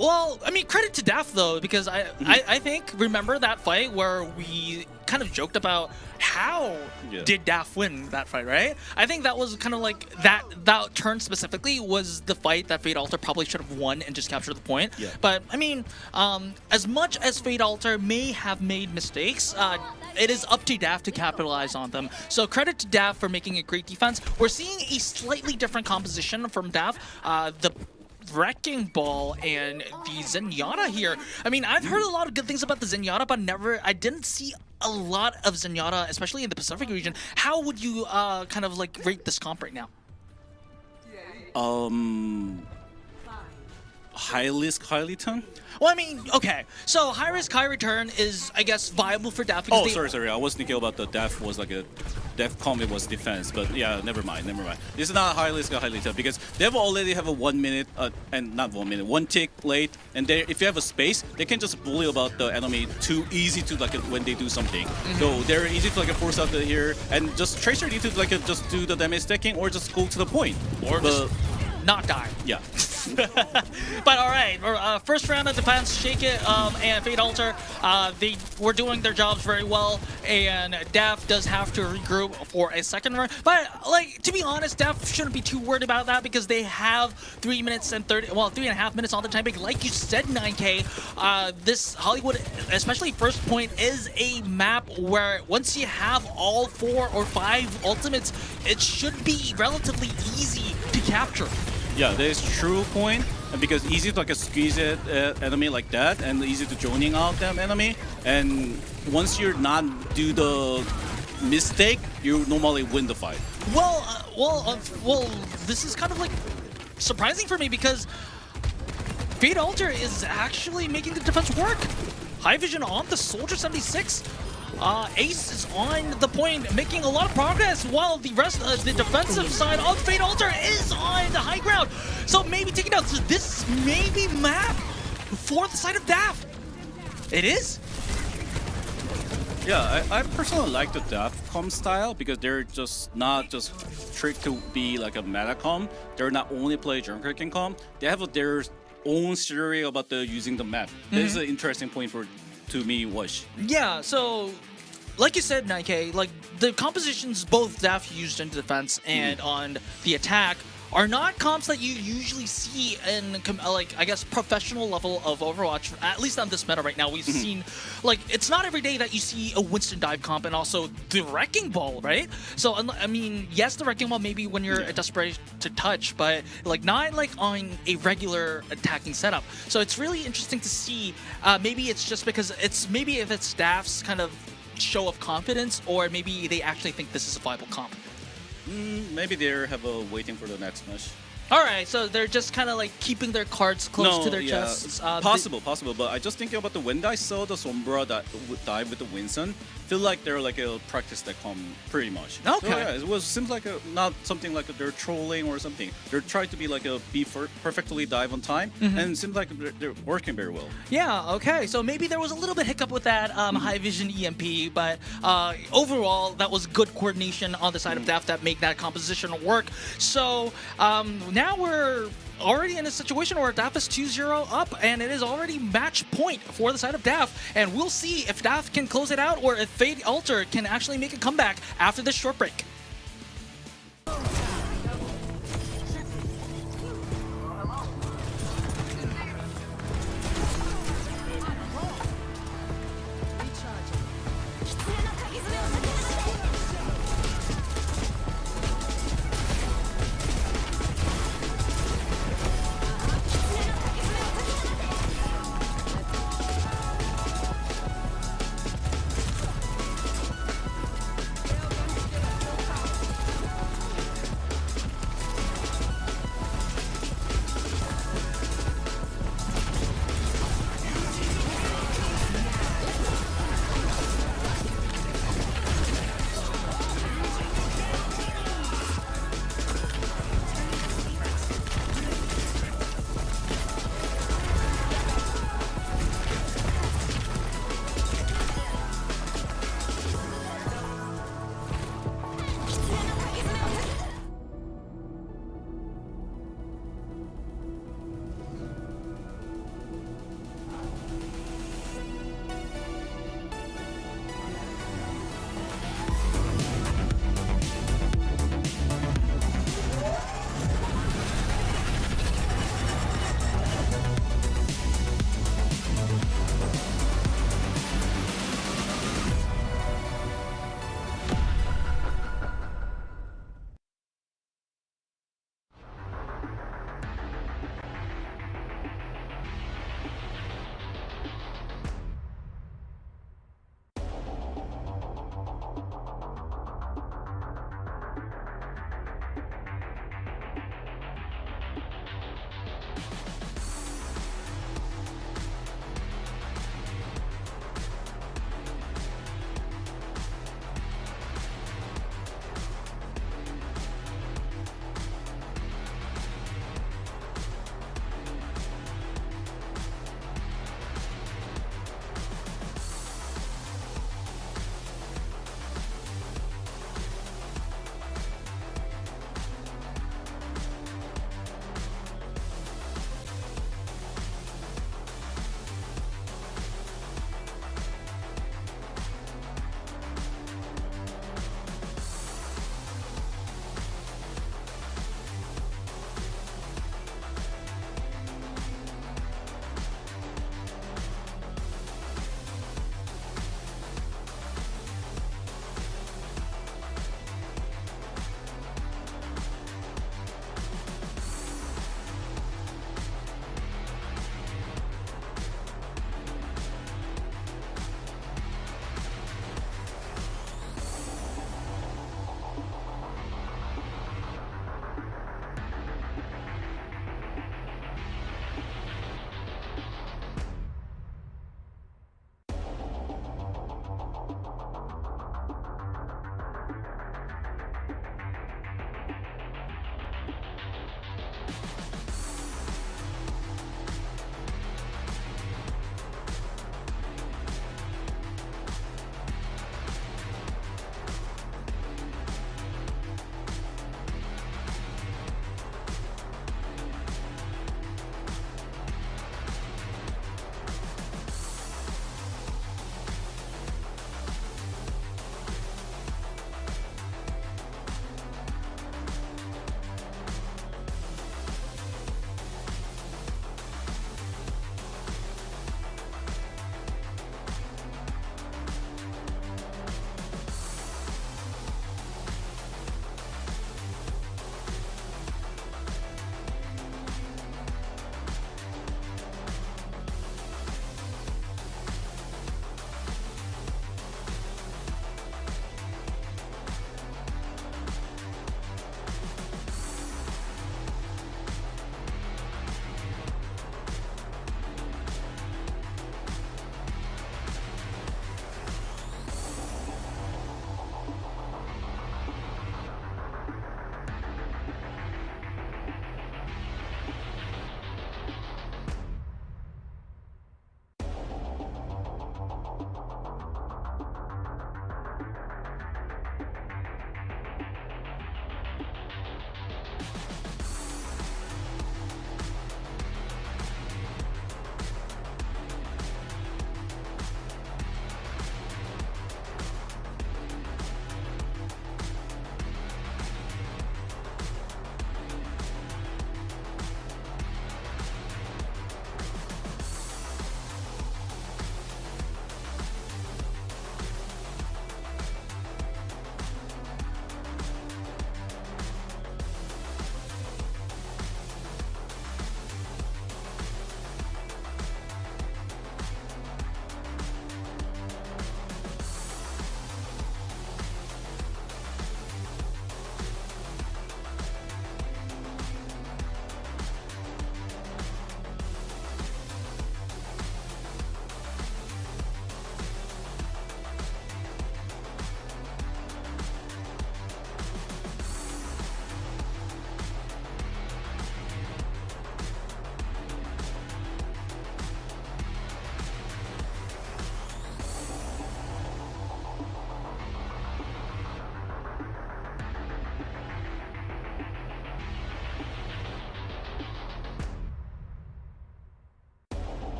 Speaker 3: well, I mean, credit to Daft though, because I think, remember that fight where we kind of joked about how did Daft win that fight, right? I think that was kind of like that turn specifically was the fight that Fade Alter probably should have won and just captured the point.
Speaker 2: Yeah.
Speaker 3: But I mean, as much as Fade Alter may have made mistakes, it is up to Daft to capitalize on them. So credit to Daft for making a great defense. We're seeing a slightly different composition from Daft. The Wrecking Ball and the Zenyatta here. I mean, I've heard a lot of good things about the Zenyatta, but I didn't see a lot of Zenyatta, especially in the Pacific region. How would you kind of like rate this comp right now?
Speaker 2: High risk, high return?
Speaker 3: Well, I mean, okay. So high risk, high return is, I guess, viable for Daft.
Speaker 2: Oh, sorry. I was thinking about the Daft was like a DEFCON it was defense, but yeah, never mind. This is not high risk or highly tough because they already have a 1 minute and not 1 minute, 1 tick late, and if you have a space, they can just bully about the enemy too easy to like when they do something. So they're easy to like force out the here, and just Tracer need to like just do the damage stacking or just go to the point
Speaker 3: Or just not die.
Speaker 2: yeah.
Speaker 3: But all right, first round of defense, Shake It and Fate Altair, they were doing their jobs very well, and Def does have to regroup for a second round. But like, to be honest, Def shouldn't be too worried about that because they have 3 minutes and 3.5 minutes on the timing. Like you said, 9K, this Hollywood, especially first point, is a map where once you have all 4 or 5 ultimates, it should be relatively easy to capture.
Speaker 2: Yeah, that is true point. And because easy to like squeeze it enemy like that, and easy to joining out them enemy. And once you're not do the mistake, you normally win the fight.
Speaker 3: Well, this is kind of like surprising for me because Fate Altair is actually making the defense work. High vision on the Soldier 76. Ace is on the point, making a lot of progress, while the rest of the defensive side of Fate Altair is on the high ground. So maybe taking out this maybe map for the side of DAF. It is?
Speaker 2: Yeah, I personally like the DEFCON style because they're just not just tricked to be like a metacom. They're not only play Junker King Com. They have their own theory about the using the map. This is an interesting point to me watch.
Speaker 3: Yeah, so like you said, 9K, like the compositions both DAF used in defense and on the attack are not comps that you usually see in, like, I guess, professional level of Overwatch. At least on this meta right now, we've seen, like, it's not every day that you see a Winston dive comp and also the Wrecking Ball, right? So, I mean, yes, the Wrecking Ball maybe when you're desperate to touch, but, like, not, like, on a regular attacking setup. So it's really interesting to see. Maybe it's just because maybe if it's staff's kind of show of confidence, or maybe they actually think this is a viable comp.
Speaker 2: Maybe they have a waiting for the next match.
Speaker 3: All right, so they're just kind of like keeping their cards close to their chests.
Speaker 2: Possible. But I just thinking about when I saw the Sombra that would dive with the Winston, feel like they're like a practice that come pretty much.
Speaker 3: Okay.
Speaker 2: So, yeah, seems like not something like they're trolling or something. They're trying to be like perfectly dive on time, and it seems like they're working very well.
Speaker 3: Yeah. Okay. So maybe there was a little bit hiccup with that high vision EMP, but overall that was good coordination on the side of DAF that made that composition work. So now we're already in a situation where DAF is 2-0 up, and it is already match point for the side of DAF, and we'll see if DAF can close it out or if Fate Altair can actually make a comeback after this short break.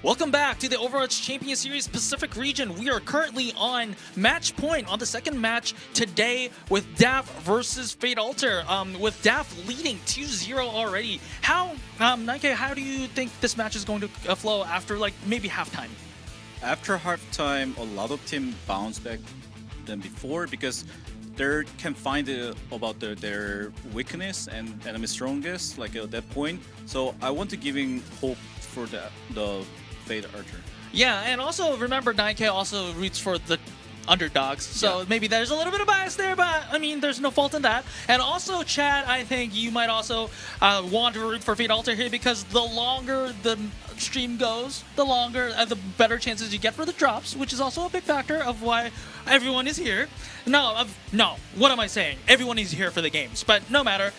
Speaker 3: Welcome back to the Overwatch Champions Series Pacific region. We are currently on match point on the second match today with DAF versus Fate Altair. With DAF leading 2-0 already. How, Nike, how do you think this match is going to flow after like maybe halftime?
Speaker 2: After halftime, a lot of teams bounce back than before because they can find about their weakness and enemy strongest like at that point. So I want to giving hope for the Fate Archer.
Speaker 3: Yeah, and also remember 9K also roots for the underdogs, so maybe there's a little bit of bias there, but I mean there's no fault in that. And also Chad, I think you might also want to root for Fate Altair here because the longer the stream goes, the longer the better chances you get for the drops, which is also a big factor of why everyone is here. No, what am I saying? Everyone is here for the games, but no matter.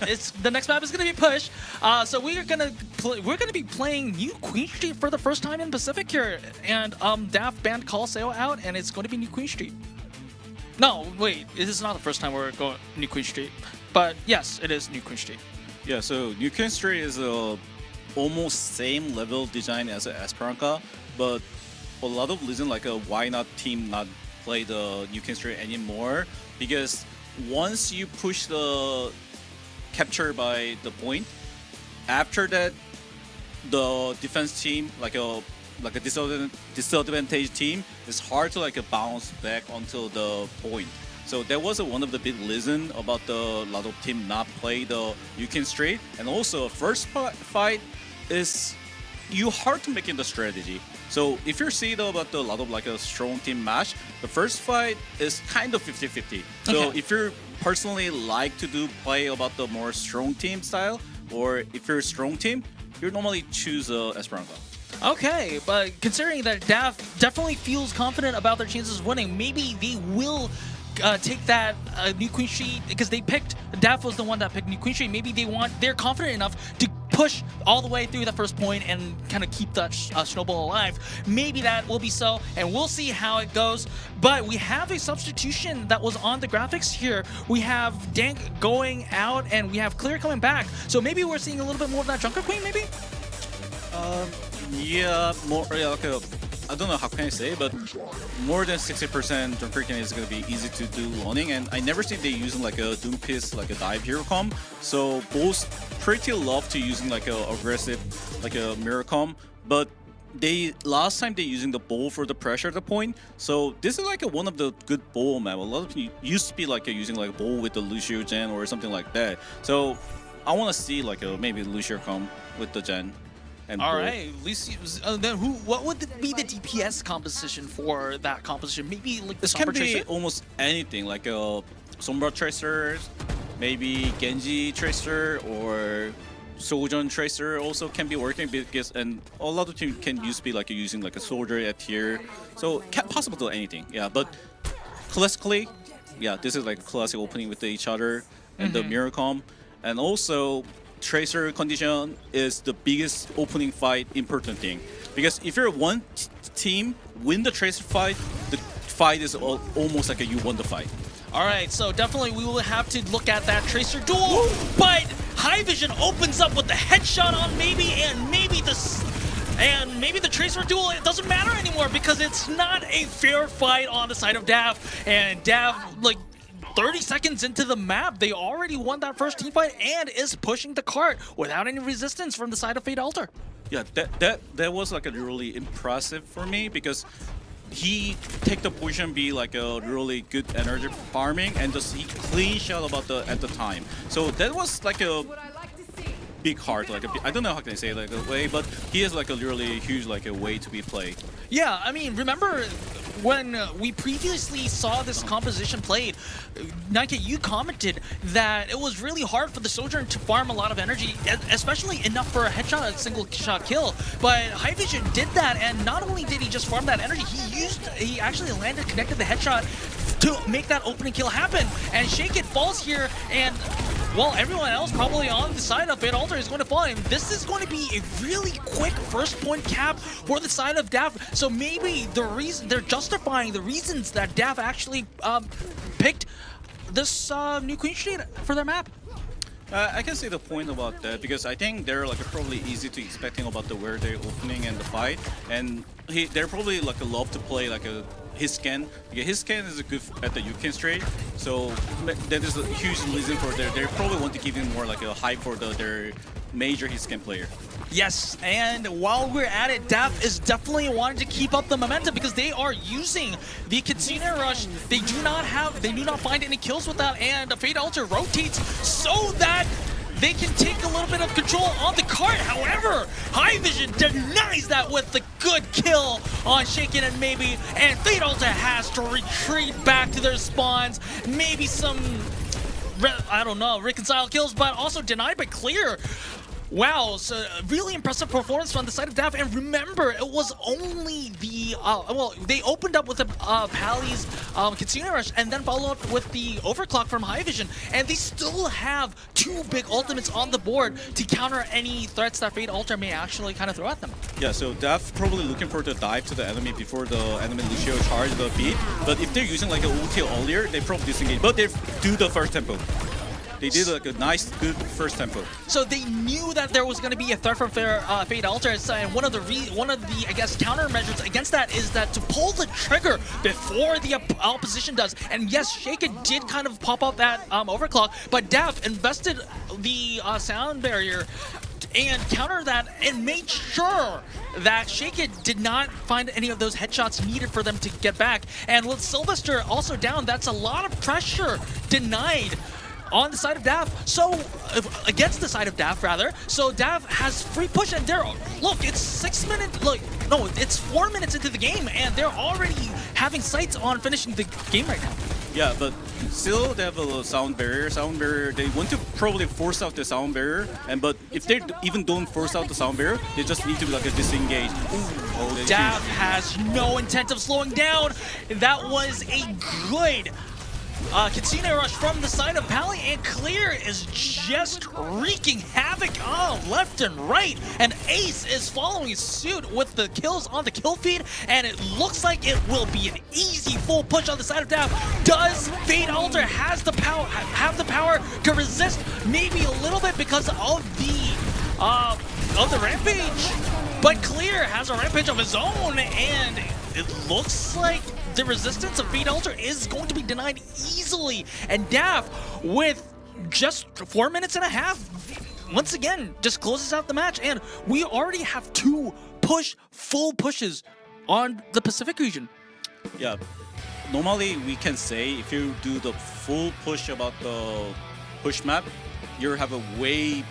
Speaker 3: It's the next map is going to be Push. So we're gonna be playing New Queen Street for the first time in Pacific here, and DAF banned Call Sale out, and it's going to be New Queen Street. No, wait, it is not the first time we're going New Queen Street, but yes, it is New Queen Street.
Speaker 2: Yeah, so New Queen Street is almost same level design as Esperanza, but a lot of reason like why not team not play the New Queen Street anymore, because once you push the capture by the point, after that the defense team like a disadvantaged team is hard to like bounce back onto the point. So that was one of the big reason about the lot of team not play the New Queen Street. And also first fight is you hard to make in the strategy. So if you see though about the lot of like a strong team match, the first fight is kind of 50-50. So if you personally like to play about the more strong team style, or if you're a strong team, you normally choose Esperanza.
Speaker 3: Okay, but considering that DAF definitely feels confident about their chances of winning, maybe they will take that New Queen Street, because they picked, DAF was the one that picked New Queen Street. Maybe they're confident enough to push all the way through the first point and kind of keep that snowball alive. Maybe that will be so, and we'll see how it goes. But we have a substitution that was on the graphics here. We have Dank going out, and we have Clear coming back. So maybe we're seeing a little bit more of that Junker Queen, maybe?
Speaker 2: Yeah, more like I don't know how can I say, but more than 60% Junker Queen is going to be easy to do running, and I never see they using like a Doom Piece, like a dive hero comp. So both pretty love to using like a aggressive, like a mirror comp, but last time they using the bow for the pressure at the point. So this is like one of the good bow map. A lot of people used to be like using like a bow with the Lucio Gen or something like that. So I want to see like maybe Lucio comp with the Gen.
Speaker 3: All right, then what would be the DPS composition for that composition? Maybe like the
Speaker 2: this can be almost anything, like a Sombra Tracer, maybe Genji Tracer, or Sojourn Tracer also can be working, because and a lot of teams can be like using like a soldier at tier, so possible to anything. Yeah, but classically, yeah, this is like a classic opening with each other and the mirror comp, and also Tracer condition is the biggest opening fight important thing, because if you're one team win the Tracer fight, the fight is almost like you won the fight.
Speaker 3: All right, so definitely we will have to look at that Tracer duel, but High Vision opens up with the headshot on maybe, and maybe the Tracer duel, it doesn't matter anymore because it's not a fair fight on the side of DAF, and DAF, like 30 seconds into the map, they already won that first team fight and is pushing the cart without any resistance from the side of Fate Altair.
Speaker 2: Yeah, that was like a really impressive for me, because he take the position be like a really good energy farming, and just he clean shot about at the time. So that was like a big heart, like I don't know how can I say it like a way, but he is like a really huge like a way to be played.
Speaker 3: Yeah, I mean, remember when we previously saw this composition played, Nike, you commented that it was really hard for the Sojourn to farm a lot of energy, especially enough for a headshot, a single shot kill. But High Vision did that, and not only did he just farm that energy, he actually landed, connected the headshot to make that opening kill happen. And Shake It falls here, and well, everyone else probably on the side of Fate Altair is going to fall, and this is going to be a really quick first point cap for the side of DAF. So maybe the reason they're justifying the reasons that DAF actually picked this New Queen Street for their map.
Speaker 2: I can see the point about that because I think they're like probably easy to expecting about the where they're opening and the fight, and they're probably like love to play like his scan. Yeah, his scan is good at the Yukin straight, so that is a huge reason for they probably want to give him more like a hype for their major his scan player.
Speaker 3: Yes, and while we're at it, DAF is definitely wanting to keep up the momentum because they are using the Kitsune Rush. They do not find any kills with that, and Fate Altair rotates so that they can take a little bit of control on the cart. However, High Vision denies that with the good kill on Shaken and Maybe, and Fate Altair has to retreat back to their spawns. Maybe some, I don't know, reconcile kills, but also denied by Clear. Wow, so really impressive performance from the side of DAF, and remember, it was only the, they opened up with a Pally's Kitsune Rush and then followed up with the Overclock from High Vision, and they still have two big ultimates on the board to counter any threats that Fate Altair may actually kind of throw at them.
Speaker 2: Yeah, so DAF probably looking for the dive to the enemy before the enemy Lucio charge the beat, but if they're using like an ulti earlier, they probably disengage, but they do the first tempo. They did like a nice, good first tempo.
Speaker 3: So they knew that there was going to be a threat from Fate Altair, and one of the I guess countermeasures against that is that to pull the trigger before the opposition does. And yes, Shaken did kind of pop up that overclock, but DAF invested the sound barrier and countered that and made sure that Shaken did not find any of those headshots needed for them to get back. And with Sylvester also down, that's a lot of pressure denied on the side of DAF, so against the side of DAF rather. So DAF has free push, and look, it's 6 minutes. Look, no, it's 4 minutes into the game, and they're already having sights on finishing the game right now.
Speaker 2: Yeah, but still they have a sound barrier. They want to probably force out the sound barrier, but if they even don't force out the sound barrier, they just need to like disengage.
Speaker 3: DAF has no intent of slowing down. That was a good Kitsune Rush from the side of Pally, and Clear is just wreaking havoc left and right, and Ace is following suit with the kills on the kill feed, and it looks like it will be an easy full push on the side of DAF. Does Fate Altair have the power to resist? Maybe a little bit because of the rampage, but Clear has a rampage of his own, and it looks like the resistance of Fate Altair is going to be denied easily. And DAF, with just 4 minutes and a half, once again, just closes out the match. And we already have two full pushes on the Pacific region.
Speaker 2: Yeah, normally we can say if you do the full push about the push map, you have a way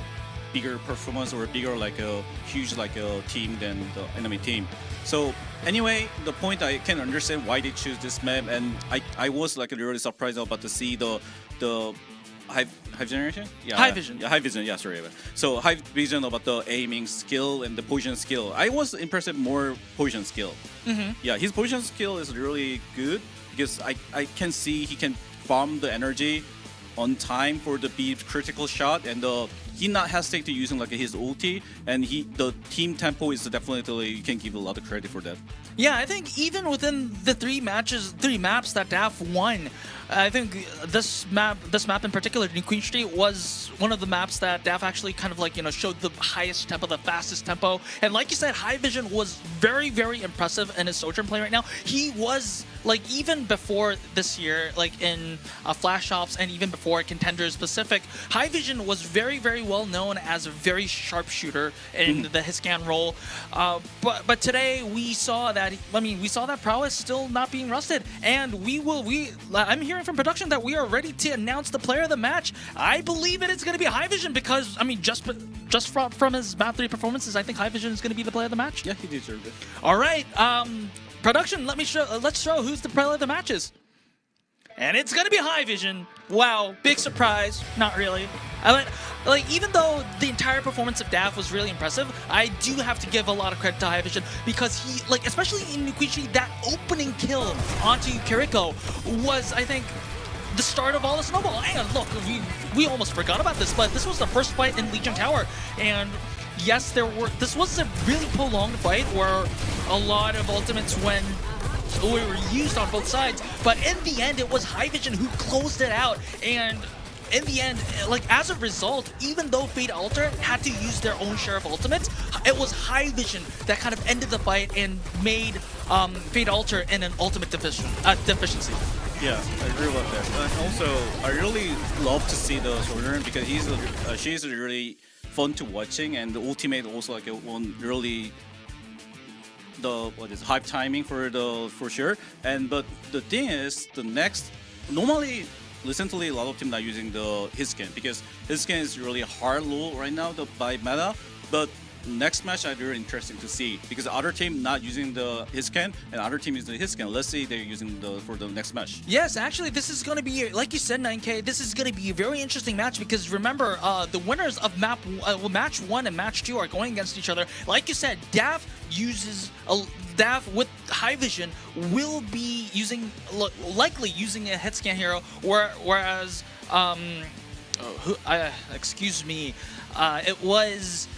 Speaker 2: bigger performance or bigger like a huge like a team than the enemy team. So anyway, the point I can understand why they choose this map, and I was like really surprised about to see the High Generation? Yeah,
Speaker 3: High Vision.
Speaker 2: Yeah, High Vision, yeah, sorry. So High Vision about the aiming skill and the position skill. I was impressed with more position skill. Yeah, his position skill is really good because I can see he can farm the energy on time for the beat critical shot, and he not hesitate to using like his ulti, and the team tempo is definitely, you can give a lot of credit for that.
Speaker 3: Yeah, I think even within the three maps that DAF won, I think this map in particular, New Queen Street, was one of the maps that DAF actually kind of like, showed the highest tempo, the fastest tempo. And like you said, High Vision was very, very impressive in his Sojourn play right now. He was, like, even before this year, like in Flash Ops and even before Contenders Pacific, High Vision was very, very well known as a very sharp shooter in the Hiscan role. But today we saw that, we saw that prowess still not being rusted, and I'm hearing from production that we are ready to announce the player of the match. I believe it is going to be High Vision because, just from his map 3 performances, I think High Vision is going to be the player of the match.
Speaker 2: Yeah, he deserved it.
Speaker 3: All right, production, let's show who's the player of the matches. And it's going to be High Vision. Wow, big surprise. Not really. Even though the entire performance of DAF was really impressive, I do have to give a lot of credit to High Vision because he, especially in Nukuichi, that opening kill onto Kiriko was, I think, the start of all the snowball. And look, we almost forgot about this, but this was the first fight in Legion Tower. And yes, this was a really prolonged fight where a lot of ultimates were used on both sides, but in the end it was High Vision who closed it out, and in the end, like as a result, even though Fate Altair had to use their own share of ultimates, it was High Vision that kind of ended the fight and made Fate Altair in an ultimate deficiency.
Speaker 2: Yeah, I agree with that. And also, I really love to see the Sojourner because she's really fun to watching, and the ultimate also like one really hype timing for sure. And but the thing is, the next normally recently a lot of teams are using his skin because his skin is really hard low right now by meta, but next match are very interesting to see because the other team not using his skin and other team using his skin. Let's see they're using for the next match.
Speaker 3: Yes, actually, this is going to be, like you said, 9K, this is going to be a very interesting match because remember, the winners of match 1 and match 2 are going against each other. Like you said, Dav with High Vision will be likely using a head scan hero, whereas excuse me, it was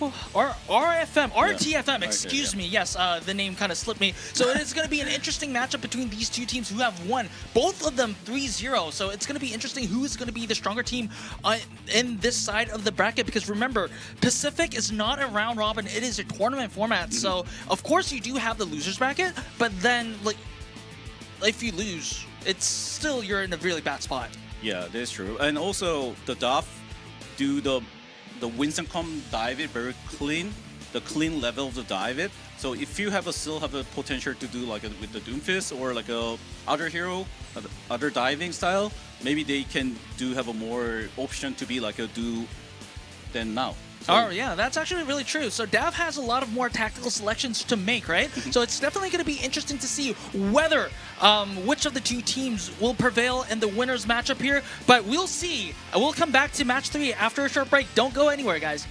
Speaker 3: RTFM, excuse me. Yes, the name kind of slipped me. So it is going to be an interesting matchup between these two teams who have won, both of them 3-0. So it's going to be interesting who is going to be the stronger team in this side of the bracket because remember, Pacific is not a round robin, it is a tournament format. So of course you do have the losers bracket, but then like if you lose, it's still you're in a really bad spot.
Speaker 2: Yeah, that's true. And also the Duff do the Winston dive it very clean, the clean level of the dive it. So if you still have a potential to do like with the Doomfist or like a other hero, other diving style, maybe they can have a more option to be like a do than now. So,
Speaker 3: oh yeah, that's actually really true. So Dav has a lot of more tactical selections to make, right? So it's definitely going to be interesting to see whether which of the two teams will prevail in the winners matchup here. But we'll see. We'll come back to match 3 after a short break. Don't go anywhere, guys.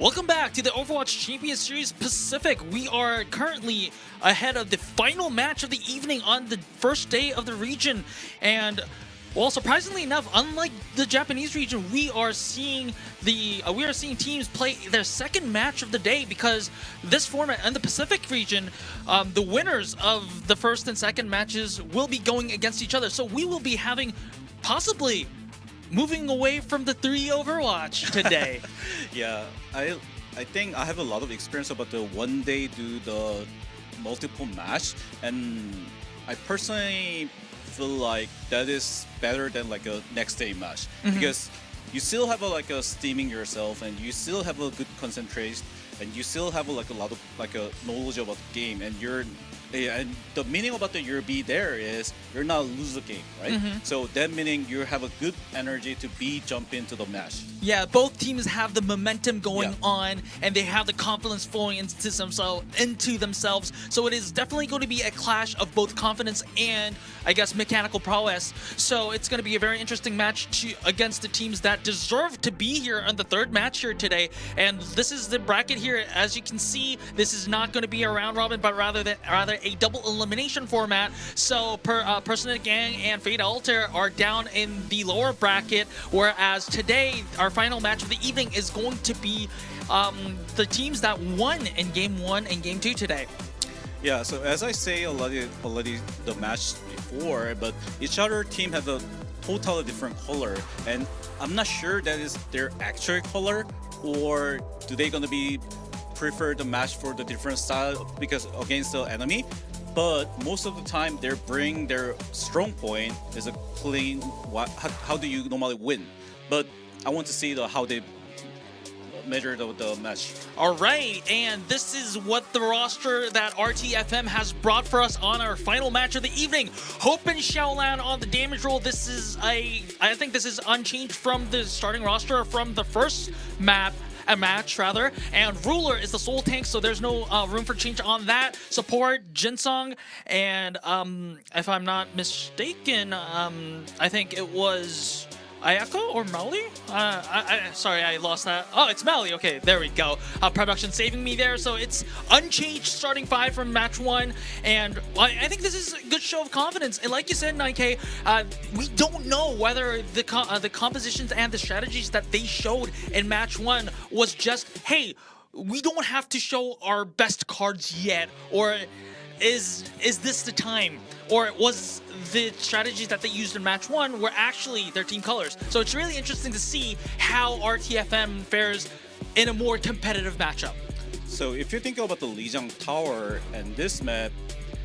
Speaker 3: Welcome back to the Overwatch Champions Series Pacific. We are currently ahead of the final match of the evening on the first day of the region. And, well, surprisingly enough, unlike the Japanese region, we are seeing teams play their second match of the day, because this format in the Pacific region, the winners of the first and second matches will be going against each other. So we will be having possibly moving away from the 3 Overwatch today.
Speaker 2: Yeah, I think I have a lot of experience about the one day do the multiple match, and I personally feel like that is better than like a next day match, because you still have a steaming yourself, and you still have a good concentration, and you still have a lot of a knowledge about the game, and and the meaning about the your be there is you're not lose the game, right? So that meaning you have a good energy to jump into the match.
Speaker 3: Yeah, both teams have the momentum going on, and they have the confidence flowing into themselves. So it is definitely going to be a clash of both confidence and, I guess, mechanical prowess. So it's going to be a very interesting match against the teams that deserve to be here on the third match here today. And this is the bracket here. As you can see, this is not going to be a round robin, but rather a double elimination format. So Personate Gang and Fade Altair are down in the lower bracket, whereas today our final match of the evening is going to be the teams that won in Game 1 and Game 2 today.
Speaker 2: Yeah, so as I say already the match before, but each other team has a totally different color, and I'm not sure that is their actual color, or do they gonna be prefer the match for the different style because against the enemy. But most of the time they bring their strong point is a clean how do you normally win, but I want to see how they measure the match.
Speaker 3: All right, and this is what the roster that RTFM has brought for us on our final match of the evening. Hope and Xiaolan on the damage roll. This is I think this is unchanged from the starting roster from the first match, and Ruler is the sole tank, so there's no room for change on that. Support, Jinsung, and if I'm not mistaken, I think it was Ayako or Mali? Sorry, I lost that. Oh, it's Mali. Okay, there we go. Production saving me there. So it's unchanged starting 5 from match 1. And I think this is a good show of confidence. And like you said, 9K, we don't know whether the compositions and the strategies that they showed in match 1 was just, hey, we don't have to show our best cards yet, or is this the time? Or was the strategies that they used in match 1 were actually their team colors? So it's really interesting to see how RTFM fares in a more competitive matchup.
Speaker 2: So if you think about the Lijiang Tower and this map,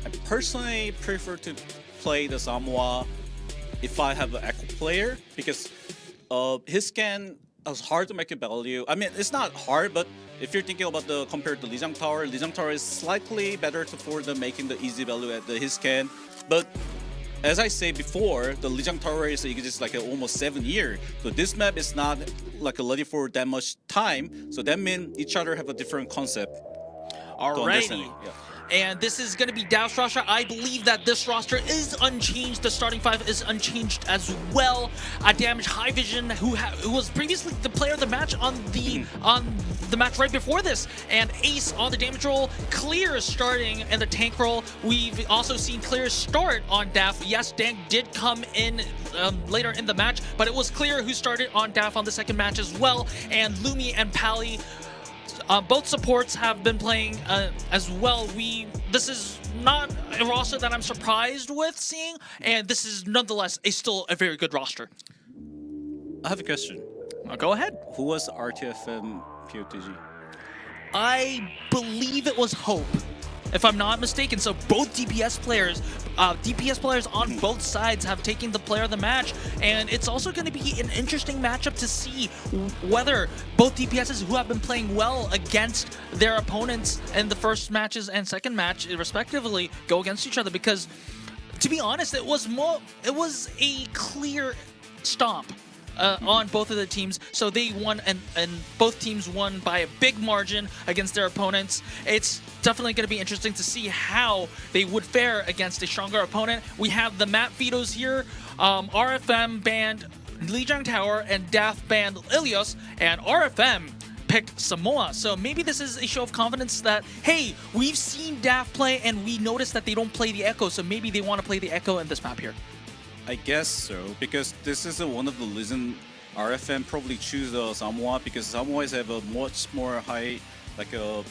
Speaker 2: I personally prefer to play the Samoa if I have an Echo player, because his scan is hard to make a value. I mean, it's not hard, but if you're thinking about compared to Lijiang Tower is slightly better for the making the easy value at his scan. But as I said before, the Lijiang Tower exists like almost 7 years. So this map is not ready for that much time. So that means each other have a different concept.
Speaker 3: Alrighty.
Speaker 2: Yeah.
Speaker 3: And this is going to be Dow's roster. I believe that this roster is unchanged. The starting 5 is unchanged as well. Damage High Vision, who was previously the player of the match on the match right before this, and Ace on the damage roll. Clear is starting in the tank roll. We've also seen Clear start on DAF. Yes, Dank did come in later in the match, but it was Clear who started on DAF on the second match as well. And Lumi and Pally, both supports have been playing as well. This is not a roster that I'm surprised with seeing, and this is nonetheless still a very good roster.
Speaker 2: I have a question.
Speaker 3: Go ahead.
Speaker 2: Who was RTFM POTG?
Speaker 3: I believe it was Hope, if I'm not mistaken. So both DPS players on both sides have taken the player of the match, and it's also going to be an interesting matchup to see whether both DPSs who have been playing well against their opponents in the first matches and second match respectively go against each other, because to be honest, it was a clear stomp on both of the teams. So they won, and both teams won by a big margin against their opponents. It's definitely going to be interesting to see how they would fare against a stronger opponent. We have the map vetoes here. RFM banned Lijiang Tower and DAF banned Ilios, and RFM picked Samoa. So maybe this is a show of confidence that, hey, we've seen DAF play and we noticed that they don't play the Echo, so maybe they want to play the Echo in this map here.
Speaker 2: I guess so, because this is one of the reasons RFM probably choose Samoa, because Samoas have a much more high, like a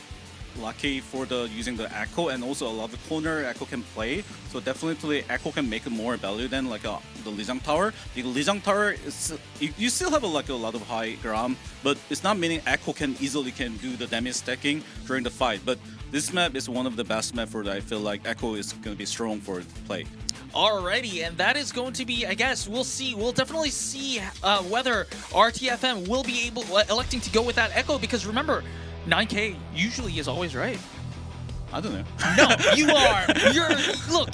Speaker 2: lucky for the using the Echo, and also a lot of corner Echo can play. So definitely Echo can make more value than like the Lijiang Tower. The Lijiang Tower is you still have like a lot of high ground, but it's not meaning Echo can easily do the damage stacking during the fight. But this map is one of the best map for that. I feel like Echo is going to be strong for play.
Speaker 3: Alrighty, and that is going to be, I guess, we'll see. We'll definitely see whether RTFM will be electing to go with that Echo, because remember, 9K usually is always right.
Speaker 2: I don't know.
Speaker 3: No, you are.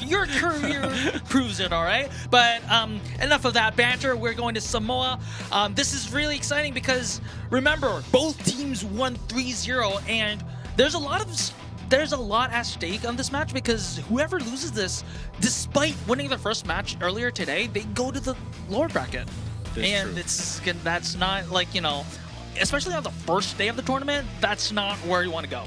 Speaker 3: Your career proves it, all right? But enough of that banter. We're going to Samoa. This is really exciting because, remember, both teams won 3-0, and there's a lot at stake on this match, because whoever loses this, despite winning their first match earlier today, they go to the lower bracket. That's not like, especially on the first day of the tournament, that's not where you want to go.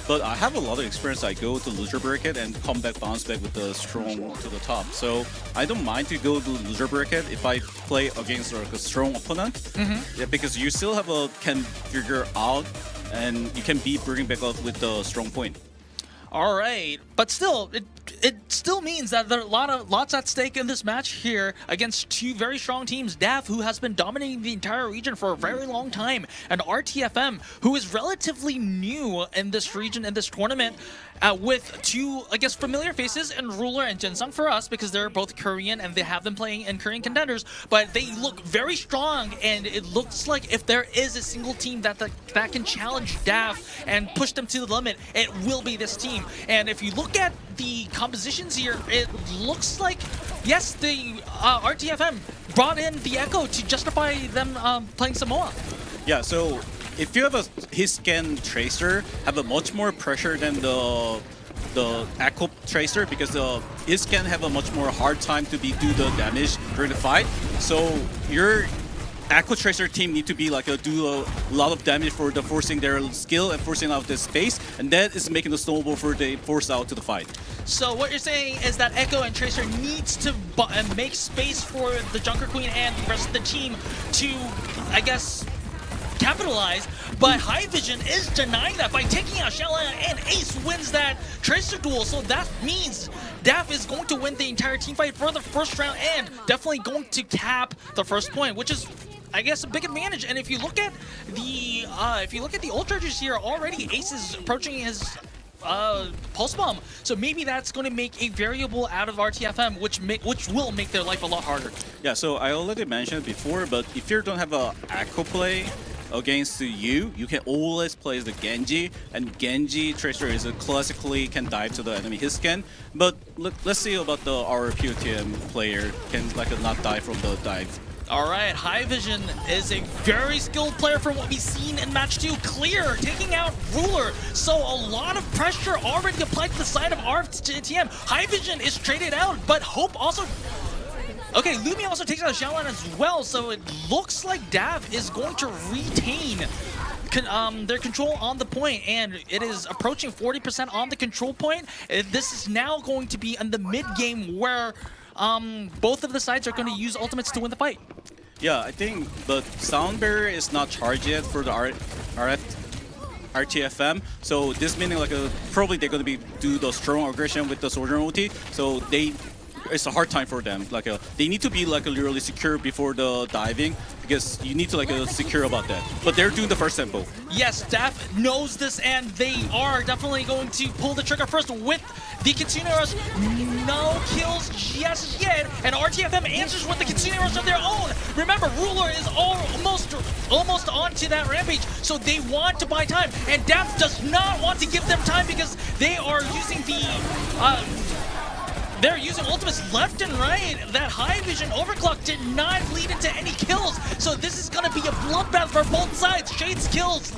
Speaker 2: But I have a lot of experience. I go to loser bracket and come back, bounce back with the strong to the top. So I don't mind to go to loser bracket if I play against like a strong opponent. Yeah, because you still can figure out, and you can bringing back up with the strong point.
Speaker 3: All right, but still, it still means that there are lots at stake in this match here against two very strong teams. DAF, who has been dominating the entire region for a very long time, and RTFM, who is relatively new in this region, in this tournament, with two, I guess, familiar faces, and Ruler and Jinsung for us, because they're both Korean and they have been playing in Korean contenders, but they look very strong, and it looks like if there is a single team that can challenge DAF and push them to the limit, it will be this team. And if you look at the compositions here, it looks like, yes, the RTFM brought in the Echo to justify them playing Samoa.
Speaker 2: Yeah, so if you have a his scan tracer, have a much more pressure than the Echo tracer, because his scan have a much more hard time to do the damage during the fight. So your Echo Tracer team need to be like do a lot of damage for the forcing their skill and forcing out the space, and that is making the snowball for the force out to the fight.
Speaker 3: So what you're saying is that Echo and Tracer needs to make space for the Junker Queen and the rest of the team to, I guess, capitalize, but High Vision is denying that by taking out Shellan, and Ace wins that Tracer duel, so that means DAF is going to win the entire team fight for the first round and definitely going to cap the first point, which is, I guess, a big advantage. And if you look at the ult charges here already, Ace is approaching his pulse bomb, so maybe that's going to make a variable out of RTFM, which will make their life a lot harder.
Speaker 2: Yeah, so I already mentioned before, but if you don't have a Echo play against you can always play the Genji, and Genji Tracer is classically can dive to the enemy his scan. But let's see about our POTM player can not die from the dive.
Speaker 3: All right, High Vision is a very skilled player from what we've seen in match 2. Clear, taking out Ruler. So a lot of pressure already applied to the side of RTM. High Vision is traded out, but Hope also... Okay, Lumi also takes out Xiaolan as well, so it looks like DAF is going to retain their control on the point, and it is approaching 40% on the control point. This is now going to be in the mid-game where both of the sides are going to use ultimates to win the fight.
Speaker 2: Yeah, I think the sound barrier is not charged yet for the RTFM, so this meaning probably they're going to do the strong aggression with the Soldier ulti, so it's a hard time for them. They need to be really secure before the diving, because you need to secure about that. But they're doing the first tempo.
Speaker 3: Yes, DAF knows this, and they are definitely going to pull the trigger first with the Kitsune Rush. No kills just yet, and RTFM answers with the Kitsune Rush of their own. Remember, Ruler is almost onto that rampage, so they want to buy time, and DAF does not want to give them time because they are using they're using ultimates left and right. That High Vision overclock did not lead into any kills, so this is going to be a bloodbath for both sides. Shades kills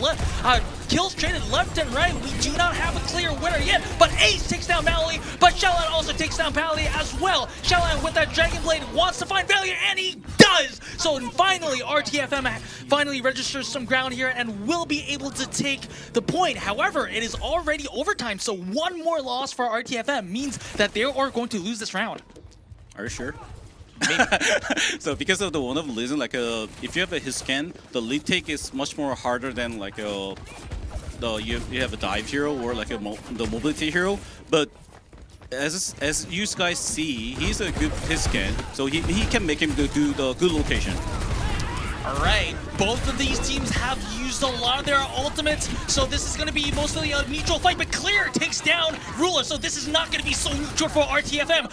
Speaker 3: traded left and right. We do not have a clear winner yet, but Ace takes down Mallory, but Xiaolan also takes down Pally as well. Xiaolan with that Dragon Blade wants to find failure, and he does! does! So finally, RTFM finally registers some ground here and will be able to take the point. However, it is already overtime, so one more loss for RTFM means that they are going to lose this round.
Speaker 2: Are you sure? So because of the one of the reason, like if you have a hit scan, the lead take is much more harder than like you have a dive hero or like the mobility hero. But as you guys see, he's a good hit scan, so he can make him do the good location.
Speaker 3: All right, both of these teams have used a lot of their ultimates, so this is going to be mostly a neutral fight, but Clear takes down Ruler, so this is not going to be so neutral for RTFM.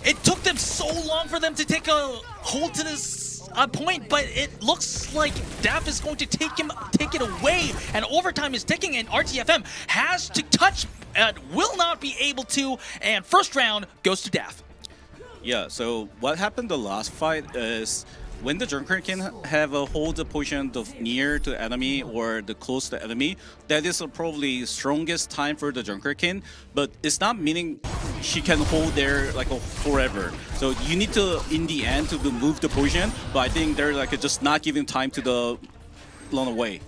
Speaker 3: It took them so long for them to take a hold to this point, but it looks like DAF is going to take it away, and overtime is ticking, and RTFM has to touch and will not be able to, and first round goes to DAF.
Speaker 2: Yeah, so what happened the last fight is when the Junker can have a hold the position near to enemy or the close to enemy, that is probably strongest time for the Junker King, but it's not meaning she can hold there like forever. So you need to, in the end, to move the position, but I think they're like just not giving time to the run away.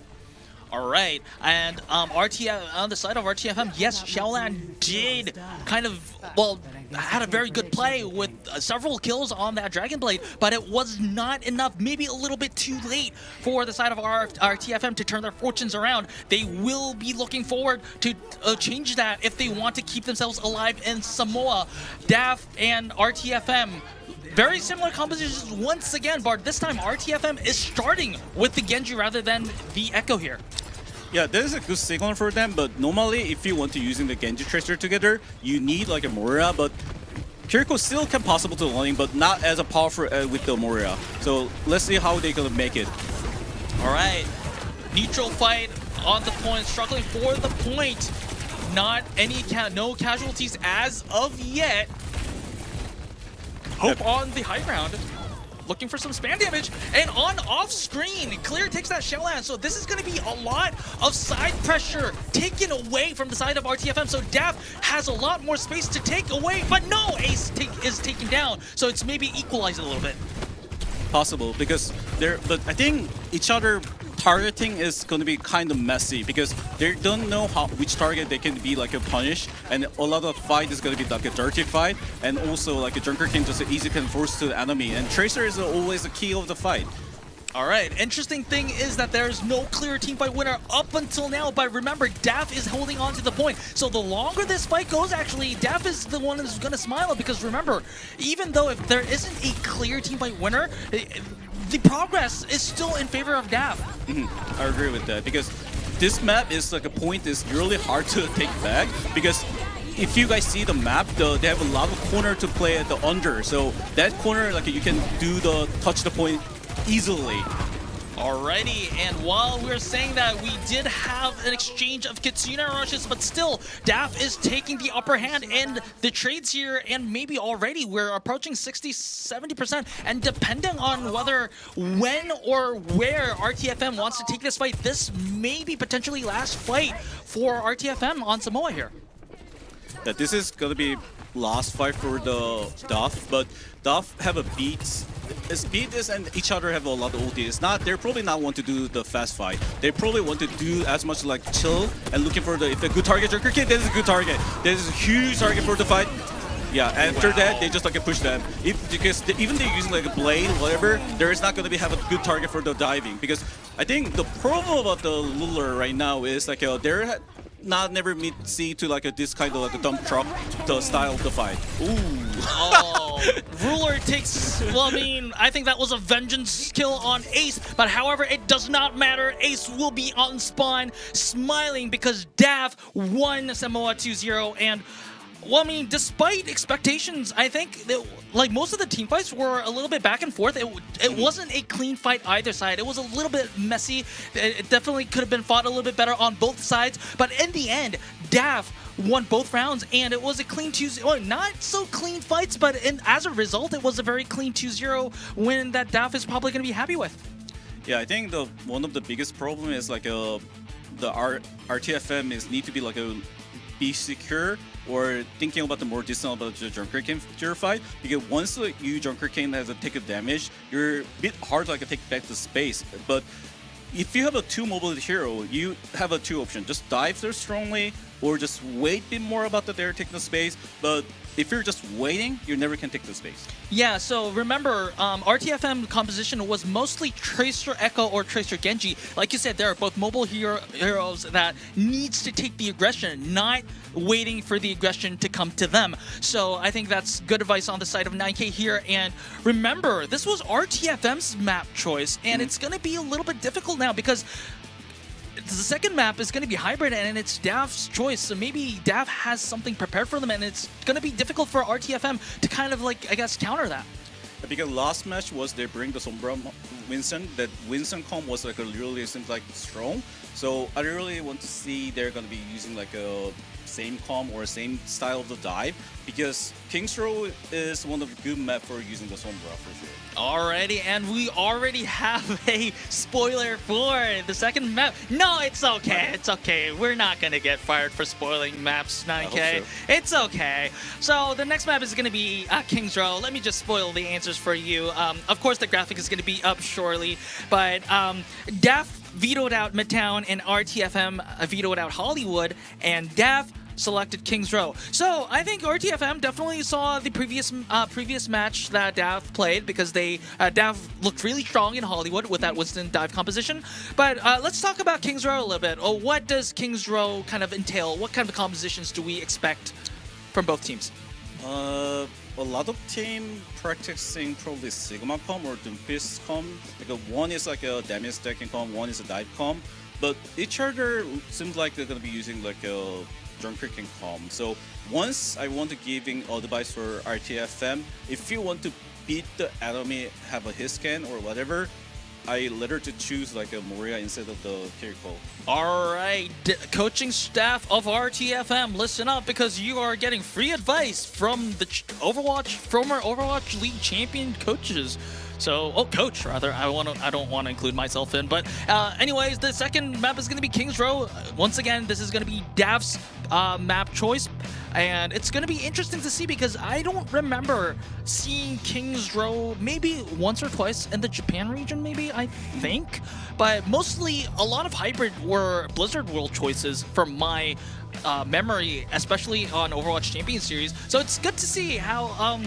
Speaker 3: All right, and RTF on the side of RTFM, yes, Xiaolan did kind of, well, had a very good play with several kills on that Dragon Blade, but it was not enough, maybe a little bit too late for the side of RTFM to turn their fortunes around. They will be looking forward to change that if they want to keep themselves alive in Samoa. DAF and RTFM, very similar compositions once again, but this time RTFM is starting with the Genji rather than the Echo here.
Speaker 2: Yeah, that is a good signal for them, but normally if you want to using the Genji Tracer together, you need like a Moira, but Kiriko still can possible to running, but not as a powerful with the Moira. So let's see how they're gonna make it.
Speaker 3: All right, neutral fight on the point, struggling for the point. Not any no casualties as of yet. Hope on the high ground, looking for some spam damage, and on off screen, Clear takes that Xiaolan, so this is going to be a lot of side pressure taken away from the side of RTFM, so DAF has a lot more space to take away, but no, Ace is taken down, so it's maybe equalized a little bit.
Speaker 2: Possible, because but I think each other targeting is going to be kind of messy because they don't know which target they can be like a punish, and a lot of fight is going to be like a dirty fight, and also like a Junker can just easy can force to the enemy, and Tracer is always the key of the fight.
Speaker 3: All right, interesting thing is that there's no clear teamfight winner up until now, but remember, DAF is holding on to the point. So the longer this fight goes, actually, DAF is the one who's going to smile, because remember, even though if there isn't a clear teamfight winner, the progress is still in favor of DAF.
Speaker 2: I agree with that, because this map is like a point is really hard to take back, because if you guys see the map, they have a lot of corner to play at the under, so that corner like you can do the touch the point easily.
Speaker 3: Alrighty, and while we're saying that, we did have an exchange of Kitsune rushes, but still, DAF is taking the upper hand in the trades here, and maybe already we're approaching 60-70%, and depending on when or where RTFM wants to take this fight, this may be potentially last fight for RTFM on Samoa here.
Speaker 2: That this is gonna be last fight for the Duff, but Duff have a beat. Speed is and each other have a lot of ulti. It's not, they're probably not want to do the fast fight. They probably want to do as much like chill and looking for if a good target Junker Kid, this is a good target. This is a huge target for the fight. Yeah, after that they just like push them. Because even they're using like a blade, whatever, there is not gonna have a good target for the diving. Because I think the problem about the Luller right now is like they're never see to like this kind of like a dump truck the style of the fight. Ooh.
Speaker 3: Oh, Ruler takes, well, I mean, I think that was a vengeance kill on Ace, but however, it does not matter. Ace will be on spawn, smiling because DAF won Samoa 2-0, and well, I mean, despite expectations, I think that, like, most of the team fights were a little bit back and forth. It wasn't a clean fight either side. It was a little bit messy. It definitely could have been fought a little bit better on both sides. But in the end, DAF won both rounds, and it was a clean 2-0. Well, not so clean fights, but as a result, it was a very clean 2-0 win that DAF is probably going to be happy with.
Speaker 2: Yeah, I think one of the biggest problem is like the RTFM is need to be like be secure or thinking about the more distant about the Junker King tier fight, because once you Junker King has a take a damage, you're a bit hard to take back the space. But if you have a 2 mobility hero, you have a 2 option: just dive there strongly, or just wait a bit more about the there taking the space. But if you're just waiting, you never can take the space.
Speaker 3: Yeah, so remember, RTFM composition was mostly Tracer Echo or Tracer Genji. Like you said, there are both mobile heroes that needs to take the aggression, not waiting for the aggression to come to them. So I think that's good advice on the side of 9K here. And remember, this was RTFM's map choice, and it's going to be a little bit difficult now because the second map is going to be hybrid, and it's Dav's choice. So maybe Dav has something prepared for them, and it's going to be difficult for RTFM to kind of like, I guess, counter that.
Speaker 2: Because last match was they bring the Sombra Winston. That Winston comp was like a really seems like strong. So I really want to see they're going to be using like a same comp or same style of the dive, because King's Row is one of the good map for using the Sombra for sure.
Speaker 3: Alrighty, and we already have a spoiler for the second map. No, it's okay. It's okay. We're not going to get fired for spoiling maps, 9K.
Speaker 2: So.
Speaker 3: It's okay. So the next map is going to be King's Row. Let me just spoil the answers for you. Of course, the graphic is going to be up shortly, but Dav vetoed out Midtown and RTFM vetoed out Hollywood, and Dav selected King's Row. So I think RTFM definitely saw the previous match that Dav played, because Dav looked really strong in Hollywood with that Winston dive composition. But let's talk about King's Row a little bit. What does King's Row kind of entail? What kind of compositions do we expect from both teams?
Speaker 2: A lot of team practicing probably Sigma comp or Doomfist comp. Like one is like a damage stacking comp, one is a dive comp. But each other seems like they're gonna be using like a Junker King comp. So once I want to giving advice for RTFM, if you want to beat the enemy, have a hit scan or whatever, I later to choose like a Moria instead of the Kiriko.
Speaker 3: All right, coaching staff of RTFM, listen up, because you are getting free advice from the former Overwatch League champion coaches. So, coach rather. I don't want to include myself in, but anyways, the second map is going to be King's Row. Once again, this is going to be Dav's map choice, and it's going to be interesting to see, because I don't remember seeing King's Row maybe once or twice in the Japan region, maybe, I think, but mostly a lot of hybrid were Blizzard World choices from my memory, especially on Overwatch Champions Series. So it's good to see how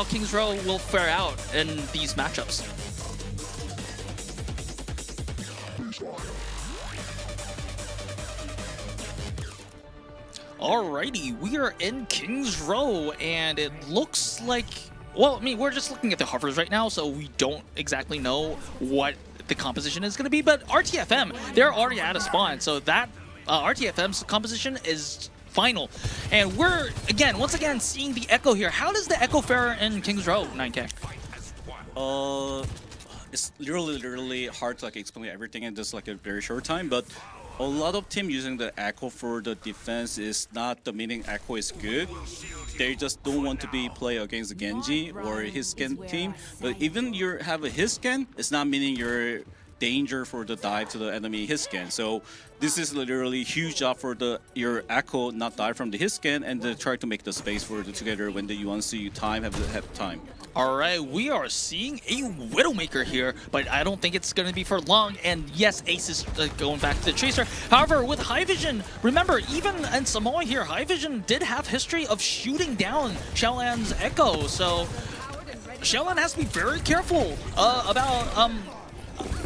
Speaker 3: King's Row will fare out in these matchups. Alrighty, we are in King's Row, and it looks like, well, I mean, we're just looking at the hovers right now, so we don't exactly know what the composition is going to be, but RTFM, they're already at a spawn, so that RTFM's composition is final. And we're, once again, seeing the Echo here. How does the Echo fare in King's Row, 9K?
Speaker 2: It's literally hard to explain everything in just a very short time, but a lot of team using the Echo for the defense is not the meaning Echo is good. They just don't want to play against Genji or his scan team. But even you have a his scan, it's not meaning you're danger for the dive to the enemy hit scan. So this is literally huge job for your Echo not die from the hit scan and try to make the space for the together when you want to see time have time.
Speaker 3: Alright, we are seeing a Widowmaker here, but I don't think it's going to be for long. And yes, Ace is going back to the Tracer. However, with High Vision, remember, even in Samoa here, High Vision did have history of shooting down Xiaolan's Echo. So Xiaolan has to be very careful about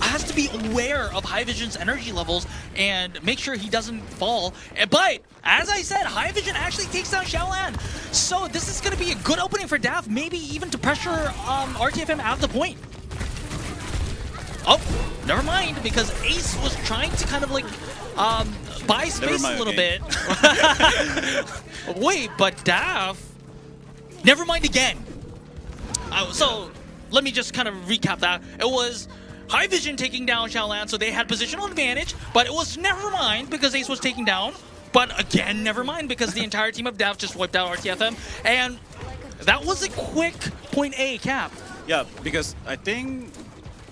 Speaker 3: has to be aware of High Vision's energy levels and make sure he doesn't fall. But as I said, High Vision actually takes down Xiaolan. So this is going to be a good opening for Dav, maybe even to pressure RTFM out of the point. Oh, never mind, because Ace was trying to kind of buy space a little bit. Wait, but Dav, never mind again. So let me just kind of recap that. It was High Vision taking down Xiaolan, so they had positional advantage, but it was never mind because Ace was taken down. But again, never mind because the entire team of Dav just wiped out RTFM, and that was a quick point A cap.
Speaker 2: Yeah, because I think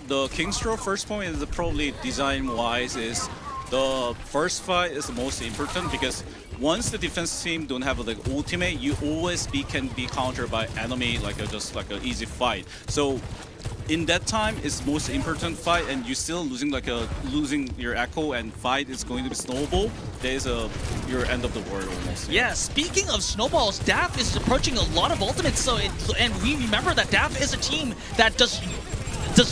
Speaker 2: the King's Row first point is probably design-wise is the first fight is the most important, because once the defense team don't have like ultimate, you always can be countered by enemy like just like an easy fight. So in that time, it's most important fight, and you're still losing your echo, and fight is going to be snowball. There's your end of the world almost.
Speaker 3: Yeah, speaking of snowballs, DAF is approaching a lot of ultimates. And we remember that DAF is a team that does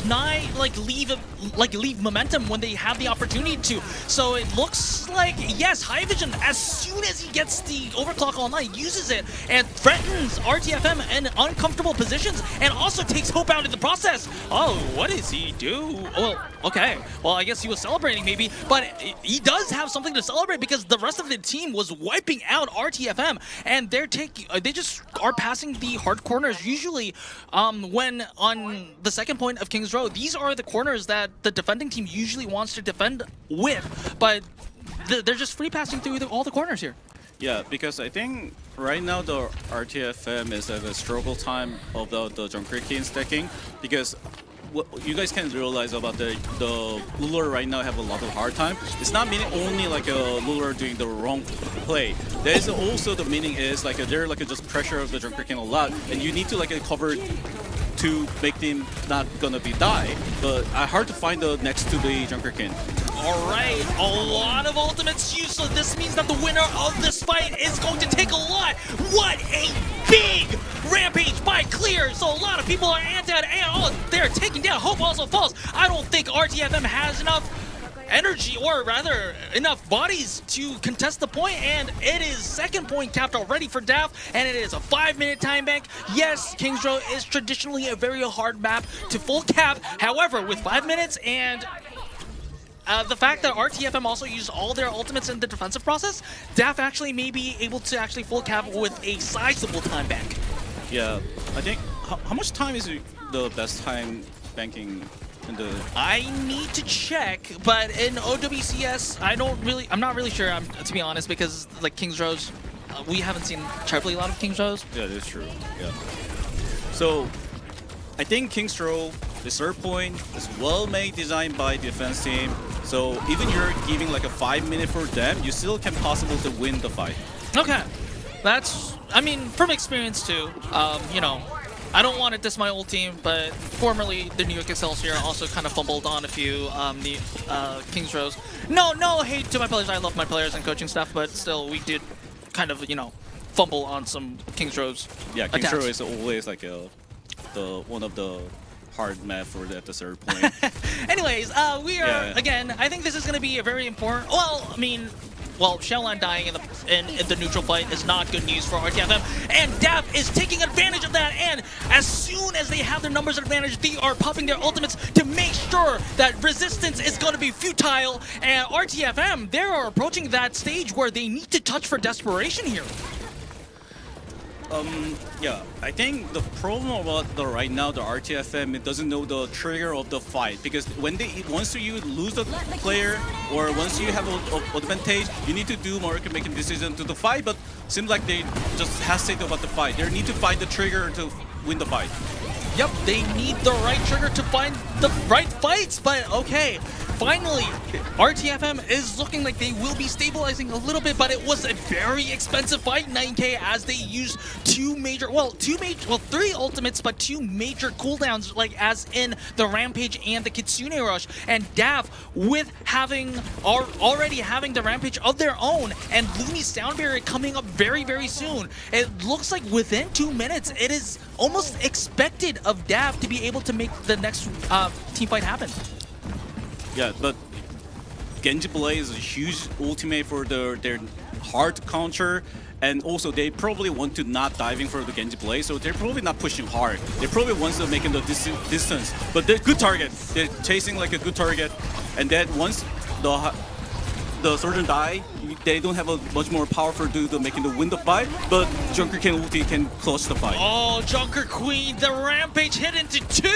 Speaker 3: not leave momentum when they have the opportunity to. So it looks like, yes, High Vision, as soon as he gets the overclock online, uses it and threatens RTFM in uncomfortable positions, and also takes Hope out in the process. Oh, what does he do? Well, okay. Well, I guess he was celebrating maybe, but he does have something to celebrate because the rest of the team was wiping out RTFM, and they just are passing the hard corners. Usually, when on the second point of King's Row, these are the corners that the defending team usually wants to defend with, but they're just free passing through all the corners here.
Speaker 2: Yeah, because I think right now the RTFM is at a struggle time of the Junker King stacking, because what you guys can realize about the Lular right now have a lot of hard time. It's not meaning only like a Lular doing the wrong play. There is also the meaning is like they're like just pressure of the Junker King a lot, and you need to like cover to make them not gonna be die, but hard to find the next to the Junker King.
Speaker 3: Alright, a lot of ultimates used, so this means that the winner of this fight is going to take a lot. What a big rampage by Clear! So a lot of people are anti and they're taking down. Hope also falls. I don't think RTFM has enough energy, or rather enough bodies to contest the point, and it is second point capped already for DAF, and it is a 5-minute time bank. Yes, King's Row is traditionally a very hard map to full cap. However, with 5 minutes and the fact that RTFM also used all their ultimates in the defensive process, DAF actually may be able to actually full cap with a sizable time bank.
Speaker 2: Yeah, I think how much time is the best time banking?
Speaker 3: I need to check, but in OWCS, I'm not really sure, to be honest, because like King's Rows, we haven't seen terribly a lot of King's Rows.
Speaker 2: Yeah, that's true. Yeah. So I think King's Row, the third point, is well-made, designed by defense team. So even you're giving like a 5 minute for them, you still can possible to win the fight.
Speaker 3: Okay, that's, I mean, from experience too. You know, I don't want to diss my old team, but formerly the New York Excelsior also kind of fumbled on a few King's Rows. No hate to my players. I love my players and coaching staff, but still, we did kind of, you know, fumble on some King's Rows.
Speaker 2: Yeah, King's Row is always like the one of the hard map for at the third point.
Speaker 3: Anyways, we are again. I think this is going to be a very important. Well, I mean. Well, Xiaolan dying in the neutral fight is not good news for RTFM, and DAF is taking advantage of that, and as soon as they have their numbers advantage, they are popping their ultimates to make sure that resistance is going to be futile, and RTFM, they are approaching that stage where they need to touch for desperation here.
Speaker 2: Yeah, I think the problem about right now the RTFM, it doesn't know the trigger of the fight, because once you lose the player or once you have an advantage, you need to do making decision to the fight, but seems like they just hesitate about the fight. They need to find the trigger to win the fight.
Speaker 3: Yep, they need the right trigger to find the right fights, but okay. Finally, RTFM is looking like they will be stabilizing a little bit, but it was a very expensive fight, 9K, as they used three ultimates, but two major cooldowns, like as in the Rampage and the Kitsune Rush. And DAF, with already having the Rampage of their own, and Looney's Sound Barrier coming up very, very soon, it looks like within 2 minutes, it is almost expected of DAF to be able to make the next team fight happen.
Speaker 2: Yeah, but Genji Blade is a huge ultimate for their hard counter, and also they probably want to not diving for the Genji Blade, so they're probably not pushing hard. They probably want to make the distance, but they're good target. They're chasing like a good target, and then once the surgeon die, they don't have a much more power for making the win the fight, but Junker King ulti can clutch the fight.
Speaker 3: Oh, Junker Queen, the Rampage hit into two,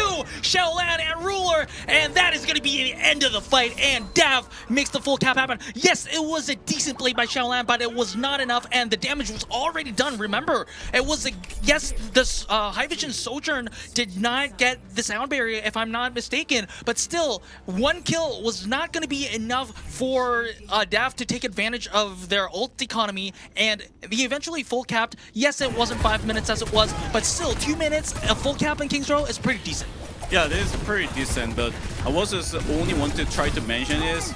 Speaker 3: Xiaolan and Ruler, and that is going to be the end of the fight, and DAF makes the full cap happen. Yes, it was a decent play by Xiaolan, but it was not enough, and the damage was already done. Remember, it was this High Vision Sojourn did not get the sound barrier, if I'm not mistaken, but still, one kill was not going to be enough for DAF to take advantage of their ult economy, and he eventually full capped. Yes, it wasn't 5 minutes as it was, but still 2 minutes, a full cap in King's Row is pretty decent.
Speaker 2: Yeah, this is pretty decent, but I was just only want to try to mention is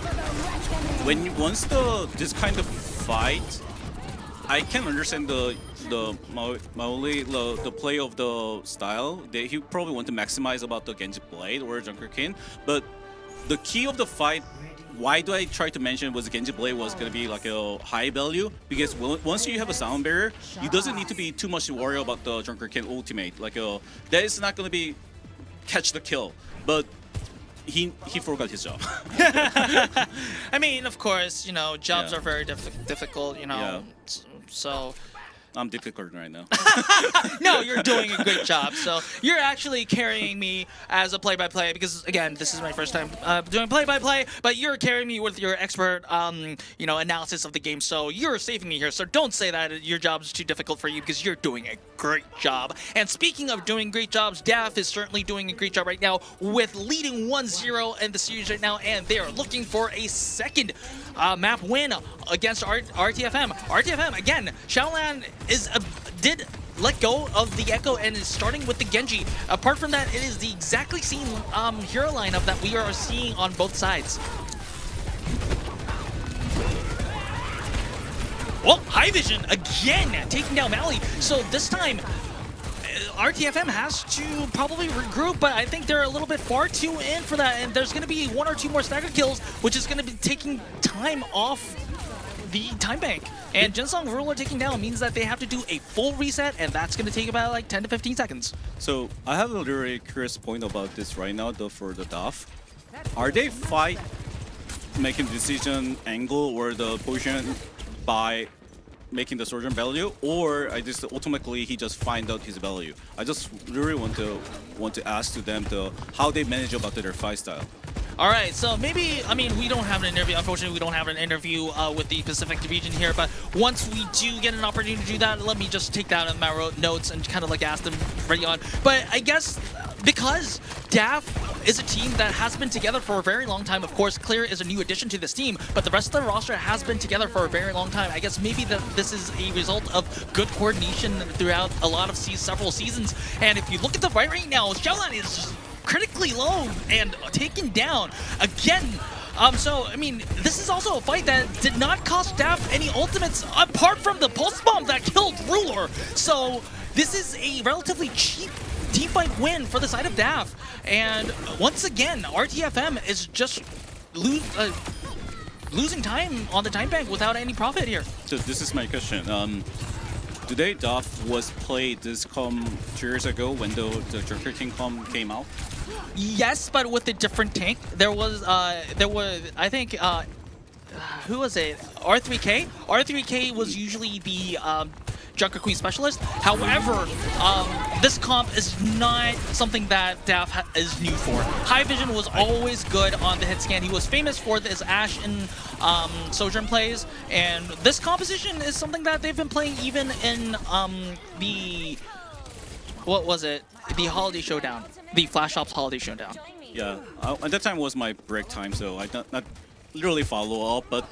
Speaker 2: once this kind of fight, I can understand the play of the style. He probably want to maximize about the Genji Blade or Junker King, but the key of the fight. Why do I try to mention was Genji Blade was gonna be like a high value? Because once you have a sound barrier, you doesn't need to be too much to worry about the Junker King ultimate. Like that is not gonna be catch the kill, but he forgot his job.
Speaker 3: I mean, of course, you know, jobs
Speaker 2: Yeah.
Speaker 3: are very difficult, you know,
Speaker 2: Yeah.
Speaker 3: so.
Speaker 2: I'm difficult right now.
Speaker 3: No, you're doing a great job. So you're actually carrying me as a play-by-play because, again, this is my first time doing play-by-play. But you're carrying me with your expert, you know, analysis of the game. So you're saving me here. So don't say that your job is too difficult for you because you're doing a great job. And speaking of doing great jobs, DAF is certainly doing a great job right now with leading 1-0 in the series right now, and they are looking for a second map win against RTFM. RTFM again. Shaolan did let go of the Echo and is starting with the Genji. Apart from that, it is the exactly same hero lineup that we are seeing on both sides. Well, High Vision again taking down Mally. So this time, RTFM has to probably regroup, but I think they're a little bit far too in for that. And there's going to be 1 or 2 more stagger kills, which is going to be taking time off the time bank. And Jinsung Ruler taking down means that they have to do a full reset, and that's going to take about like 10 to 15 seconds.
Speaker 2: So I have a very curious point about this right now, though, for the DAF. Are they making decision angle or the position by making the surgeon value, or I just automatically he just find out his value? I just really want to ask to them how they manage about their fight style.
Speaker 3: All right, so maybe, I mean, we don't have an interview. Unfortunately, we don't have an interview with the Pacific region here, but once we do get an opportunity to do that, let me just take that in my notes and kind of like ask them right on. But I guess because DAF is a team that has been together for a very long time. Of course, Clear is a new addition to this team, but the rest of the roster has been together for a very long time. I guess maybe this is a result of good coordination throughout a lot of several seasons. And if you look at the fight right now, Xiaolan is just critically low and taken down again. So, I mean, this is also a fight that did not cost DAF any ultimates apart from the pulse bomb that killed Ruler. So, this is a relatively cheap team fight win for the side of DAF. And once again, RTFM is just losing time on the time bank without any profit here.
Speaker 2: So this is my question. Today DAF was played this 2 years ago when the Joker King came out.
Speaker 3: Yes, but with a different tank. There was I think who was it? R3K. R3K was usually the Junker Queen specialist. However, this comp is not something that DAF is new for. High Vision was always good on the hit scan. He was famous for his Ashe and Sojourn plays, and this composition is something that they've been playing even in the what was it? The Holiday Showdown, the Flash Ops Holiday Showdown.
Speaker 2: Yeah, at that time was my break time, so I not literally follow up, but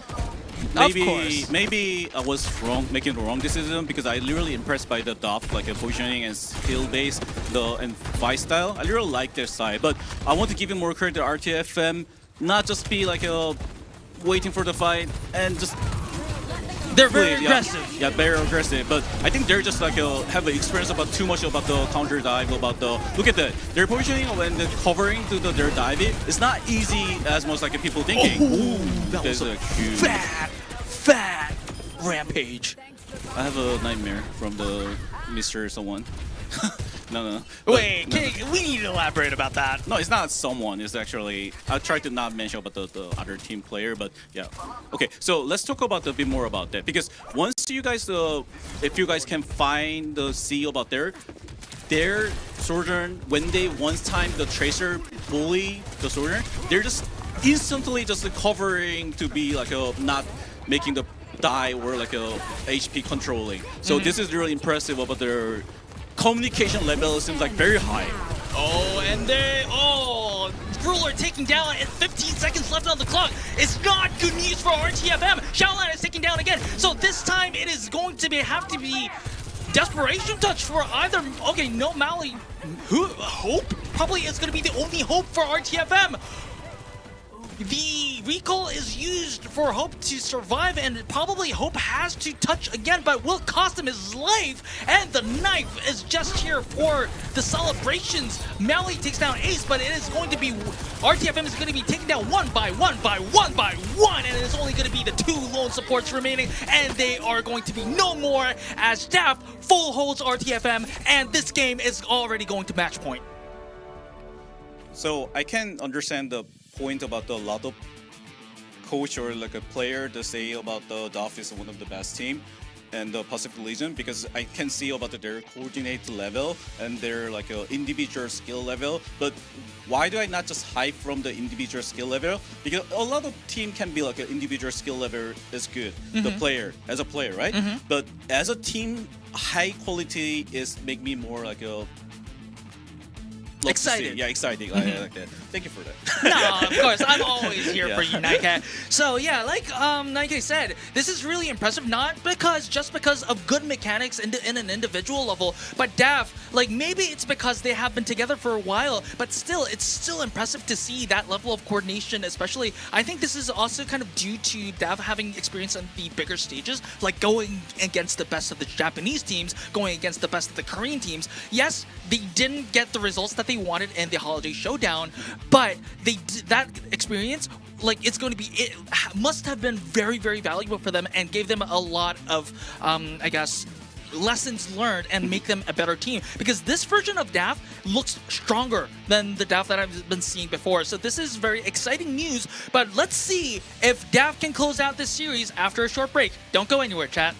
Speaker 3: Of course.
Speaker 2: maybe I was wrong, making the wrong decision because I literally impressed by the DAF, like a positioning and skill base, and fight style. I really like their side, but I want to give you more credit to RTFM, not just be like waiting for the fight and just.
Speaker 3: They're very
Speaker 2: yeah,
Speaker 3: aggressive.
Speaker 2: Yeah, very aggressive. But I think they're just like have an experience about too much about the counter dive, about the look at that. Their positioning when they're covering to their dive. It's not easy as most like people thinking.
Speaker 3: Ooh, that was a
Speaker 2: huge
Speaker 3: fat rampage.
Speaker 2: I have a nightmare from the Mr. Someone. No.
Speaker 3: Wait,
Speaker 2: no.
Speaker 3: we need to elaborate about that.
Speaker 2: No, it's not someone. It's actually I tried to not mention about the other team player, but yeah. Okay, so let's talk about a bit more about that because once you guys, if you guys can find the see about their Sojourn when they once time the Tracer bully the Sojourn, they're just instantly just covering to be like not making the die or like a HP controlling. So this is really impressive about their communication level. Seems like very high.
Speaker 3: Oh, and Ruler taking down at 15 seconds left on the clock. It's not good news for RTFM. Shaolan is taken down again. So this time it is going to have to be desperation touch for either. Okay, no Mally. Hope probably is going to be the only hope for RTFM. The recall is used for Hope to survive, and probably Hope has to touch again, but will cost him his life. And the knife is just here for the celebrations. Mally takes down Ace, but it is going to be RTFM is going to be taken down one by one, and it's only going to be the 2 lone supports remaining, and they are going to be no more as Staff full holds RTFM, and this game is already going to match point.
Speaker 2: So I can understand the point about the lot of coach or like a player to say about the DOF is one of the best team and the Pacific Legion, because I can see about their coordinate level and their like individual skill level. But why do I not just hype from the individual skill level? Because a lot of team can be like an individual skill level is good, the player as a player, right? But as a team, high quality is make me more like a
Speaker 3: excited.
Speaker 2: Yeah, exciting. I like that. Thank you for that.
Speaker 3: No, of course. I'm always here
Speaker 2: Yeah.
Speaker 3: for you, Nike. So yeah, like Nike said, this is really impressive, not just because of good mechanics in an individual level, but DAF, like maybe it's because they have been together for a while, but still, it's still impressive to see that level of coordination, especially. I think this is also kind of due to DAF having experience on the bigger stages, like going against the best of the Japanese teams, going against the best of the Korean teams. Yes, they didn't get the results that they wanted in the Holiday Showdown, but that experience, like it's going to be, it must have been very, very valuable for them and gave them a lot of, I guess, lessons learned and make them a better team, because this version of DAF looks stronger than the DAF that I've been seeing before. So this is very exciting news, but let's see if DAF can close out this series after a short break. Don't go anywhere, chat.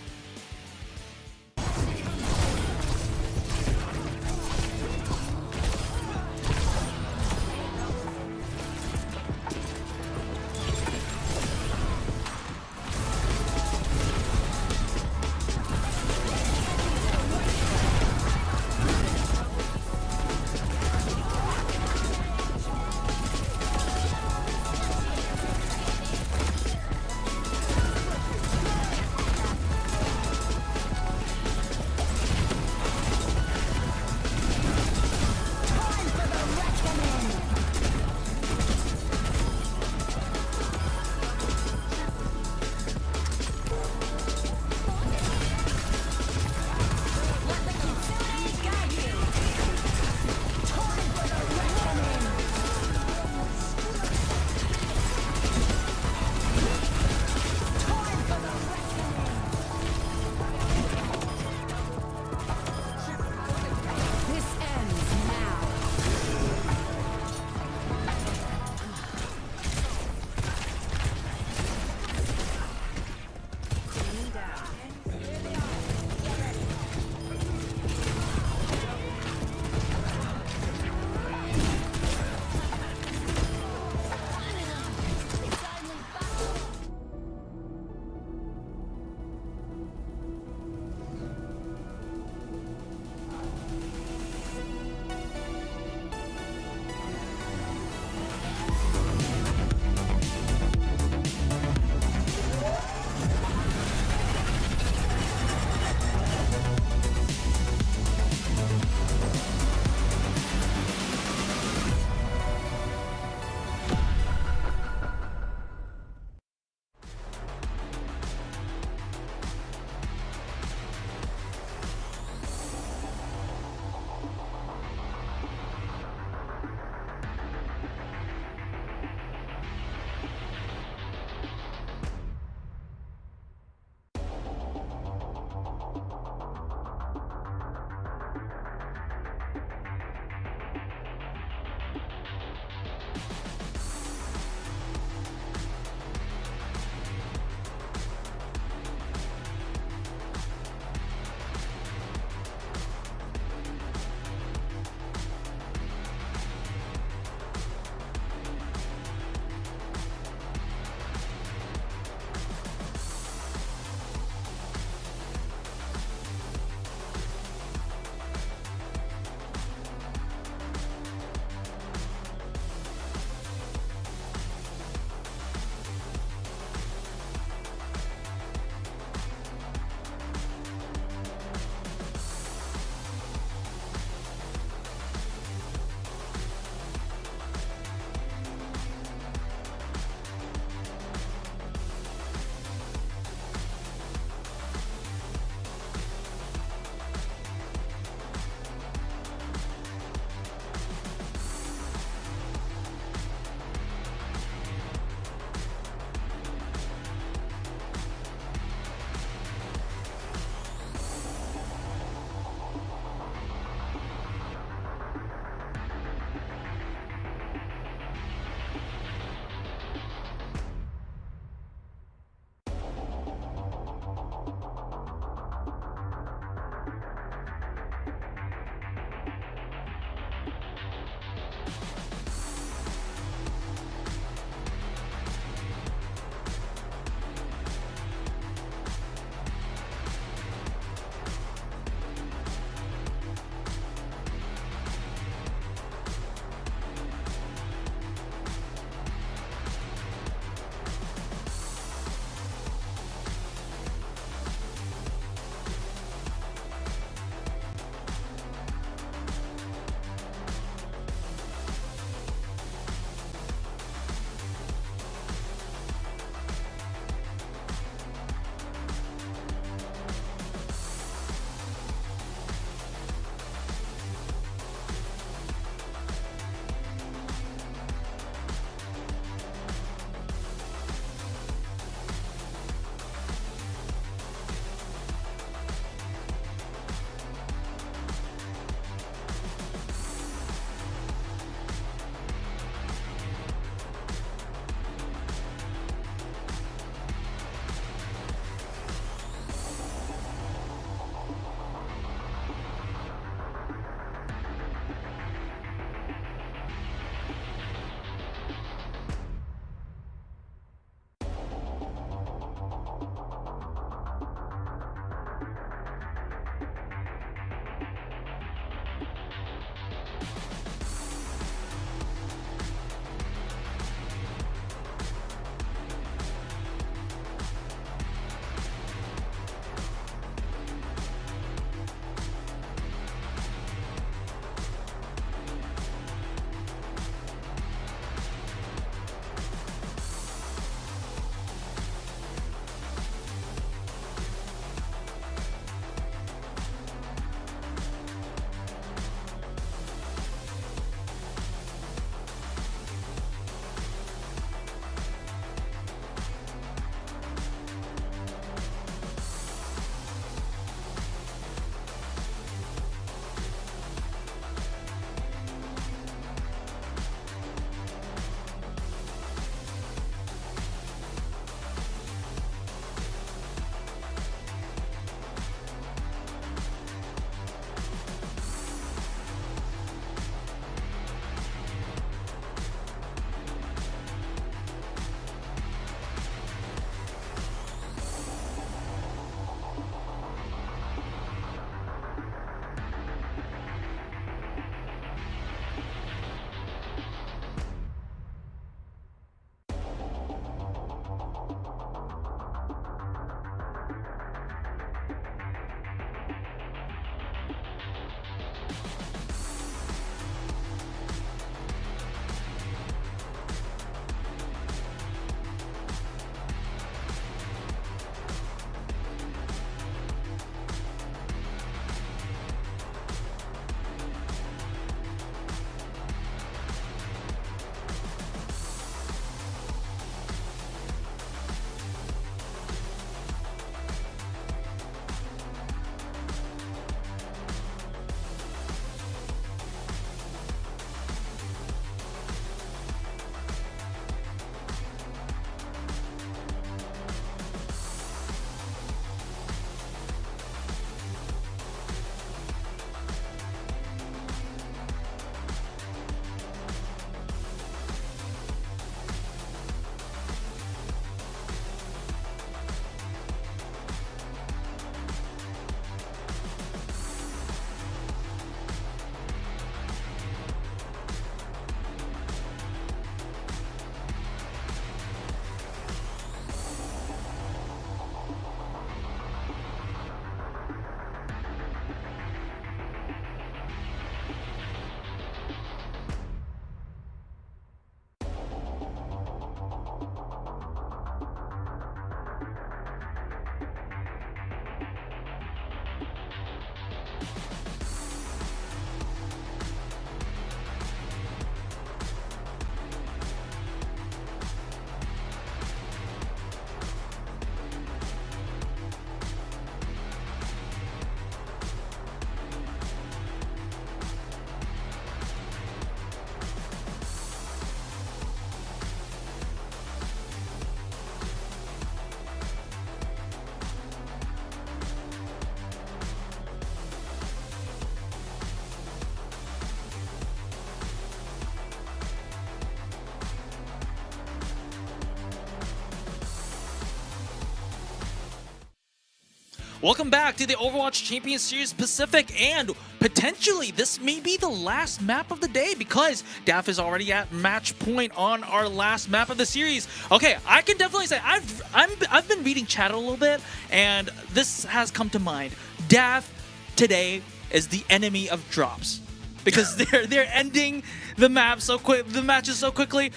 Speaker 3: Welcome back to the Overwatch Champions Series Pacific, and potentially this may be the last map of the day because DAF is already at match point on our last map of the series. Okay, I can definitely say I've been reading chat a little bit, and this has come to mind. DAF today is the enemy of drops because they're ending the map so quick, the matches so quickly.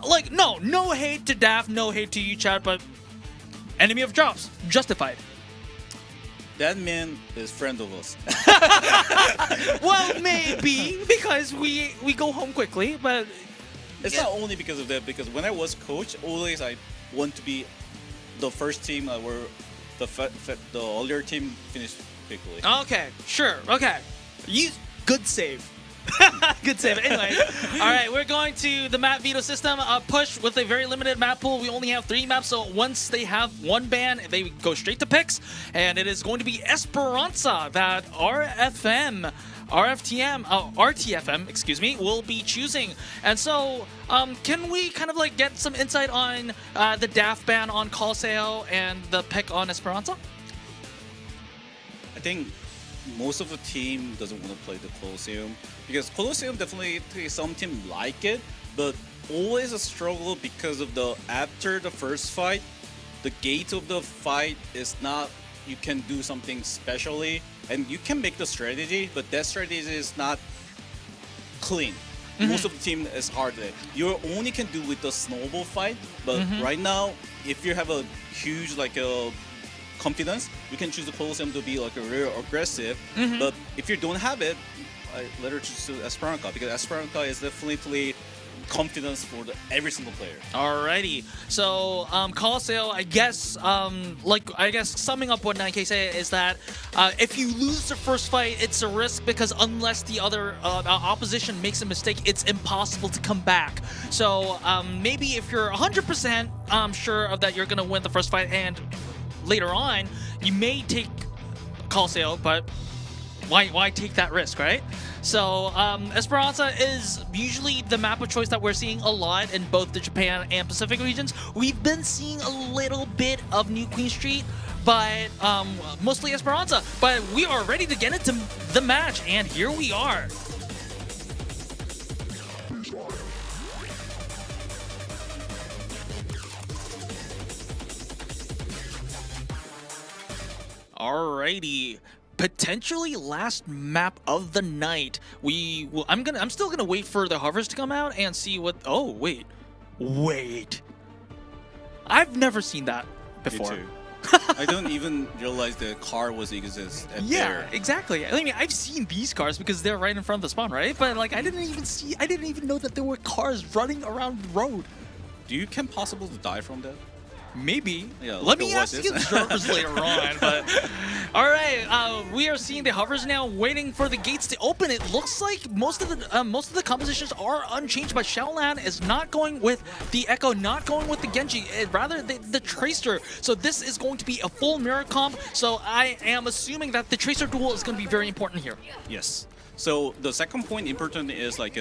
Speaker 3: Like no hate to DAF, no hate to you, chat, but enemy of drops, justified.
Speaker 2: That man is friend of us.
Speaker 3: Well, maybe because we go home quickly, but
Speaker 2: It's not only because of that. Because when I was coach, always I want to be the first team where the older team finish quickly.
Speaker 3: okay, sure, okay. Good save. Good save. Anyway, all right, we're going to the map veto system. Push with a very limited map pool. We only have 3 maps, so once they have one ban, they go straight to picks, and it is going to be Esperanza that RTFM, excuse me, will be choosing. And so, can we kind of like get some insight on the DAF ban on Coloseo and the pick on Esperanza?
Speaker 2: I think most of the team doesn't want to play the Colosseum because Colosseum definitely some team like it, but always a struggle because of the after the first fight, the gate of the fight is not you can do something specially and you can make the strategy, but that strategy is not clean. Most of the team is hard. You only can do with the snowball fight, but right now, if you have a huge like a confidence, you can choose the Colosseum to be like a real aggressive. But if you don't have it, I let her choose Esperanza because Esperanza is definitely confidence for every single player.
Speaker 3: Alrighty, so Coloseo, I guess, summing up what 9K said is that if you lose the first fight, it's a risk because unless the other opposition makes a mistake, it's impossible to come back. So maybe if you're 100% sure of that you're gonna win the first fight, and later on you may take Coloseo, but why take that risk, right? So Esperanza is usually the map of choice that we're seeing a lot in both the Japan and Pacific regions. We've been seeing a little bit of New Queen Street, but mostly Esperanza. But we are ready to get into the match, and here we are. Alrighty. Potentially last map of the night. I'm still gonna wait for the hovers to come out and see what. Oh wait. I've never seen that before.
Speaker 2: Me too. I don't even realize the car was exist.
Speaker 3: Yeah, exactly. I mean, I've seen these cars because they're right in front of the spawn, right? But like, I didn't even know that there were cars running around the road.
Speaker 2: Do you can possible to die from that?
Speaker 3: Maybe.
Speaker 2: Yeah,
Speaker 3: Let me ask the observers later on. But all right, we are seeing the hovers now, waiting for the gates to open. It looks like most of the compositions are unchanged, but Xiaolan is not going with the Echo, not going with the Genji, rather the Tracer. So this is going to be a full mirror comp. So I am assuming that the Tracer duel is going to be very important here.
Speaker 2: Yes. So the second point important is like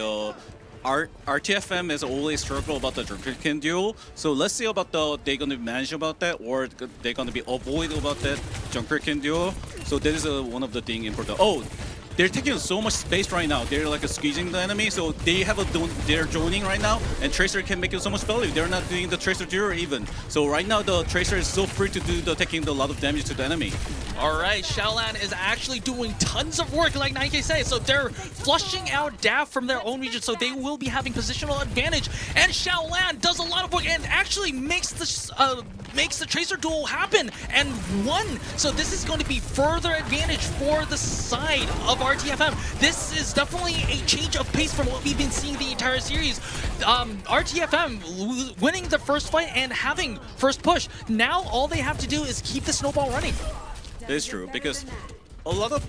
Speaker 2: RTFM is always struggle about the Junkerkin duel. So let's see about they're gonna manage about that, or they're gonna be avoid about that Junkerkin duel. So that is one of the thing important. Oh, they're taking so much space right now. They're like squeezing the enemy, so they have they're joining right now, and Tracer can make it so much value. They're not doing the Tracer duel even. So right now the Tracer is so free to do taking a lot of damage to the enemy.
Speaker 3: All right, Xiaolan is actually doing tons of work, like 9K says. So they're flushing out DAF from their own region, so they will be having positional advantage. And Xiaolan does a lot of work and actually makes the Tracer duel happen and won. So this is going to be further advantage for the side of RTFM. This is definitely a change of pace from what we've been seeing the entire series. RTFM winning the first fight and having first push. Now all they have to do is keep the snowball running.
Speaker 2: That's true, because a lot of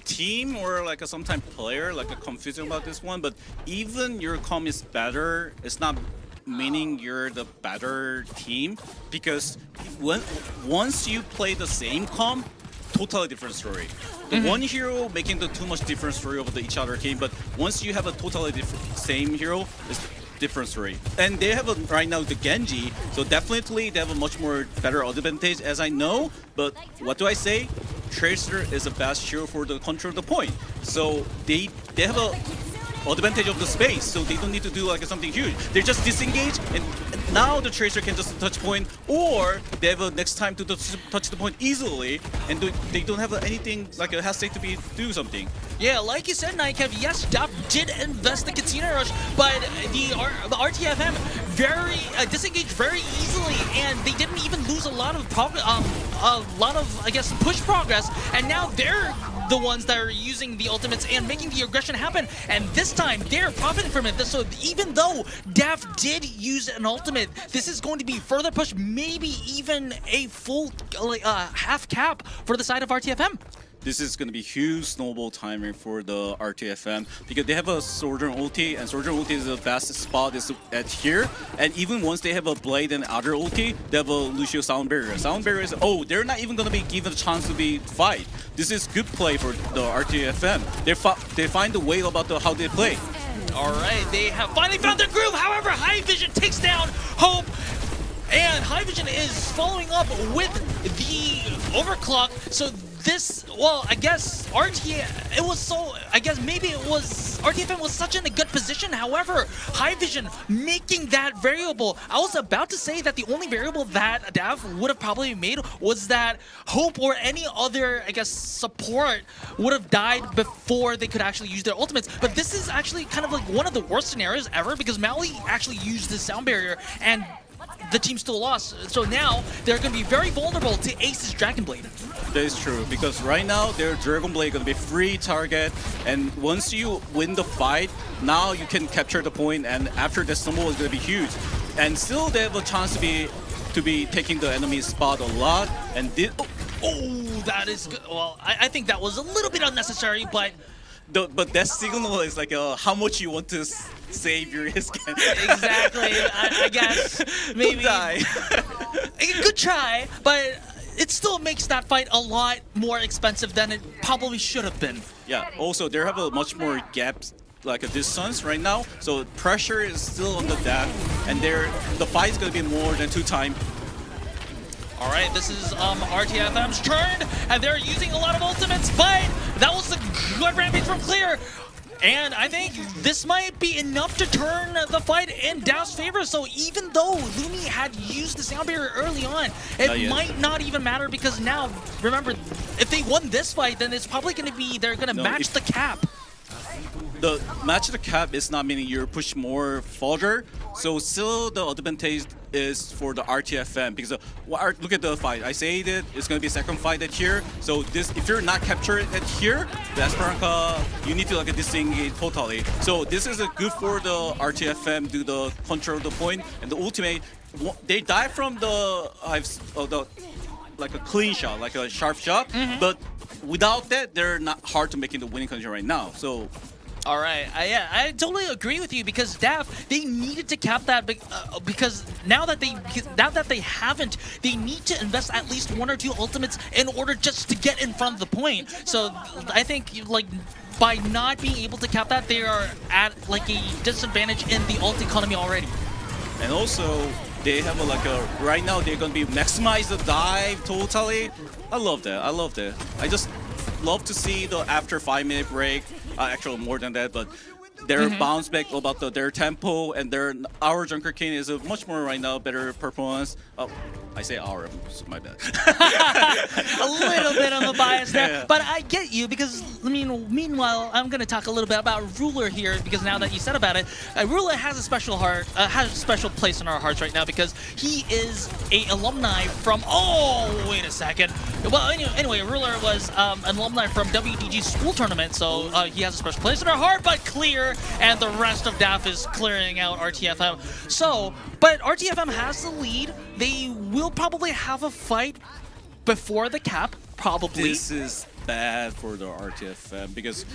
Speaker 2: team or like a sometime player like a confusing about this one, but even your comm is better, it's not meaning you're the better team, because once you play the same comm, totally different story. The one hero making the too much different story of each other team, but once you have a totally different same hero, it's difference rate. And they have right now the Genji, so definitely they have a much more better advantage as I know. But what do I say? Tracer is the best shield for the control of the point. So they have a advantage of the space, so they don't need to do like something huge. They just disengage, and now the Tracer can just touch point, or they have a next time to touch the point easily, and they don't have anything like a hesitate to do something.
Speaker 3: Yeah, like you said, Nikev, yes, Dap did invest the Katsina Rush, but the RTFM disengaged very easily, and they didn't even lose a lot of I guess push progress, and now they're the ones that are using the ultimates and making the aggression happen, and this time they're profiting from it. So even though Daf did use an ultimate, this is going to be further pushed, maybe even a full half cap for the side of RTFM.
Speaker 2: This is going to be huge snowball timing for the RTFM because they have a Sojourn ulti, and Sojourn ulti is the best spot is at here. And even once they have a Blade and other ulti, they have a Lucio Sound Barrier. Sound Barrier is, they're not even going to be given a chance to be fight. This is good play for the RTFM. They find the way about how they play.
Speaker 3: All right, they have finally found their groove. However, High Vision takes down Hope. And High Vision is following up with the overclock. So this, well, I guess RTFM was such in a good position. However, High Vision making that variable. I was about to say that the only variable that Dav would have probably made was that Hope or any other, I guess, support would have died before they could actually use their ultimates. But this is actually kind of like one of the worst scenarios ever because Maui actually used the sound barrier and the team still lost. So now they're going to be very vulnerable to Ace's Dragon Blade.
Speaker 2: That is true, because right now their Dragon Blade going to be free target, and once you win the fight, now you can capture the point, and after the snowball is going to be huge. And still they have a chance to be taking the enemy spot a lot, and
Speaker 3: that is good. Well, I think that was a little bit unnecessary, but
Speaker 2: that signal is like how much you want to save your risk.
Speaker 3: Exactly. I guess maybe
Speaker 2: die.
Speaker 3: Good try, but it still makes that fight a lot more expensive than it probably should have been.
Speaker 2: Yeah. Also, they have a much more gaps like a distance right now, so pressure is still on the depth, and the fight is gonna be more than 2 times.
Speaker 3: All right, this is RTFM's turn, and they're using a lot of ultimates, but that was a good rampage from Clear. And I think this might be enough to turn the fight in Dow's favor. So even though Lumi had used the sound barrier early on, it might not even matter because now, remember, if they won this fight, then it's probably going to be, they're going to match the cap.
Speaker 2: The match the cap is not meaning you're push more further, so still the advantage is for the RTFM because look at the fight. I say that it's gonna be second fight at here. So this, if you're not captured at here, the Esperanza, you need to like disengage totally. So this is a good for the RTFM do the control of the point, and the ultimate they die from the like a clean shot, like a sharp shot, but without that they're not hard to making the winning condition right now. So.
Speaker 3: All right, I totally agree with you because Dav, they needed to cap that because now that they haven't, they need to invest at least 1 or 2 ultimates in order just to get in front of the point. So I think like by not being able to cap that, they are at like a disadvantage in the ult economy already.
Speaker 2: And also they have right now they're gonna be maximize the dive totally. I love that. I just love to see the after 5-minute break. Actually more than that, but their bounce back about their tempo and our Junker King is a much more right now better performance. I say our, my bad.
Speaker 3: A little bit of a bias there,
Speaker 2: Yeah.
Speaker 3: but I get you because I mean, meanwhile, I'm gonna talk a little bit about Ruler here because now that you said about it, Ruler has a special has a special place in our hearts right now because he is a alumni from. Oh, wait a second. Well, anyway, Ruler was an alumni from WDG school tournament, so he has a special place in our heart. But Clear and the rest of DAF is clearing out RTFM. So, but RTFM has the lead. They will probably have a fight before the cap, probably.
Speaker 2: This is bad for the RTFM because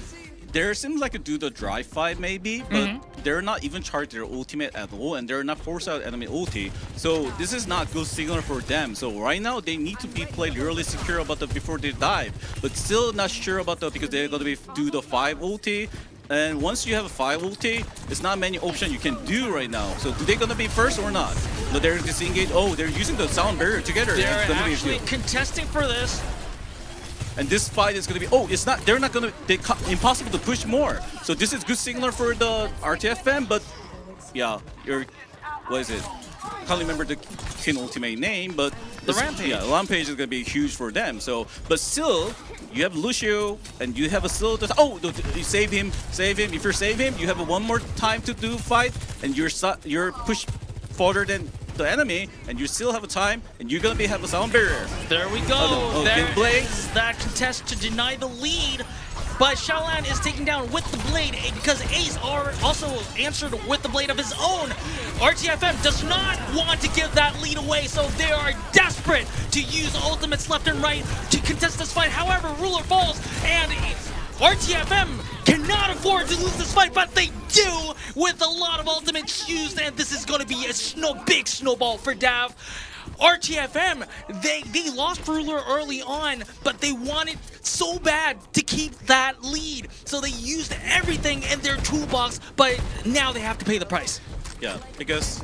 Speaker 2: there seems like a do the drive fight maybe, but they're not even charged their ultimate at all, and they're not forced out enemy ulti. So this is not good signal for them. So right now they need to be played really secure about before they dive, but still not sure about because they're gonna be do the 5 ulti. And once you have a 5 ulti, it's not many options you can do right now. So do they gonna be first or not? But they're disengaged. Oh, they're using the sound barrier together.
Speaker 3: They're
Speaker 2: It's gonna be a
Speaker 3: actually
Speaker 2: deal.
Speaker 3: contesting for this.
Speaker 2: And this fight is gonna be. Oh, it's not. They're not gonna. Impossible to push more. So this is good signal for the RTFM. But yeah, what is it? Can't remember the Kin ultimate name, but
Speaker 3: The Rampage.
Speaker 2: Yeah, Rampage is gonna be huge for them. So, but still, you have Lucio and you have a still. You save him. If you save him, you have one more time to do fight, and you're pushed further than the enemy, and you still have a time, and you're gonna have a sound barrier.
Speaker 3: There we go.
Speaker 2: Oh,
Speaker 3: There
Speaker 2: big blade.
Speaker 3: is that contest to deny the lead. But Xiaolan is taken down with the blade because Ace are also answered with the blade of his own. RTFM does not want to give that lead away, so they are desperate to use ultimates left and right to contest this fight. However, Ruler falls, and RTFM cannot afford to lose this fight, but they do with a lot of ultimates used, and this is going to be a big snowball for Dav. RTFM, they lost Ruler early on, but they wanted so bad to keep that lead. So they used everything in their toolbox, but now they have to pay the price.
Speaker 2: Yeah, because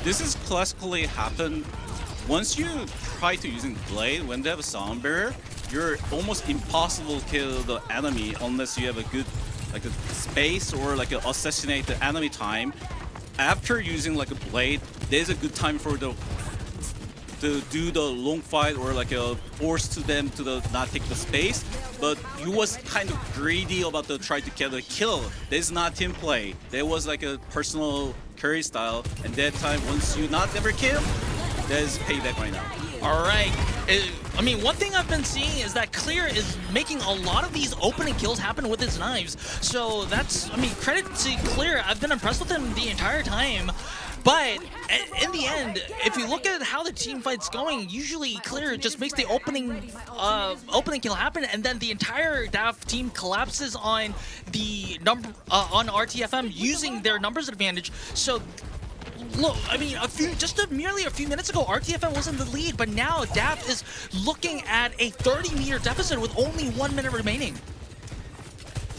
Speaker 2: this is classically happen once you try to using blade when they have a sound barrier, you're almost impossible to kill the enemy unless you have a good like a space or like a assassinate the enemy time. After using like a blade, there's a good time for to do the long fight or like a force to them to not take the space, but you was kind of greedy about the try to get a kill. There's not team play. There was like a personal curry style, and that time once you not ever kill, there's payback right now.
Speaker 3: All right. I mean, one thing I've been seeing is that Clear is making a lot of these opening kills happen with his knives. So that's, I mean, credit to Clear. I've been impressed with him the entire time. But in the end, if you look at how the team fight's going, usually Clear just makes the opening kill happen, and then the entire DAF team collapses on the on RTFM using their numbers advantage. So look, I mean, merely a few minutes ago, RTFM was in the lead, but now DAF is looking at a 30-meter deficit with only 1 minute remaining.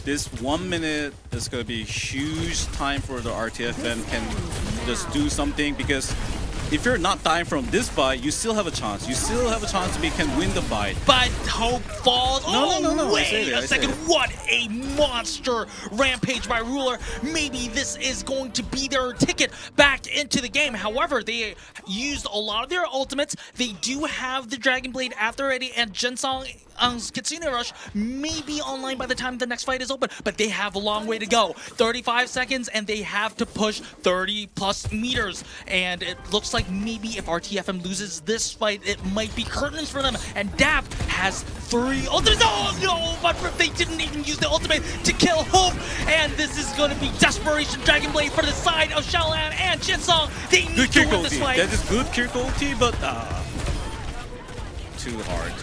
Speaker 2: This 1 minute is going to be huge time for the RTFM can just do something, because if you're not dying from this fight, you still have a chance. You still have a chance to can win the fight.
Speaker 3: But hope falls.
Speaker 2: No.
Speaker 3: Wait a second. What a monster rampage by Ruler. Maybe this is going to be their ticket back into the game. However, they used a lot of their ultimates. They do have the Dragon Blade at the ready, and Jinsong's Kitsune Rush may be online by the time the next fight is open, but they have a long way to go. 35 seconds, and they have to push 30 plus meters. And it looks like maybe if RTFM loses this fight, it might be curtains for them. And DAP has 3 ultimates. Oh no, but they didn't even use the ultimate to kill Hope. And this is going to be desperation Dragon Blade for the side of Xiaolan and Jinsong. They need to win this fight.
Speaker 2: That is good Kirko ulti, but too hard.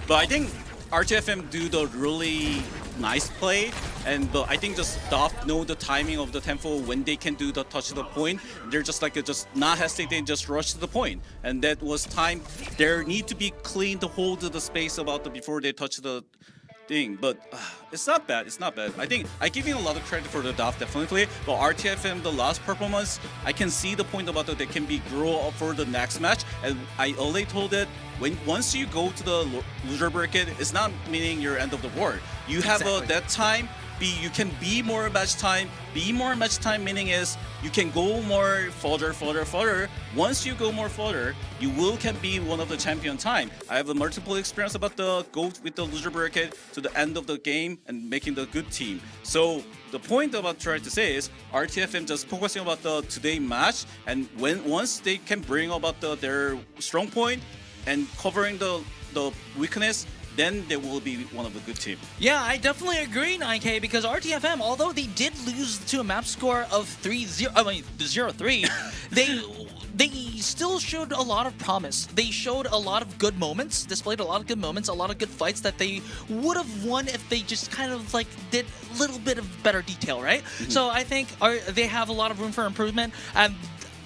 Speaker 2: But I think RTFM do the really nice play, and I think just staff know the timing of the tempo when they can do the touch to the point. They're just like just not hesitating, just rush to the point, and that was time. There need to be clean to hold the space about before they touch the thing. But it's not bad. I think I give you a lot of credit for the DAF definitely. But RTFM, the last performance, I can see the point about that they can be grow up for the next match, and I already told it. Once you go to the loser bracket, it's not meaning you're end of the world. You have that time. You can be more match time. Be more match time meaning is you can go more further. Once you go more further, you can be one of the champion time. I have a multiple experience about the go with the loser bracket to the end of the game and making the good team. So the point about trying to say is RTFM just focusing about the today match, and once they can bring about their strong point and covering the weakness, then they will be one of the good team.
Speaker 3: Yeah, I definitely agree, 9K, because RTFM, although they did lose to a map score of 0-3, they still showed a lot of promise. They showed a lot of good moments, displayed a lot of good moments, a lot of good fights that they would have won if they just kind of like did a little bit of better detail, right? So I think they have a lot of room for improvement.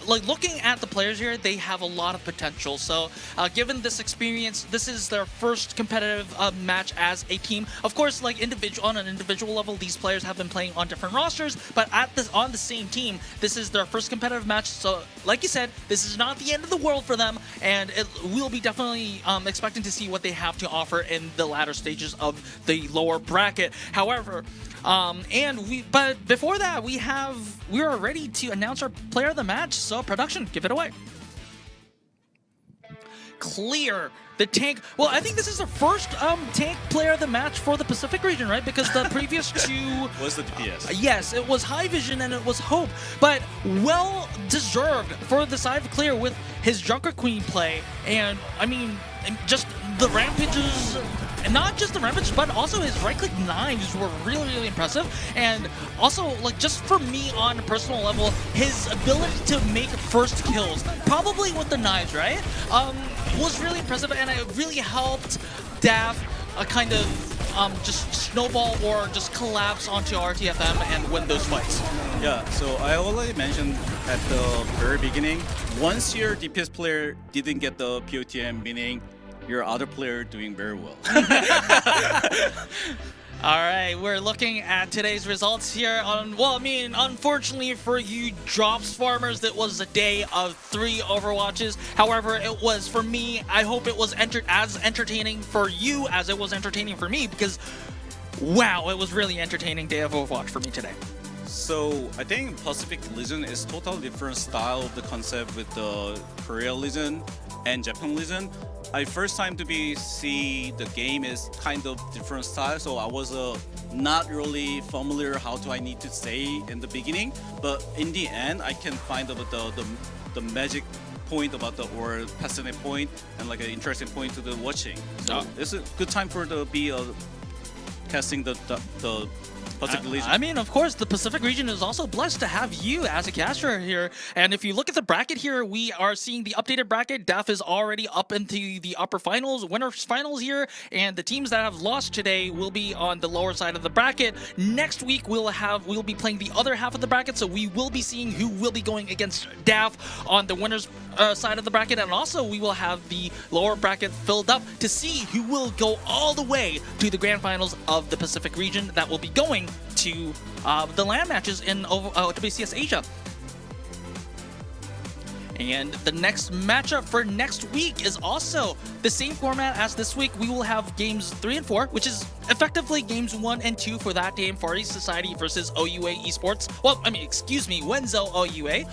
Speaker 3: like looking at the players here, they have a lot of potential. So given this experience, this is their first competitive match as a team. Of course, like on an individual level, these players have been playing on different rosters, but on the same team, this is their first competitive match. So like you said, this is not the end of the world for them, and we'll be definitely expecting to see what they have to offer in the latter stages of the lower bracket. However, but before that, we are ready to announce our player of the match. So production, give it away. Clear. The tank. Well, I think this is the first tank player of the match for the Pacific region, right? Because the previous two
Speaker 2: was the DPS.
Speaker 3: Yes, it was High Vision and it was Hope, but well deserved for the side of Clear with his Junker Queen play, and I mean, just the rampages. And not just the rampages, but also his right-click knives were really, really impressive. And also, like, just for me on a personal level, his ability to make first kills, probably with the knives, right? Was really impressive, and it really helped DAF kind of just snowball or just collapse onto RTFM and win those fights.
Speaker 2: Yeah, so I already mentioned at the very beginning, once your DPS player didn't get the POTM, meaning your other player doing very well.
Speaker 3: All right, we're looking at today's results here on, well, I mean, unfortunately for you drops farmers, that was a day of 3 Overwatches. However, it was, for me, I hope it was as entertaining for you as it was entertaining for me, because, wow, it was really entertaining day of Overwatch for me today.
Speaker 2: So I think Pacific Legion is totally different style of the concept with the Korea Legion and Japan Legion. I first time to see the game is kind of different style, so I was not really familiar how do I need to say in the beginning, but in the end I can find about the magic point about the or Personate point and like an interesting point to the watching. So it's a good time for the casting the Pacific Legion.
Speaker 3: I mean, of course, the Pacific region is also blessed to have you as a caster here. And if you look at the bracket here, we are seeing the updated bracket. DAF is already up into the upper finals, winners finals here, and the teams that have lost today will be on the lower side of the bracket. Next week, we'll be playing the other half of the bracket, so we will be seeing who will be going against DAF on the winners side of the bracket, and also we will have the lower bracket filled up to see who will go all the way to the grand finals of the Pacific region that will be going to the LAN matches in OWCS Asia. And the next matchup for next week is also the same format as this week. We will have games 3 and 4, which is effectively games 1 and 2 for that game, Far East Society versus OUA Esports. Well, I mean, excuse me, Wenzo OUA,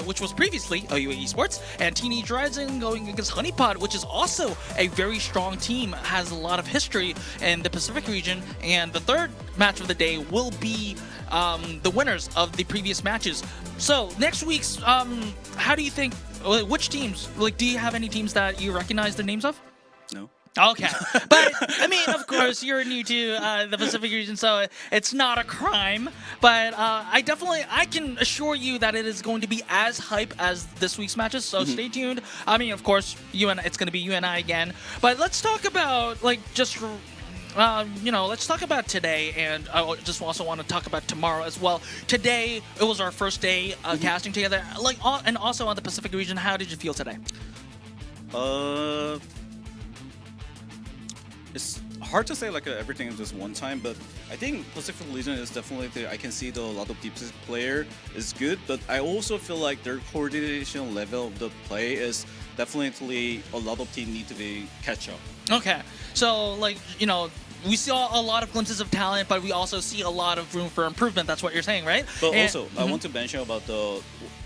Speaker 3: which was previously OUA Esports, and Teenage Rising going against Honeypot, which is also a very strong team, has a lot of history in the Pacific region. And the third match of the day will be the winners of the previous matches. So next week's, how do you think, which teams, like, do you have any teams that you recognize the names of?
Speaker 2: No.
Speaker 3: Okay, but I mean, of course, you're new to the Pacific region, so it's not a crime. But I can assure you that it is going to be as hype as this week's matches. So stay tuned. I mean, of course, it's going to be you and I again. But let's talk about let's talk about today, and I just also want to talk about tomorrow as well. Today, it was our first day casting together, and also on the Pacific region. How did you feel today?
Speaker 2: It's hard to say everything in just one time, but I think Pacific Legion is definitely I can see a lot of deep player is good, but I also feel like their coordination level of the play is definitely a lot of teams need to be catch up.
Speaker 3: Okay, so we saw a lot of glimpses of talent, but we also see a lot of room for improvement. That's what you're saying, right?
Speaker 2: But also, I want to mention about the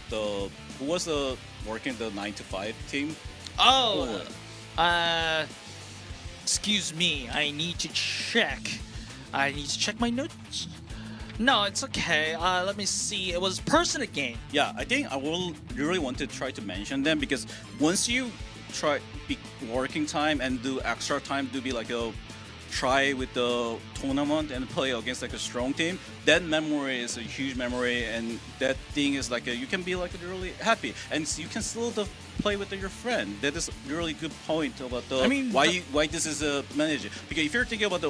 Speaker 2: who was working the 9 to 5 team.
Speaker 3: Excuse me, I need to check. I need to check my notes. No, it's okay. Let me see. It was Personate game.
Speaker 2: Yeah, I think I will really want to try to mention them because once you try be working time and do extra time to be try with the tournament and play against a strong team, that memory is a huge memory, and that thing is you can be really happy, and you can still play with your friend. That is really good point about why this is a manager. Because if you're thinking about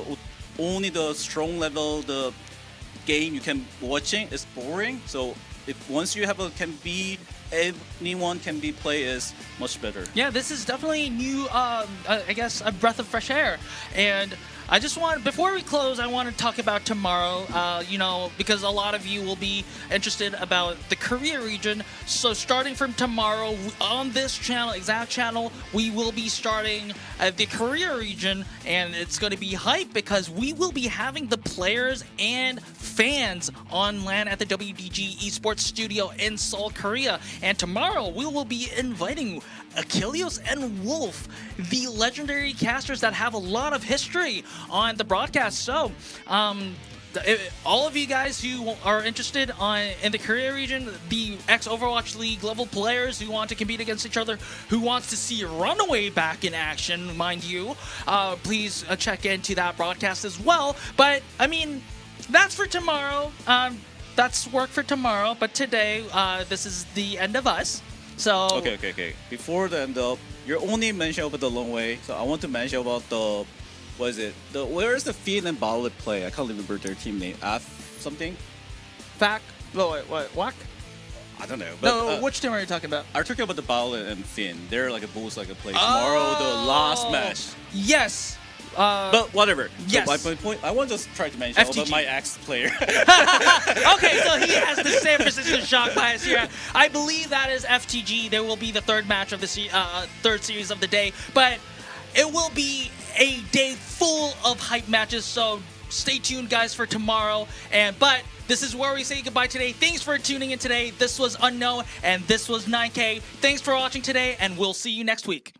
Speaker 2: only the strong level, the game you can watching is boring. So if once you can be anyone can be play is much better.
Speaker 3: Yeah, this is definitely new, I guess, a breath of fresh air. And I just want, before we close, I want to talk about tomorrow, because a lot of you will be interested about the Korea region. So starting from tomorrow on this channel, exact channel, we will be starting the Korea region, and it's going to be hype because we will be having the players and fans on land at the WDG Esports studio in Seoul, Korea. And tomorrow we will be inviting Achilles and Wolf, the legendary casters that have a lot of history on the broadcast. So, all of you guys who are interested in the Korea region, the ex-Overwatch League level players who want to compete against each other, who wants to see Runaway back in action, mind you, please check into that broadcast as well. But, I mean, that's for tomorrow. That's work for tomorrow. But today, this is the end of us. So
Speaker 2: Okay. Before the end up, you only mentioned about the long way. So I want to mention about the, what is it? Where's the Finn and Ballad play? I can't remember their team name. F something?
Speaker 3: Fact. Wait, what?
Speaker 2: I don't know.
Speaker 3: No,
Speaker 2: But,
Speaker 3: which team are you talking about?
Speaker 2: I'm talking about the Ballad and Finn. They're like a both like a play tomorrow, the last match.
Speaker 3: Yes.
Speaker 2: But whatever.
Speaker 3: Yes.
Speaker 2: So my point, I want to just try to mention about
Speaker 3: FTG.
Speaker 2: my ex-player.
Speaker 3: Okay, so he has the San Francisco Shock bias here. I believe that is FTG. There will be the third match of the third series of the day, but it will be a day full of hype matches. So stay tuned, guys, for tomorrow. But this is where we say goodbye today. Thanks for tuning in today. This was Unknown, and this was 9K. Thanks for watching today, and we'll see you next week.